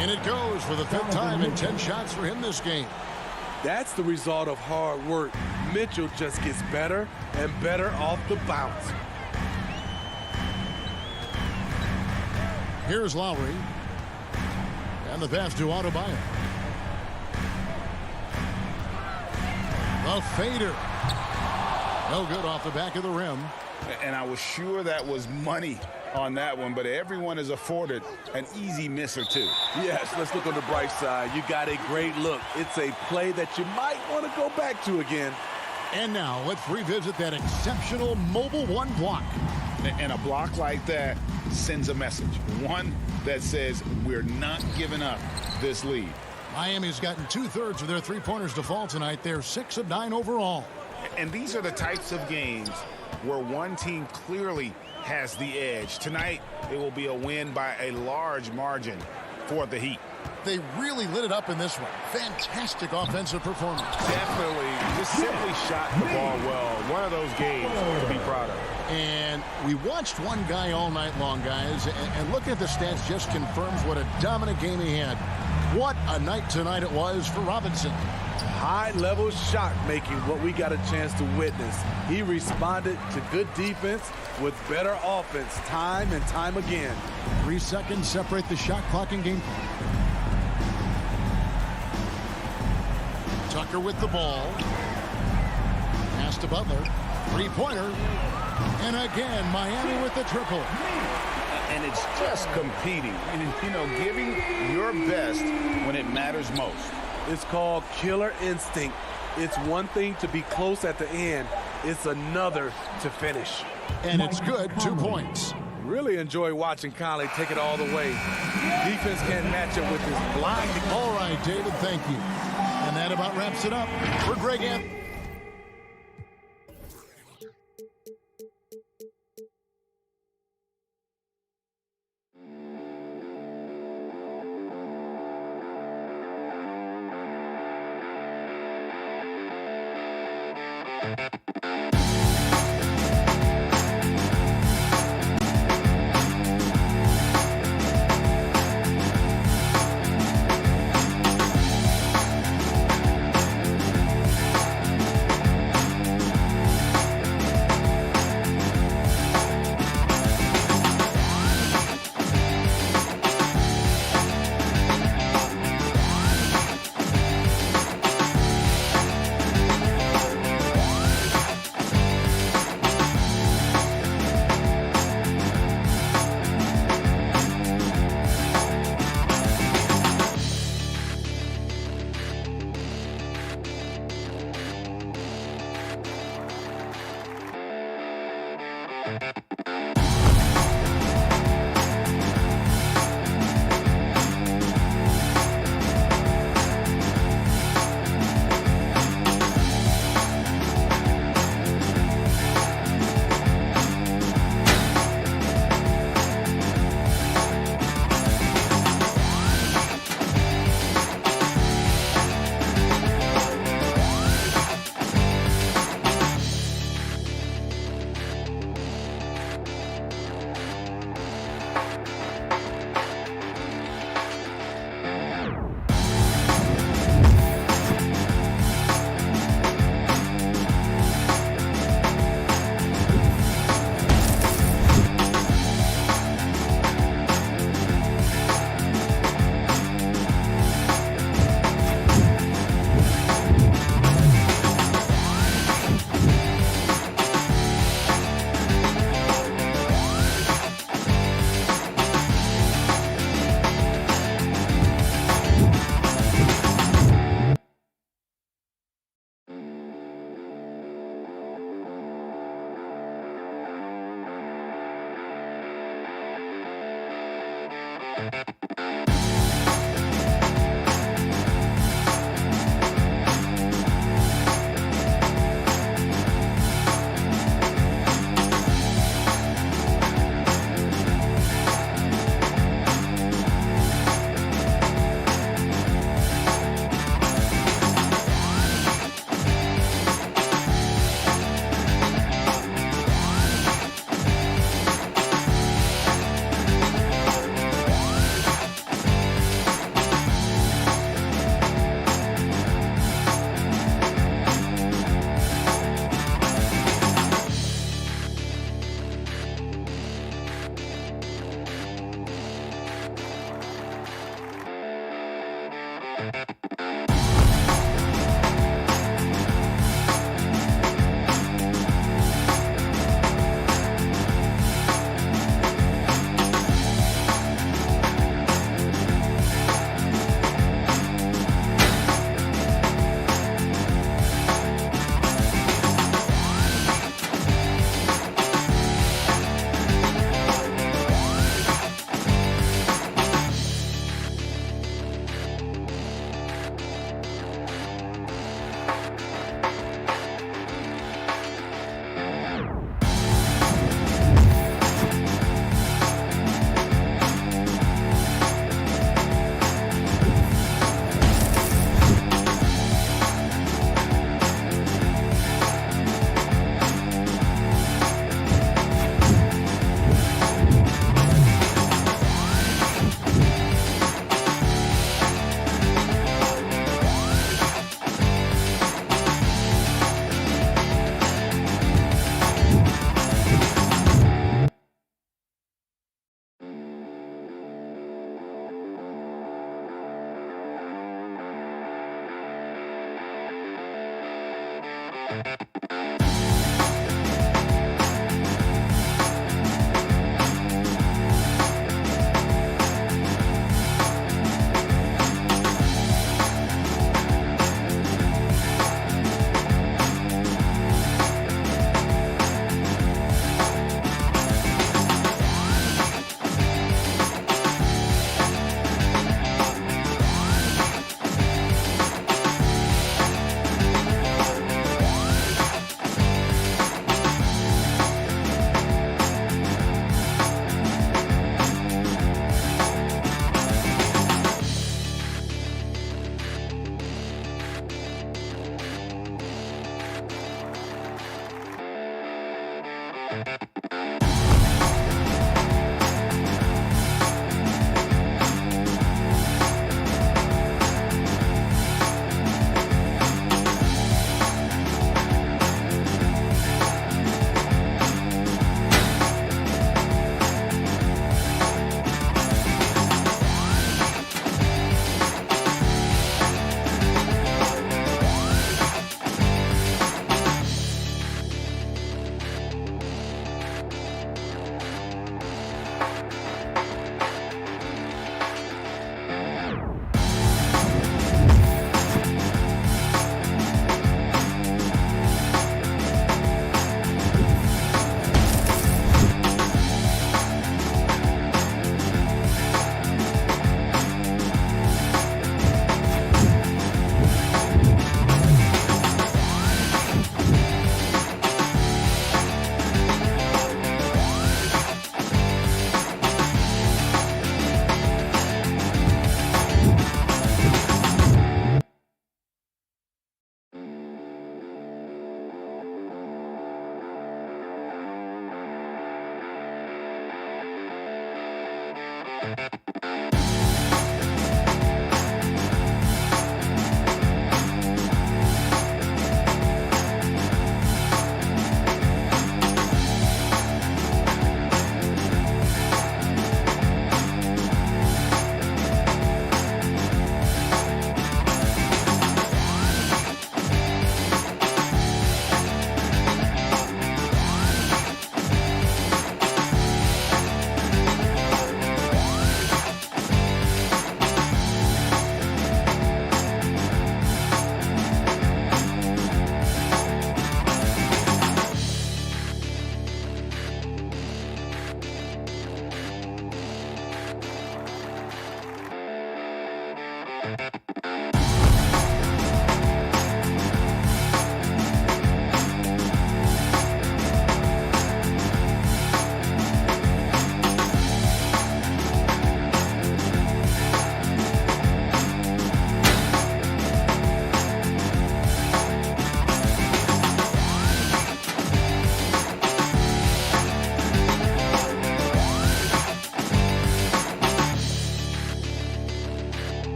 And it goes for the 5th time in 10 shots for him this game. That's the result of hard work. Mitchell just gets better and better off the bounce. Here's Lowry. And the pass to Adebayo. The fader. No good off the back of the rim. And I was sure that was money on that one, but everyone is afforded an easy miss or two. Yes, let's look on the bright side. You got a great look. It's a play that you might want to go back to again. And now let's revisit that exceptional mobile one block. And a block like that sends a message. One that says we're not giving up this lead. Miami's gotten 2/3 of their three-pointers to fall tonight. They're 6 of 9 overall. And these are the types of games where one team clearly has the edge. Tonight, it will be a win by a large margin for the Heat. They really lit it up in this one. Fantastic offensive performance. Definitely, just simply shot the ball well. One of those games to be proud of. And we watched one guy all night long, guys, and looking at the stats just confirms what a dominant game he had. What a night tonight it was for Robinson. High-level shot making, what we got a chance to witness. He responded to good defense with better offense time and time again. 3 seconds separate the shot clock and game clock. Tucker with the ball. Pass to Butler. Three-pointer. And again, Miami with the triple. And it's just competing. And, you know, giving your best when it matters most. It's called killer instinct. It's one thing to be close at the end. It's another to finish. And it's good, 2 points. Really enjoy watching Conley take it all the way. Defense can't match up with his blinding. All right, David, thank you. And that about wraps it up for Greg Anthony.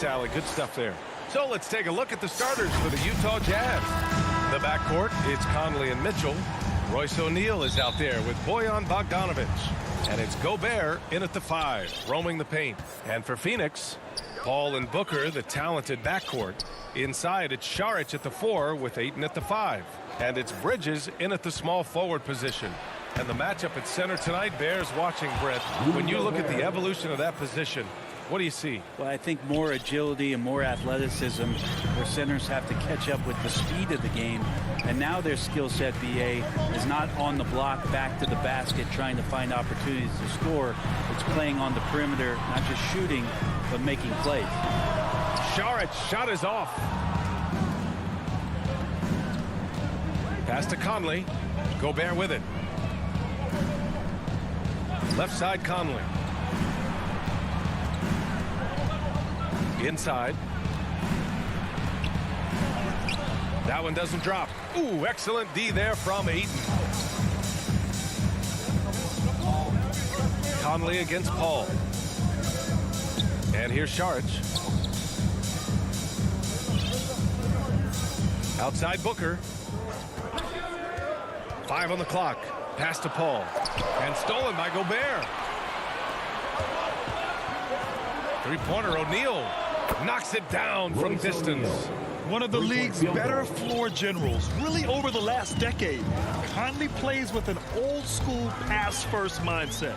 Sally, good stuff there. So let's take a look at the starters for the Utah Jazz. The backcourt, it's Conley and Mitchell. Royce O'Neal is out there with Bojan Bogdanovic. And it's Gobert in at the 5, roaming the paint. And for Phoenix, Paul and Booker, the talented backcourt. Inside, it's Saric at the 4 with Ayton at the 5. And it's Bridges in at the small forward position. And the matchup at center tonight bears watching, Brett. When you look at the evolution of that position, what do you see? Well, I think more agility and more athleticism where centers have to catch up with the speed of the game. And now their skill set, BA, is not on the block back to the basket trying to find opportunities to score. It's playing on the perimeter, not just shooting, but making plays. Saric shot is off. Pass to Conley. Gobert with it. Left side, Conley. Inside. That one doesn't drop. Ooh, excellent D there from Ayton. Conley against Paul. And here's Saric. Outside Booker. 5 on the clock. Pass to Paul. And stolen by Gobert. Three-pointer, O'Neal knocks it down from distance. One of the league's better floor generals, really over the last decade. Conley plays with an old-school pass-first mindset.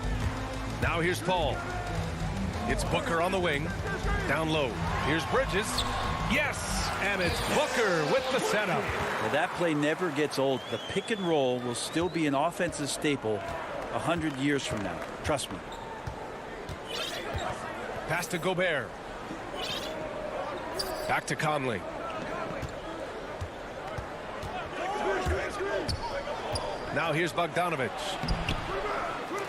Now here's Paul. It's Booker on the wing. Down low. Here's Bridges. Yes! And it's Booker with the setup. Well, that play never gets old. The pick and roll will still be an offensive staple 100 years from now. Trust me. Pass to Gobert. Back to Conley. Now here's Bogdanovic.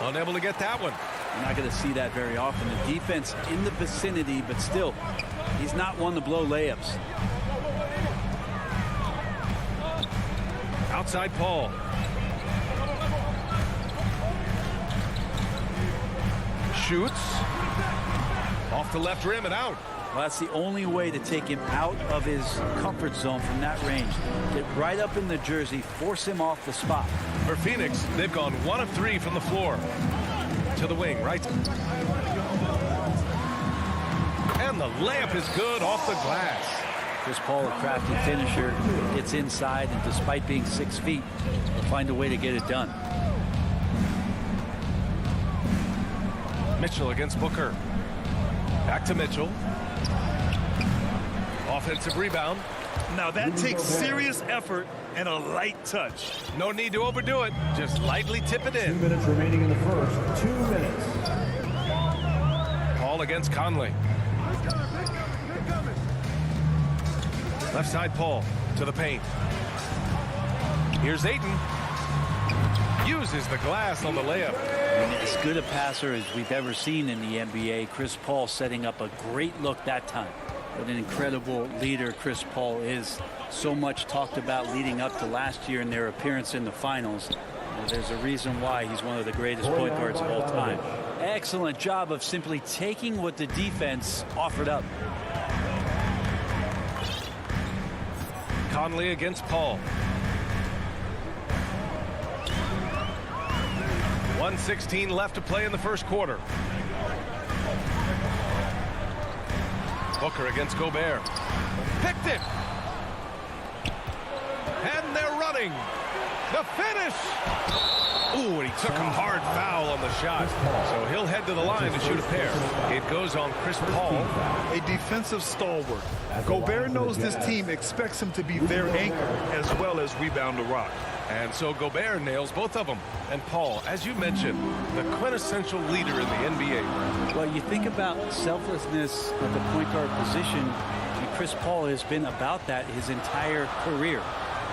Unable to get that one. You're not going to see that very often. The defense in the vicinity, but still, he's not one to blow layups. Outside Paul. Shoots. Off the left rim and out. Well, that's the only way to take him out of his comfort zone from that range. Get right up in the jersey, force him off the spot. For Phoenix, they've gone 1 of 3 from the floor. To the wing, right? And the layup is good off the glass. Chris Paul, a crafty finisher, gets inside, and despite being 6 feet, will find a way to get it done. Mitchell against Booker. Back to Mitchell. Offensive rebound. Now that takes serious effort and a light touch. No need to overdo it. Just lightly tip it in. 2 minutes remaining in the first. 2 minutes. Paul against Conley. Left side Paul to the paint. Here's Ayton. Uses the glass on the layup. And as good a passer as we've ever seen in the NBA. Chris Paul setting up a great look that time. What an incredible leader Chris Paul is. So much talked about leading up to last year in their appearance in the finals. And there's a reason why he's one of the greatest point guards of all time. Excellent job of simply taking what the defense offered up. Conley against Paul. 1:16 left to play in the first quarter. Booker against Gobert. Picked it. And they're running. The finish. Ooh, and he took a hard foul on the shot. So he'll head to the line to shoot a pair. It goes on Chris Paul. A defensive stalwart. Gobert knows this team expects him to be their anchor as well as rebound the rock. And so Gobert nails both of them. And Paul, as you mentioned, the quintessential leader in the NBA. Well, you think about selflessness at the point guard position, and Chris Paul has been about that his entire career.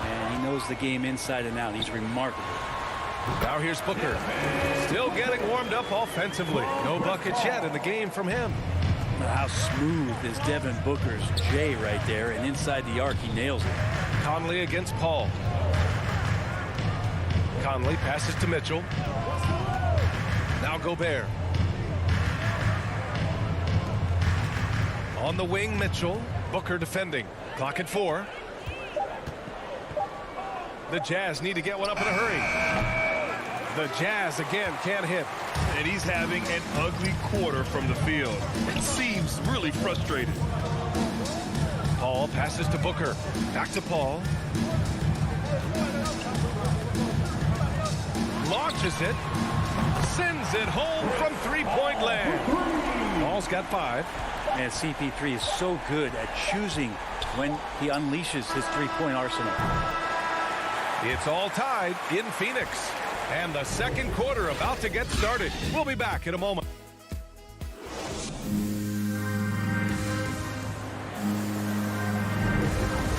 And he knows the game inside and out. He's remarkable. Now here's Booker. Still getting warmed up offensively. No buckets yet in the game from him. How smooth is Devin Booker's J right there, and inside the arc he nails it. Conley against Paul. Conley passes to Mitchell. Now Gobert. On the wing, Mitchell. Booker defending. Clock at 4. The Jazz need to get one up in a hurry. The Jazz again can't hit. And he's having an ugly quarter from the field. It seems really frustrated. Paul passes to Booker. Back to Paul. Launches it. Sends it home from three-point land. Paul's got 5. And CP3 is so good at choosing when he unleashes his three-point arsenal. It's all tied in Phoenix. And the second quarter about to get started. We'll be back in a moment.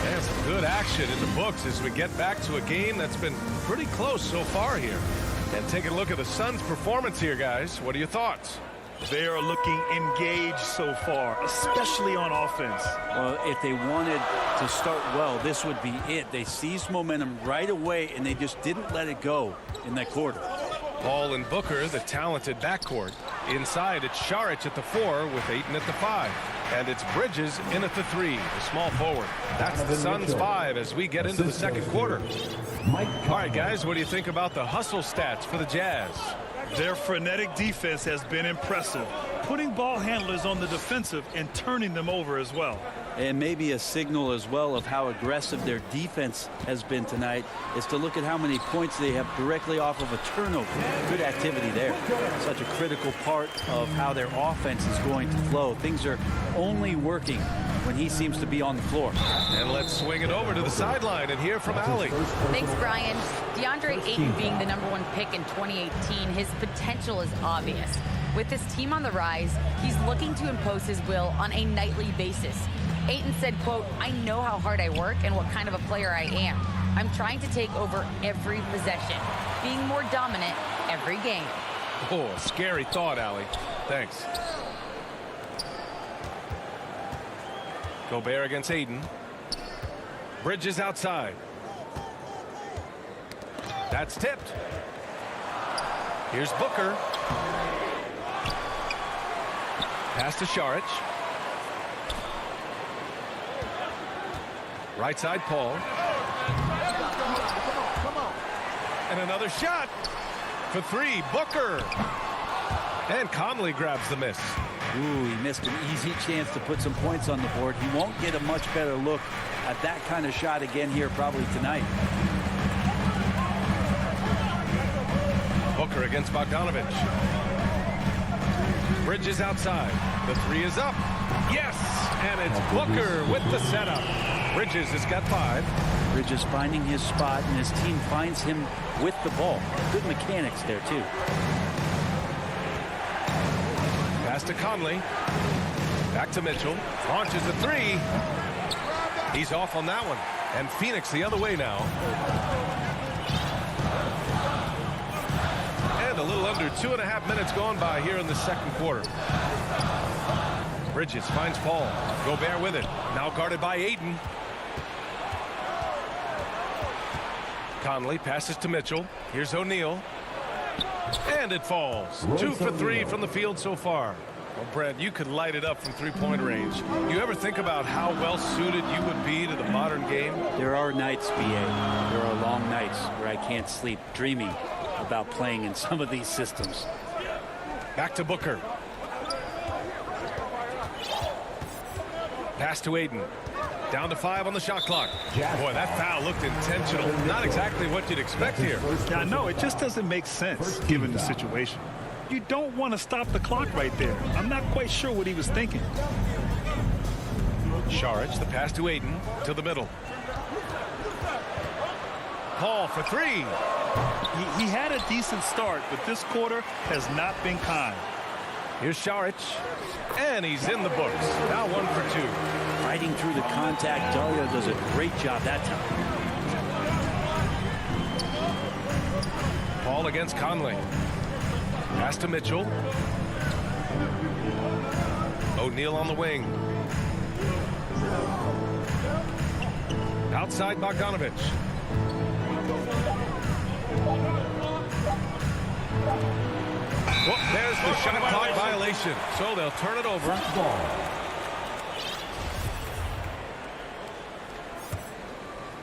And some good action in the books as we get back to a game that's been pretty close so far here. And taking a look at the Suns' performance here, guys. What are your thoughts? They are looking engaged so far, especially on offense. Well, if they wanted to start well, this would be it. They seized momentum right away, and they just didn't let it go in that quarter. Paul and Booker, the talented backcourt. Inside, it's Šarić at the 4 with Ayton at the 5. And it's Bridges in at the 3, the small forward. That's the Suns' 5 as we get into the second quarter. All right, guys, what do you think about the hustle stats for the Jazz? Their frenetic defense has been impressive, putting ball handlers on the defensive and turning them over as well. And maybe a signal as well of how aggressive their defense has been tonight is to look at how many points they have directly off of a turnover. Good activity there. Such a critical part of how their offense is going to flow. Things are only working when he seems to be on the floor. And let's swing it over to the sideline and hear from Allie. Thanks, Brian. DeAndre Ayton being the #1 pick in 2018, his potential is obvious. With his team on the rise, he's looking to impose his will on a nightly basis. Ayton said, quote, "I know how hard I work and what kind of a player I am. I'm trying to take over every possession, being more dominant every game." Oh, a scary thought, Allie. Thanks. Gobert against Ayton. Bridges outside. That's tipped. Here's Booker. Pass to Šarić. Right side, Paul. And another shot for 3. Booker. And Conley grabs the miss. Ooh, he missed an easy chance to put some points on the board. He won't get a much better look at that kind of shot again here probably tonight. Booker against Bogdanović. Bridges outside. The 3 is up. Yes! And it's Booker with the setup. Bridges has got 5. Bridges finding his spot, and his team finds him with the ball. Good mechanics there, too. Pass to Conley. Back to Mitchell. Launches the 3. He's off on that one. And Phoenix the other way now. And a little under 2.5 minutes gone by here in the second quarter. Bridges finds Paul. Gobert with it. Now guarded by Ayton. Conley passes to Mitchell. Here's O'Neal. And it falls. 2 for 3 from the field so far. Well, Brent, you could light it up from three-point range. You ever think about how well-suited you would be to the modern game? There are nights, B.A. There are long nights where I can't sleep, dreaming about playing in some of these systems. Back to Booker. Pass to Aiden. Down to 5 on the shot clock. Boy, that foul looked intentional. Not exactly what you'd expect here. Yeah, I know. It just doesn't make sense given the situation. You don't want to stop the clock right there. I'm not quite sure what he was thinking. Saric, the pass to Aiden, to the middle. Paul for 3. He had a decent start, but this quarter has not been kind. Here's Saric, and he's in the books. Now 1 for 2. Fighting through the contact. Dario does a great job that time. Paul against Conley. Pass to Mitchell. O'Neal on the wing. Outside Bogdanovich. Well, there's the shot clock violation. So they'll turn it over.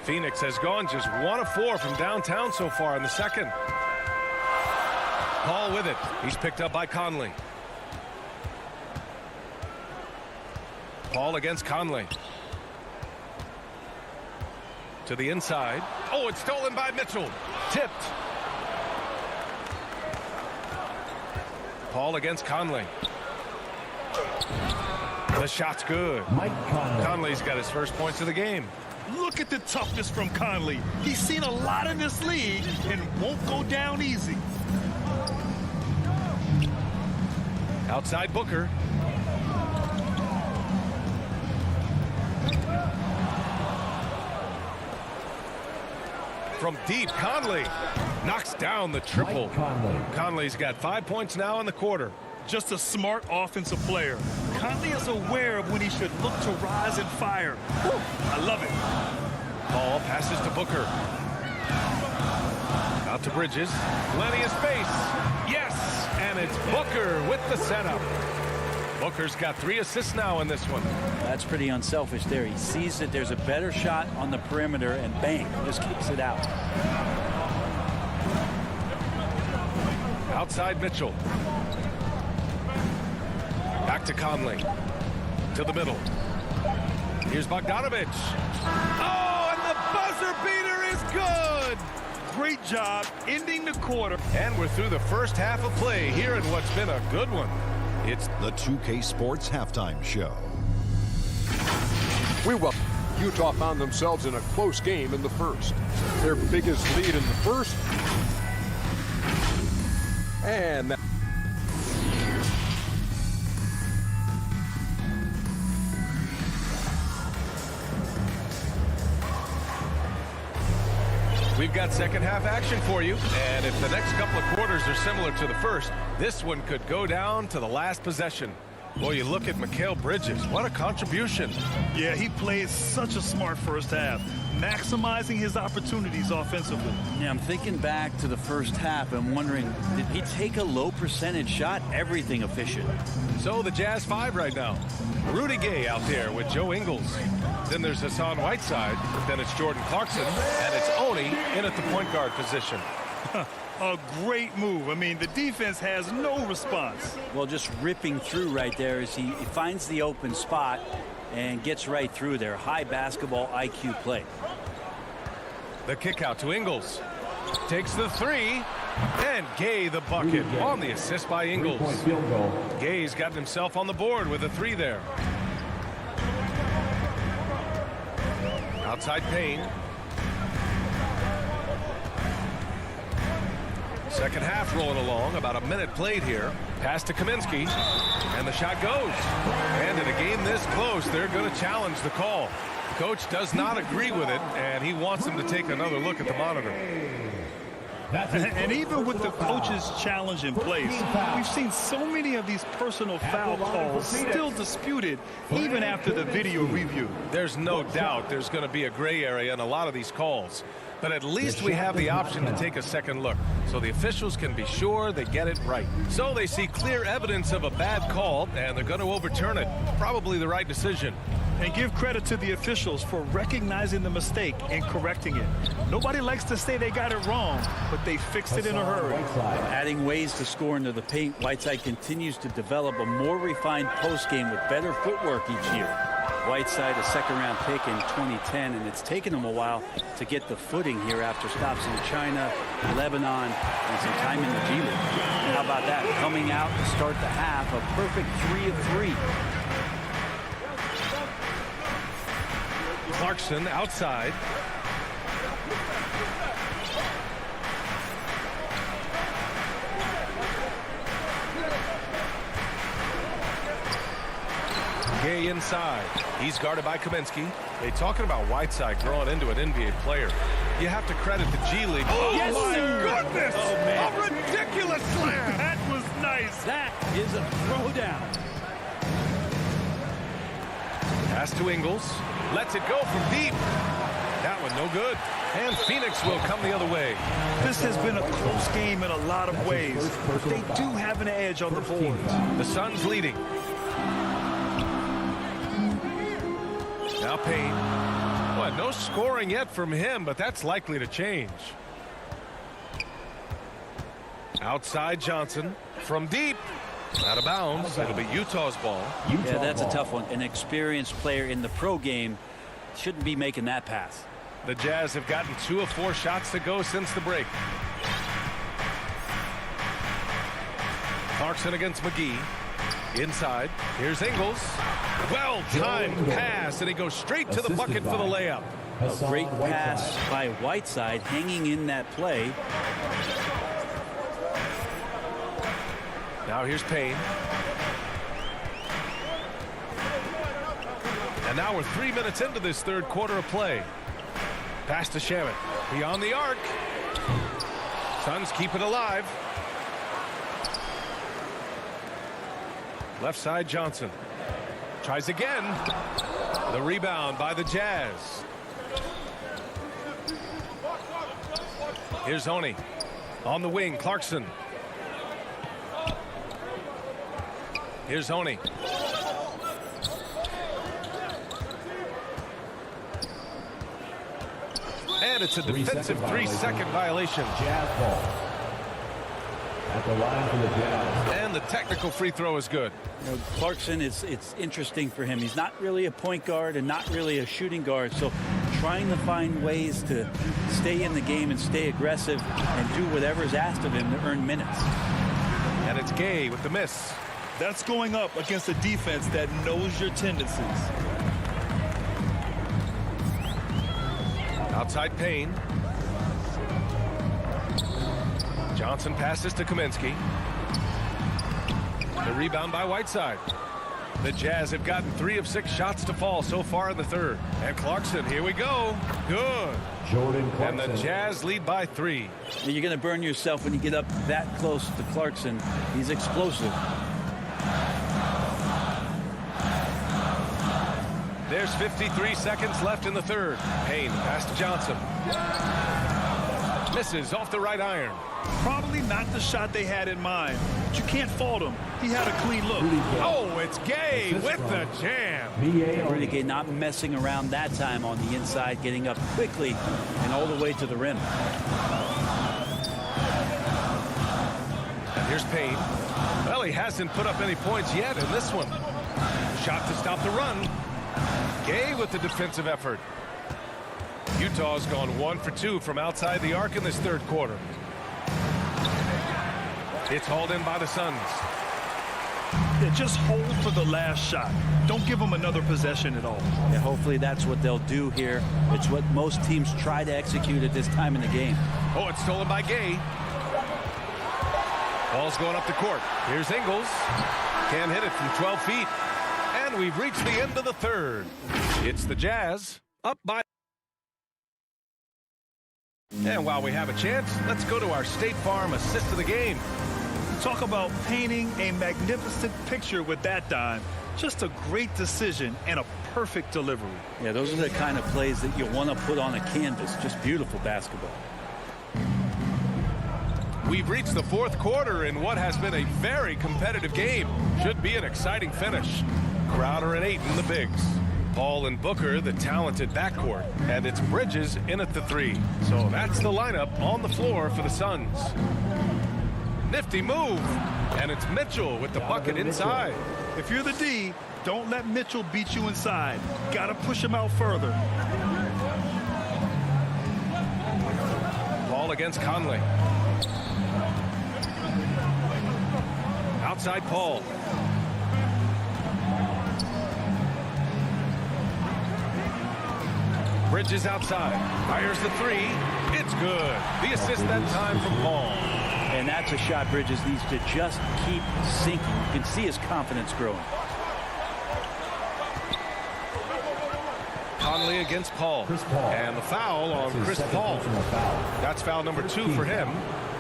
Phoenix has gone just 1 of 4 from downtown so far in the second. Paul with it. He's picked up by Conley. Paul against Conley. To the inside. Oh, it's stolen by Mitchell. Tipped. Paul against Conley. The shot's good. Conley's got his first points of the game. Look at the toughness from Conley. He's seen a lot in this league and won't go down easy. Outside Booker. From deep, Conley knocks down the triple. Conley's got 5 points now in the quarter. Just a smart offensive player. Conley is aware of when he should look to rise and fire. Whew, I love it. Paul passes to Booker. Out to Bridges. Plenty of space. Yes, and it's Booker with the setup. Booker's got 3 assists now in this one. That's pretty unselfish there. He sees that there's a better shot on the perimeter and bang, just kicks it out. Outside Mitchell. Back to Conley. To the middle. Here's Bogdanovich. Oh, and the buzzer beater is good. Great job ending the quarter. And we're through the first half of play here in what's been a good one. It's the 2K Sports Halftime Show. Utah found themselves in a close game in the first. Their biggest lead in the first. And that. We've got second half action for you, and if the next couple of quarters are similar to the first, this one could go down to the last possession. Boy, you look at Mikal Bridges. What a contribution. Yeah, he played such a smart first half, maximizing his opportunities offensively. Yeah, I'm thinking back to the first half and wondering, did he take a low percentage shot? Everything efficient. So the Jazz 5 right now. Rudy Gay out there with Joe Ingles. Then there's Hassan Whiteside. Then it's Jordan Clarkson. And it's Oni in at the point guard position. A great move. I mean, the defense has no response. Well, just ripping through right there as he finds the open spot and gets right through there. High basketball IQ play. The kick out to Ingles. Takes the 3. And Gay the bucket on the assist by Ingles. Gay's gotten himself on the board with a 3 there. Outside Payne. Second half rolling along. About a minute played here. Pass to Kaminsky. And the shot goes. And in a game this close, they're going to challenge the call. Coach does not agree with it, and he wants them to take another look at the monitor. And even with the coach's challenge in place, we've seen so many of these personal foul calls still disputed even after the video review. There's no doubt there's going to be a gray area in a lot of these calls. But at least we have the option to take a second look, so the officials can be sure they get it right. So they see clear evidence of a bad call, and they're going to overturn it. Probably the right decision. And give credit to the officials for recognizing the mistake and correcting it. Nobody likes to say they got it wrong, but they fixed it in a hurry. Adding ways to score into the paint, Whiteside continues to develop a more refined post game with better footwork each year. Whiteside, a second-round pick in 2010, and it's taken him a while to get the footing here after stops in China, Lebanon, and some time in the G League. And how about that? Coming out to start the half, a perfect 3 of 3. Clarkson outside. Gay inside. He's guarded by Kaminsky. Hey, talking about Whiteside growing into an NBA player, you have to credit the G League. Oh, yes, my goodness! Oh, man. A ridiculous slam! That was nice. That is a throwdown. Pass to Ingles. Lets it go from deep. That one no good. And Phoenix will come the other way. This has been a close game in a lot of ways. But they do have an edge on the boards. The Suns leading. Now Payne. Well, no scoring yet from him, but that's likely to change. Outside Johnson. From deep. Out of bounds. It'll be Utah's ball. Yeah, that's a tough one. An experienced player in the pro game shouldn't be making that pass. The Jazz have gotten 2 of 4 shots to go since the break. Clarkson against McGee. Inside. Here's Ingles. Well-timed pass, and he goes straight to the bucket for the layup. A great pass by Whiteside, hanging in that play. Now here's Payne. And now we're 3 minutes into this third quarter of play. Pass to Shamet. Beyond the arc. Suns keep it alive. Left side Johnson. Tries again. The rebound by the Jazz. Here's Oni. On the wing, Clarkson. Here's Oni. And it's a defensive 3-second violation. Jazz ball. At the line for the Jazz. And the technical free throw is good. You know, Clarkson, it's interesting for him. He's not really a point guard and not really a shooting guard. So trying to find ways to stay in the game and stay aggressive and do whatever's asked of him to earn minutes. And it's Gay with the miss. That's going up against a defense that knows your tendencies. Outside Payne. Johnson passes to Kaminsky. The rebound by Whiteside. The Jazz have gotten 3 of 6 shots to fall so far in the third. And Clarkson, here we go. Good. Jordan Clarkson. And the Jazz lead by 3. You're going to burn yourself when you get up that close to Clarkson. He's explosive. There's 53 seconds left in the third. Payne pass to Johnson. Misses off the right iron. Probably not the shot they had in mind, but you can't fault him. He had a clean look. Oh, it's Gay with the jam. Rudy Gay not messing around that time on the inside, getting up quickly and all the way to the rim. And here's Payne. Well, he hasn't put up any points yet in this one. Shot to stop the run. Gay with the defensive effort. Utah's gone 1 for 2 from outside the arc in this third quarter. It's hauled in by the Suns. Yeah, just hold for the last shot. Don't give them another possession at all. Yeah, hopefully that's what they'll do here. It's what most teams try to execute at this time in the game. Oh, it's stolen by Gay. Ball's going up the court. Here's Ingles. Can't hit it from 12 feet. And we've reached the end of the third. It's the Jazz up by. And while we have a chance, let's go to our State Farm assist of the game. Talk about painting a magnificent picture with that dime. Just a great decision and a perfect delivery. Yeah, those are the kind of plays that you want to put on a canvas. Just beautiful basketball. We've reached the fourth quarter in what has been a very competitive game. Should be an exciting finish. Crowder at 8 in the bigs. Paul and Booker, the talented backcourt, and it's Bridges in at the 3. So that's the lineup on the floor for the Suns. Nifty move, and it's Mitchell with the bucket inside. If you're the D, don't let Mitchell beat you inside. Got to push him out further. Ball against Conley. Outside Paul. Bridges outside. Fires the 3. It's good. The assist that time from Paul. And that's a shot Bridges needs to just keep sinking. You can see his confidence growing. Conley against Paul. And the foul on Chris Paul. That's foul number 2 for him.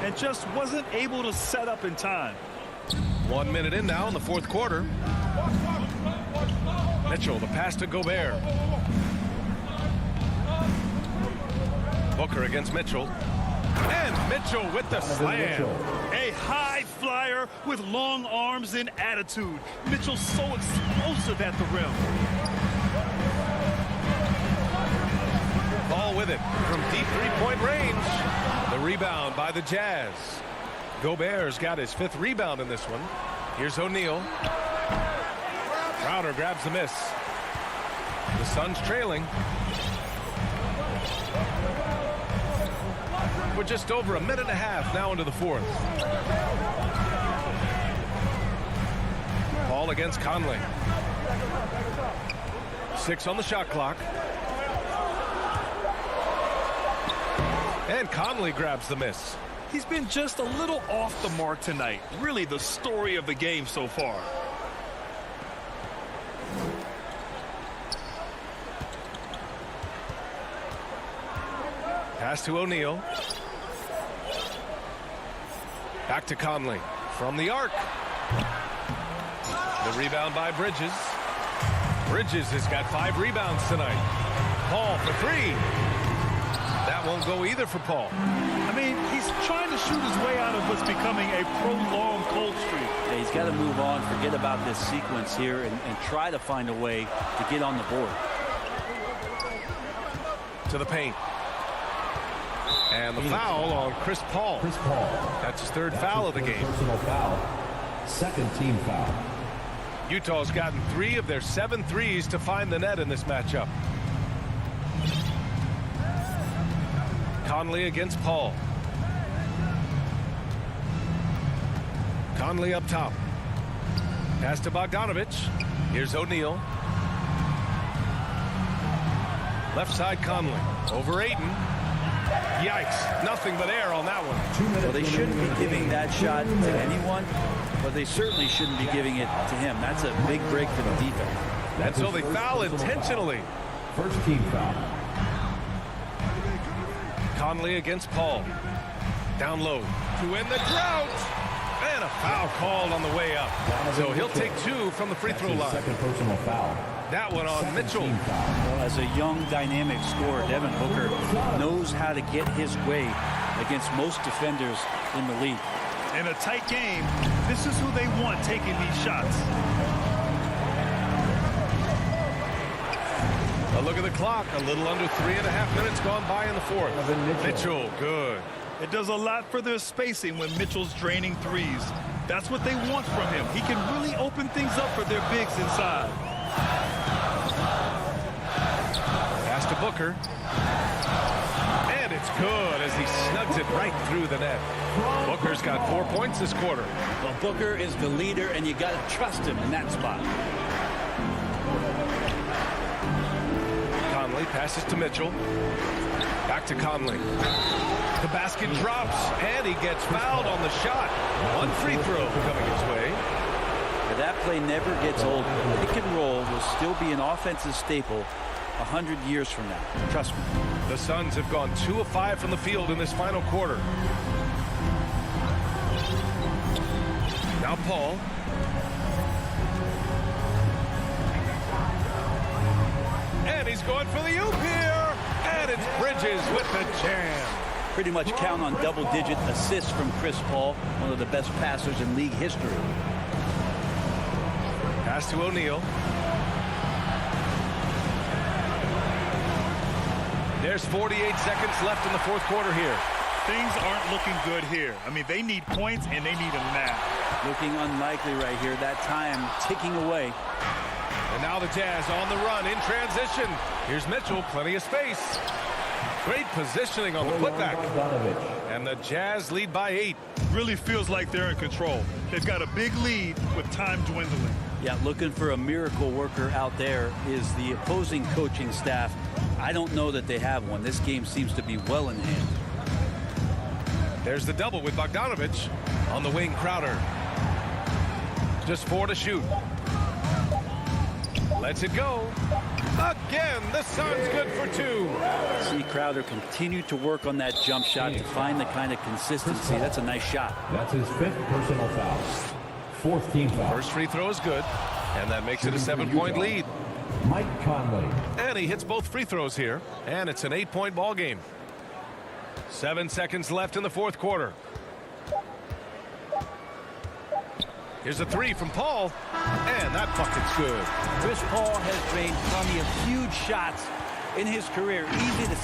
And just wasn't able to set up in time. 1 minute in now in the fourth quarter. Mitchell, the pass to Gobert. Booker against Mitchell. And Mitchell with the slam. A high flyer with long arms and attitude. Mitchell's so explosive at the rim. Ball with it from deep three-point range. The rebound by the Jazz. Gobert's got his 5th rebound in this one. Here's O'Neal. Crowder grabs the miss. The Suns trailing. We're just over a minute and a half now into the 4th. Ball against Conley. 6 on the shot clock. And Conley grabs the miss. He's been just a little off the mark tonight. Really the story of the game so far. Pass to O'Neal. Back to Conley from the arc. The rebound by Bridges. Bridges has got 5 rebounds tonight. Paul for 3. That won't go either for Paul. I mean, he's trying to shoot his way out of what's becoming a prolonged cold streak. Yeah, he's got to move on, forget about this sequence here, and try to find a way to get on the board. To the paint. And the foul on Chris Paul. That's his 3rd foul of the game. Personal foul. 2nd team foul. Utah's gotten 3 of their 7 threes to find the net in this matchup. Conley against Paul. Conley up top. Pass to Bogdanovich. Here's O'Neal. Left side Conley. Over Ayton. Yikes. Nothing but air on that one. Well, they shouldn't be giving that shot to anyone, but they certainly shouldn't be giving it to him. That's a big break for the defense. And so they foul intentionally. 1st team foul. Conley against Paul. Down low. To end the drought. And a foul called on the way up. So he'll take 2 from the free throw line. 2nd personal foul. That one on Mitchell. Well, as a young, dynamic scorer, Devin Booker knows how to get his way against most defenders in the league. In a tight game, this is who they want taking these shots. A look at the clock. A little under 3.5 minutes gone by in the 4th. Mitchell, good. It does a lot for their spacing when Mitchell's draining threes. That's what they want from him. He can really open things up for their bigs inside. Pass to Booker. And it's good as he snugs it right through the net. Booker's got 4 points this quarter. Well, Booker is the leader, and you got to trust him in that spot. Conley passes to Mitchell. Back to Conley. The basket drops, and he gets fouled on the shot. 1 free throw coming his way. But that play never gets old. Pick and roll will still be an offensive staple 100 years from now. Trust me. The Suns have gone 2 of 5 from the field in this final quarter. Now Paul. And he's going for the oop here. And it's Bridges with the jam. Pretty much count on double-digit assists from Chris Paul, one of the best passers in league history. Pass to O'Neal. There's 48 seconds left in the fourth quarter here. Things aren't looking good here. I mean, they need points, and they need them now. Looking unlikely right here. That time ticking away. And now the Jazz on the run in transition. Here's Mitchell, plenty of space. Great positioning on the putback. And the Jazz lead by 8. Really feels like they're in control. They've got a big lead with time dwindling. Yeah, looking for a miracle worker out there is the opposing coaching staff. I don't know that they have one. This game seems to be well in hand. There's the double with Bogdanovich. On the wing, Crowder. Just 4 to shoot. Lets it go. Again, the Suns good for 2. See Crowder continue to work on that jump shot to find the kind of consistency. That's a nice shot. That's his 5th personal foul. 4th team foul. First free throw is good, and that makes it a 7-point lead. Mike Conley. And he hits both free throws here, and it's an 8-point ball game. 7 seconds left in the fourth quarter. Here's a 3 from Paul, and that bucket's good. Chris Paul has drained plenty of huge shots in his career. Easy to